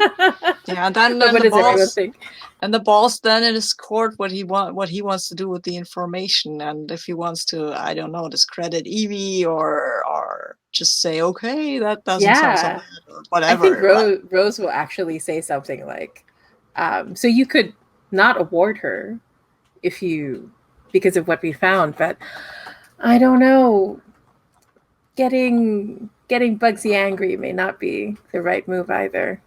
Yeah. Then what does everyone think? And the boss then in his court what he wants to do with the information, and if he wants to, I don't know, discredit Evie or just say, okay, that doesn't sound so bad, or whatever. I think Rose will actually say something like, so you could not award her because of what we found, but I don't know, getting Bugsy angry may not be the right move either.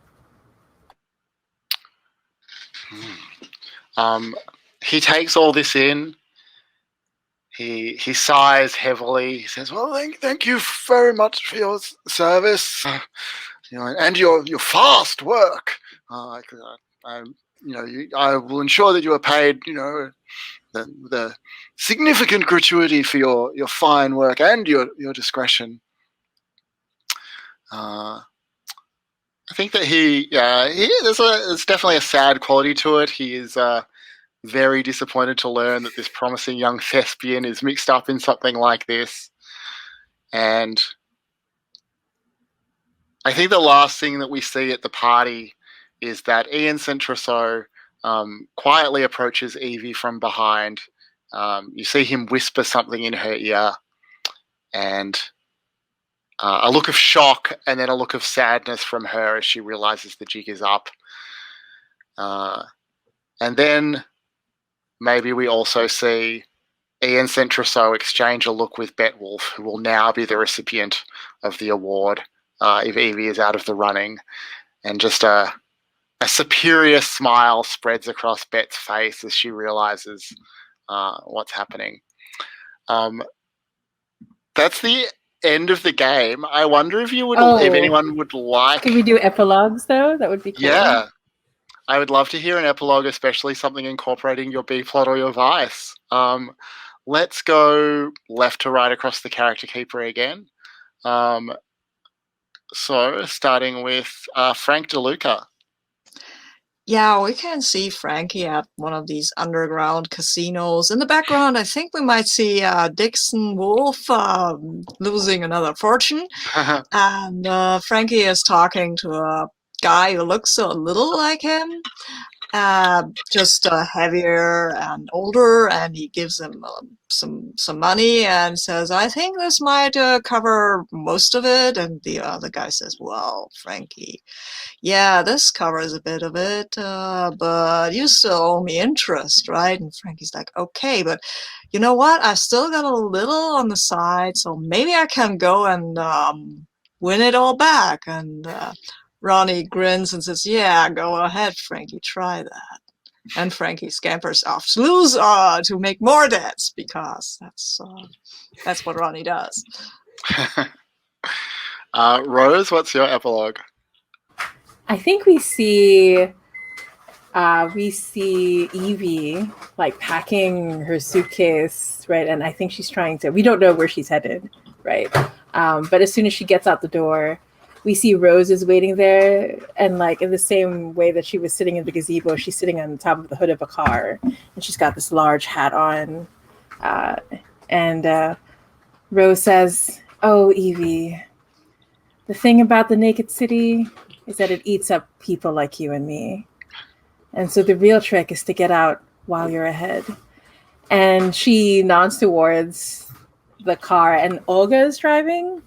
He takes all this in. He sighs heavily. He says, "Well, thank you very much for your service, and your fast work. I will ensure that you are paid, the significant gratuity for your fine work and your discretion." I think that there's definitely a sad quality to it. He is very disappointed to learn that this promising young thespian is mixed up in something like this. And I think the last thing that we see at the party is that Ian St. Trousseau quietly approaches Evie from behind. You see him whisper something in her ear, and a look of shock and then a look of sadness from her as she realizes the jig is up. And then maybe we also see Ian St. Trousseau exchange a look with Betwolf, who will now be the recipient of the award if Evie is out of the running. And just a superior smile spreads across Bet's face as she realizes what's happening. That's the end of the game. I wonder if if anyone would like. Can we do epilogues though? That would be cool. Yeah, I would love to hear an epilogue, especially something incorporating your B plot or your vice. Let's go left to right across the character keeper again. So starting with Frank DeLuca. Yeah, we can see Frankie at one of these underground casinos. In the background, I think we might see Dixon Wolf losing another fortune. And Frankie is talking to a guy who looks a little like him, just heavier and older, and he gives him some money and says, "I think this might cover most of it." And the other guy says, "Well, Frankie, yeah, this covers a bit of it, but you still owe me interest, right?" And Frankie's like, "Okay, but you know what? I've still got a little on the side, so maybe I can go and win it all back." And Ronnie grins and says, "Yeah, go ahead, Frankie, try that." And Frankie scampers off to lose, to make more debts, because that's what Ronnie does. Rose, what's your epilogue? I think we see Evie like packing her suitcase, right? And I think she's trying to. We don't know where she's headed, right? But as soon as she gets out the door, we see Rose is waiting there, and like in the same way that she was sitting in the gazebo, she's sitting on top of the hood of a car, and she's got this large hat on. And Rose says, "Oh, Evie, the thing about the naked city is that it eats up people like you and me. And so the real trick is to get out while you're ahead." And she nods towards the car, and Olga is driving.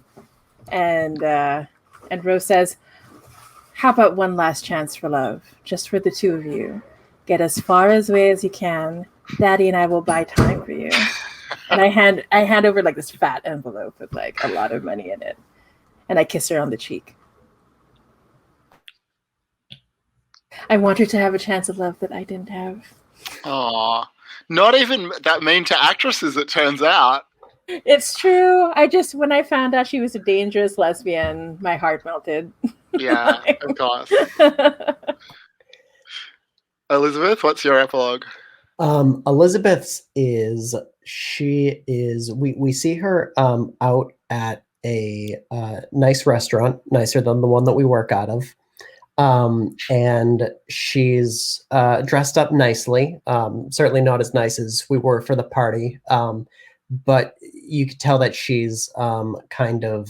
And Rose says, "How about one last chance for love, just for the two of you? Get as far away as you can. Daddy and I will buy time for you." And I hand over like this fat envelope with like a lot of money in it, and I kiss her on the cheek. I want her to have a chance of love that I didn't have. Aw, not even that mean to actresses, it turns out. It's true. When I found out she was a dangerous lesbian, my heart melted. Yeah, of course. Elizabeth, what's your epilogue? Elizabeth's we see her out at a nice restaurant, nicer than the one that we work out of. And she's dressed up nicely, certainly not as nice as we were for the party, but you could tell that she's kind of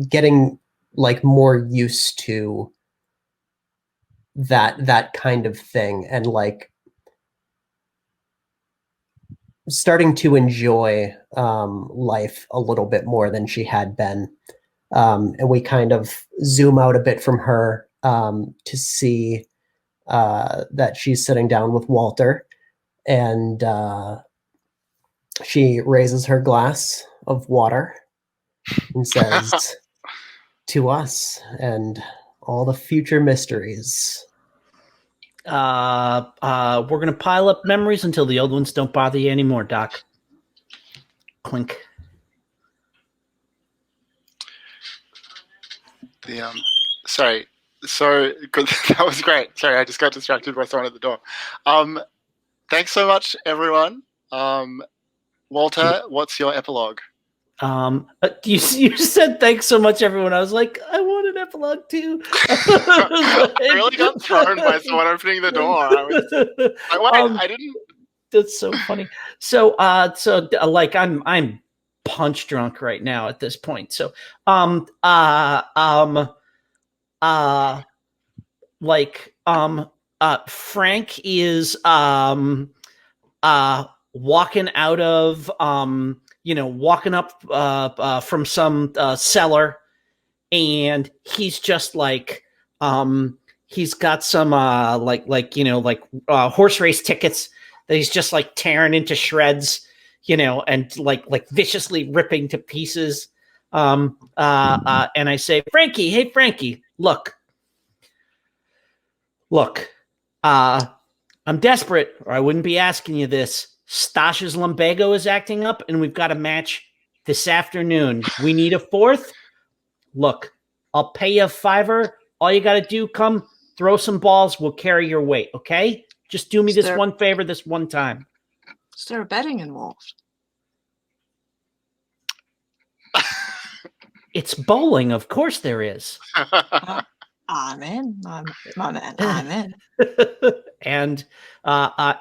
getting like more used to that kind of thing, and like starting to enjoy life a little bit more than she had been. And we kind of zoom out a bit from her to see that she's sitting down with Walter, and she raises her glass of water and says, "To us and all the future mysteries." We're gonna pile up memories until the old ones don't bother you anymore, Doc. Clink. Sorry. So good. That was great. Sorry, I just got distracted by someone at the door. Thanks so much, everyone. Walter, what's your epilogue? You said thanks so much, everyone. I was like, I want an epilogue too. I really got thrown by someone opening the door. I didn't. That's so funny. So like I'm punch drunk right now at this point. So Frank is walking out of walking up from some cellar, and he's just like he's got some horse race tickets that he's just like tearing into shreds, and like viciously ripping to pieces. And I say, "Frankie, hey Frankie, look, I'm desperate, or I wouldn't be asking you this. Stasha's lumbago is acting up, and we've got a match this afternoon. We need a fourth. Look, I'll pay you $5. All you got to do, come throw some balls. We'll carry your weight, okay? Just do me this one favor this one time." Is there betting involved? It's bowling, of course there is. I'm in, my man. I'm in. and I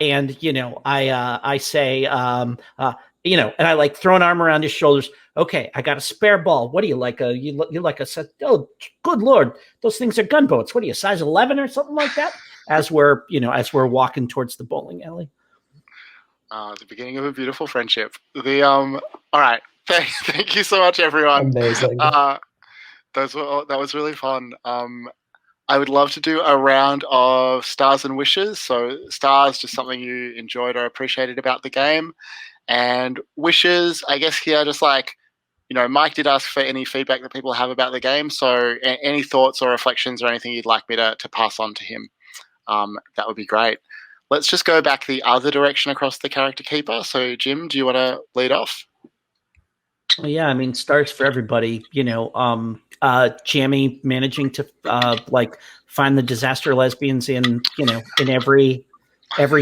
say and I like throw an arm around his shoulders. Okay, I got a spare ball. What do you like? You like a set? Oh, good lord, those things are gunboats. What are you, size 11 or something like that? As we're walking towards the bowling alley. The beginning of a beautiful friendship. All right. Thank you so much, everyone. Amazing. That was really fun. I would love to do a round of stars and wishes. So stars, just something you enjoyed or appreciated about the game, and wishes, I guess here, just like, Mike did ask for any feedback that people have about the game. So any thoughts or reflections or anything you'd like me to pass on to him, that would be great. Let's just go back the other direction across the character keeper. So Jim, do you want to lead off? Well, yeah, I mean, stars for everybody. Jamie managing to find the disaster lesbians in every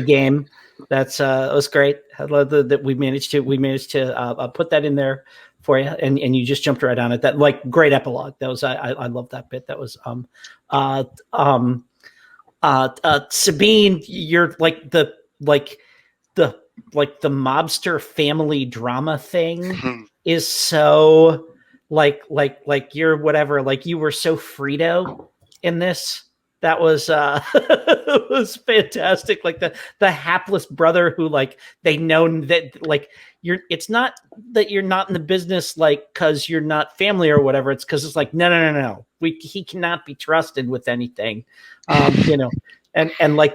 game. That was great. I love that we managed to put that in there for you, and you just jumped right on it. That great epilogue. That was I love that bit. That was Sabine, you're the mobster family drama thing is so you're whatever, you were so Frito in this. That was it was fantastic. The hapless brother who they know that it's not that you're not in the business because you're not family or whatever. It's because it's no. He cannot be trusted with anything. And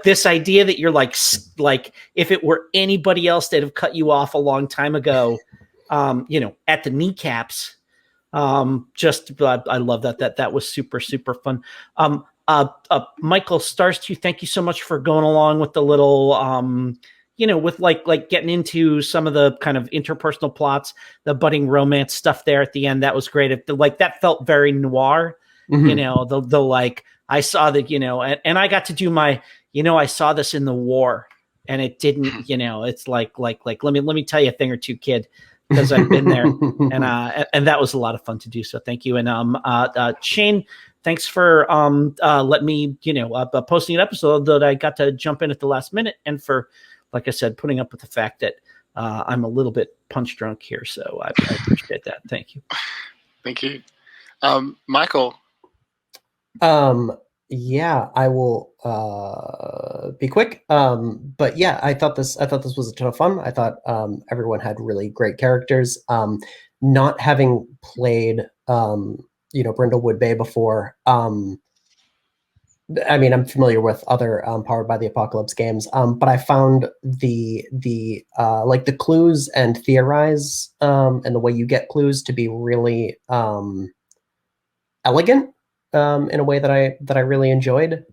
this idea that you're if it were anybody else, they'd have cut you off a long time ago. At the kneecaps. I love that. That was super, super fun. Michael, stars to you. Thank you so much for going along with the little, with getting into some of the kind of interpersonal plots, the budding romance stuff there at the end. That was great. That felt very noir. Mm-hmm. I saw that, and I got to do my, I saw this in the war, and it didn't, it's let me tell you a thing or two, kid, because I've been there, and that was a lot of fun to do. So thank you. And Shane, thanks for letting me, posting an episode that I got to jump in at the last minute, and for, like I said, putting up with the fact that I'm a little bit punch drunk here. So I appreciate that. Thank you. Thank you, Michael. Yeah, I will be quick. But yeah, I thought this was a ton of fun. I thought everyone had really great characters. Not having played Brindlewood Bay before, I mean, I'm familiar with other Powered by the Apocalypse games, but I found the clues and theorize and the way you get clues to be really elegant. In a way that I really enjoyed.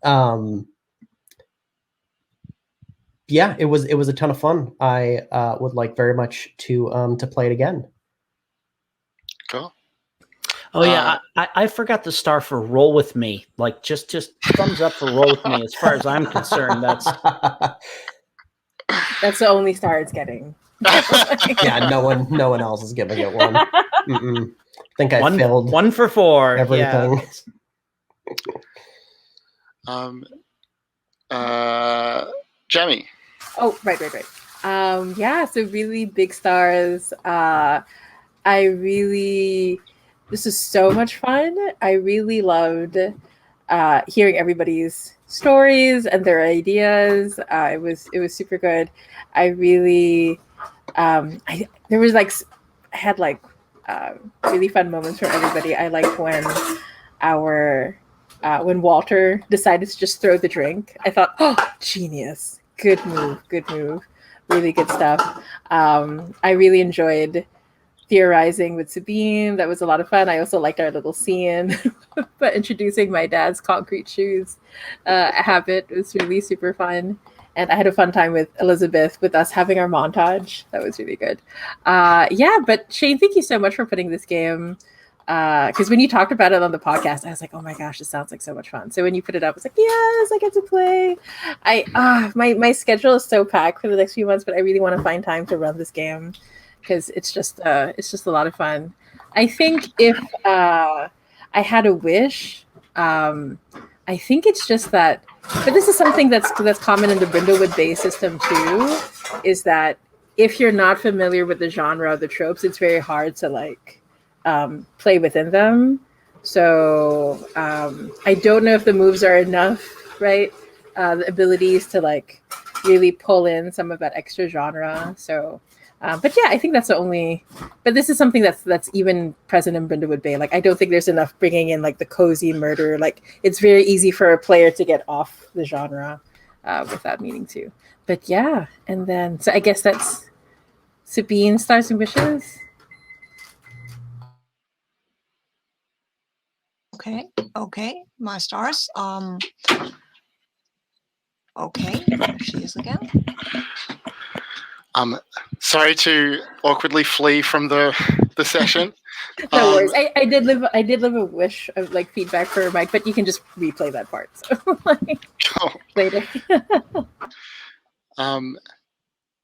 Yeah, it was a ton of fun. I would like very much to play it again. Cool. Oh yeah, I forgot the star for Roll With Me. Just thumbs up for Roll With Me. As far as I'm concerned, that's the only star it's getting. Yeah, no one else is giving it one. I think I filled 1 for 4. Everything. Yeah. Jamie. Oh, right. Yeah, so really big stars. This is so much fun. I really loved hearing everybody's stories and their ideas. It was super good. I really, I had really fun moments for everybody. I liked when Walter decided to just throw the drink. I thought, oh, genius. Good move. Really good stuff. I really enjoyed theorizing with Sabine. That was a lot of fun. I also liked our little scene, but introducing my dad's concrete shoes habit was really super fun. And I had a fun time with Elizabeth, with us having our montage. That was really good. But Shane, thank you so much for putting this game. Because when you talked about it on the podcast, I was like, oh my gosh, this sounds like so much fun. So when you put it up, it's like, yes, I get to play. My schedule is so packed for the next few months, but I really want to find time to run this game because it's just a lot of fun. I think if I had a wish, I think it's just that, but this is something that's common in the Brindlewood Bay system too, is that if you're not familiar with the genre of the tropes, it's very hard to like play within them. So I don't know if the moves are enough, right? The abilities to like really pull in some of that extra genre. So, but yeah, I think that's the only. But this is something that's even present in Brindlewood Bay. Like I don't think there's enough bringing in like the cozy murder. Like it's very easy for a player to get off the genre without meaning to. But yeah, and then so I guess that's Sabine, Stars and Wishes. Okay, my stars. Okay, there she is again. Sorry to awkwardly flee from the session. No worries. I did leave a wish of like feedback for Mike, but you can just replay that part. So like, later.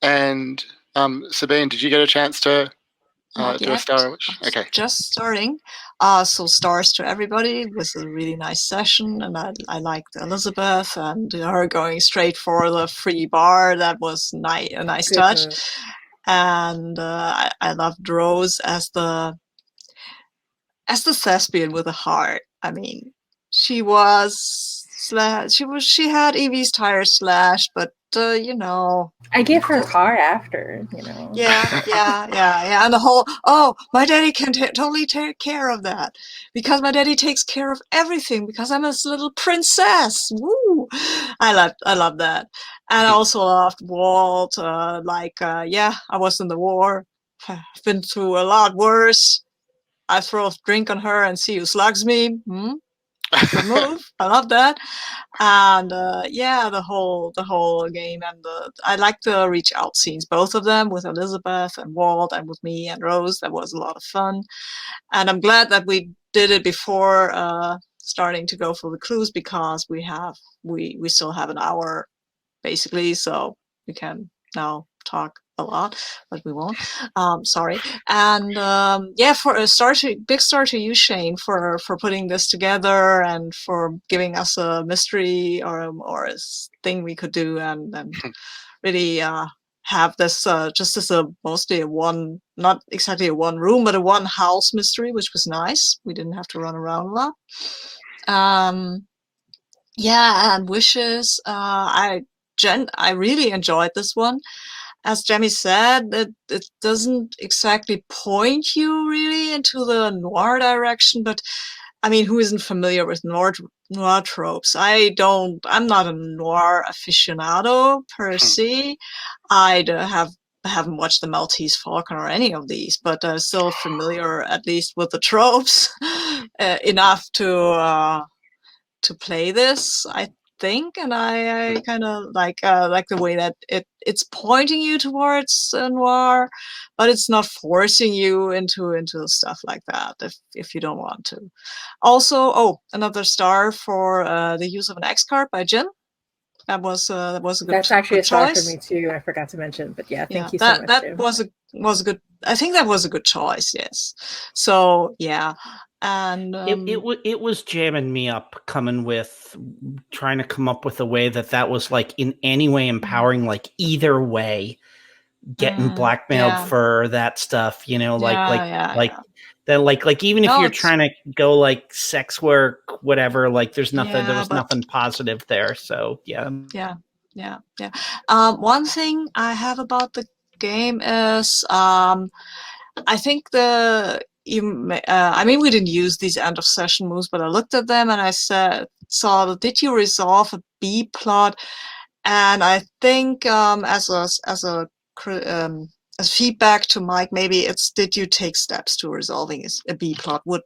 And Sabine, did you get a chance to Not do a yet. star wish? Okay. Just starting. So stars to everybody. It was a really nice session, and I liked Elizabeth and her going straight for the free bar. That was a nice Good touch. move. And I loved Rose as the thespian with a heart. I mean, she had Evie's tire slashed, but you know. I gave her a car after, you know. Yeah. And the whole, my daddy can totally take care of that because my daddy takes care of everything because I'm his little princess. Woo! I love that. And I also loved Walt. I was in the war. I've been through a lot worse. I throw a drink on her and see who slugs me. Good move. I love that. And the whole game, and I like the reach out scenes, both of them, with Elizabeth and Walt, and with me and Rose. That was a lot of fun, and I'm glad that we did it before starting to go for the clues, because we still have an hour basically, so we can now talk a lot, but we won't. Sorry. And for a big star to you, Shane, for putting this together and for giving us a mystery or a thing we could do, and really have this just as mostly a one, not exactly a one room, but a one house mystery, which was nice. We didn't have to run around a lot. And wishes. I really enjoyed this one. As Jamie said, it doesn't exactly point you really into the noir direction, but I mean, who isn't familiar with noir tropes? I'm not a noir aficionado per se. I haven't watched The Maltese Falcon or any of these, but still familiar at least with the tropes enough to play this, I think, and I kind of like the way that it's pointing you towards noir, but it's not forcing you into stuff like that if you don't want to. Also, another star for the use of an X card by Jin. That was a good. That's actually good a star choice for me too. I forgot to mention, but yeah, thank you so that much. that Jim. was a good. I think that was a good choice. Yes. So yeah. And it was jamming me up, coming with trying to come up with a way that was like in any way empowering, like either way, getting blackmailed for that stuff, you know, then like even if you're trying to go like sex work, whatever, like there was nothing positive there. So yeah. One thing I have about the game is I think we didn't use these end of session moves, but I looked at them and I saw, did you resolve a B plot? And I think as feedback to Mike, maybe it's, did you take steps to resolving a B plot would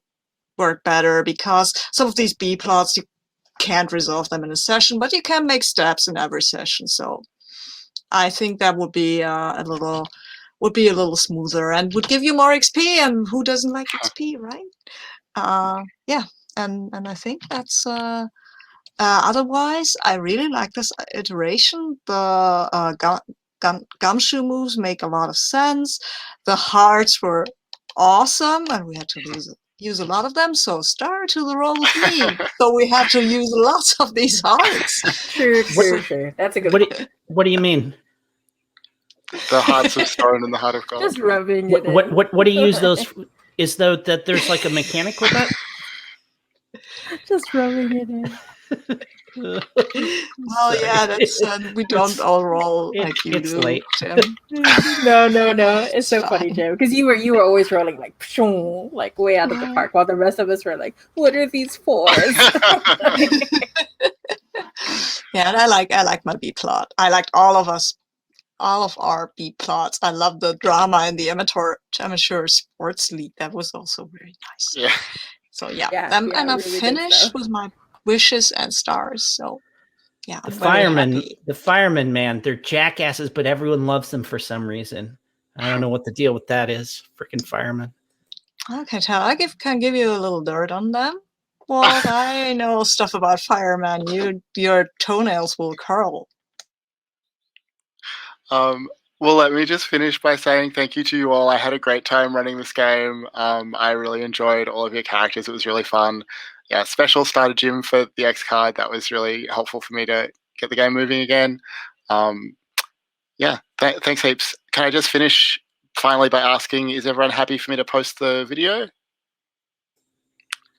work better, because some of these B plots you can't resolve them in a session, but you can make steps in every session. So I think that would be a little smoother and would give you more XP, and who doesn't like XP, right? And I think that's otherwise I really like this iteration. The gumshoe moves make a lot of sense. The hearts were awesome, and we had to lose use a lot of them, so start to the roll with me. So we have to use lots of these hearts. True. That's a good one. What do you mean? The hearts of stone and the heart of gold. Just rubbing it in. What do you use those? Is that there's like a mechanic with that? Just rubbing it in. Well, yeah, that's we don't all roll like you it's do, late. Jim. No. It's so funny, Jim, because you were always rolling like pshong, like way out of the park, while the rest of us were like, "What are these fours?" Yeah, and I like my B plot. I liked all of our B plots. I love the drama in the amateur sports league. That was also very nice. Yeah. So yeah, Yeah, and I really good finished stuff. with my wishes and stars. So yeah, The I'm very firemen, happy. man, they're jackasses, but everyone loves them for some reason. I don't know what the deal with that is. Freaking firemen. I can tell. Can give you a little dirt on them. Well, I know stuff about firemen. Your toenails will curl. Well, let me just finish by saying thank you to you all. I had a great time running this game. I really enjoyed all of your characters. It was really fun. Yeah, special starter Jim for the X card. That was really helpful for me to get the game moving again. Yeah, thanks heaps. Can I just finish finally by asking, is everyone happy for me to post the video?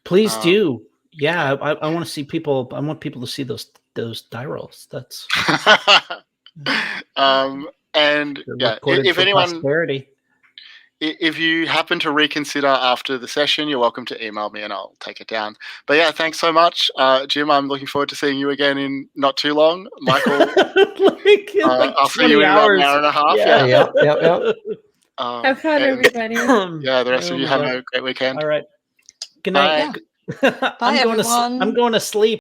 Please do. Yeah, I want to see people. I want people to see those die rolls. That's and yeah, if anyone, if you happen to reconsider after the session, you're welcome to email me and I'll take it down. But yeah, thanks so much, Jim. I'm looking forward to seeing you again in not too long. Michael, I'll see you in about an hour and a half. Yep. Have fun, everybody. Yeah, the rest of you have a great weekend. All right. Good night. Bye, everyone. I'm going to sleep.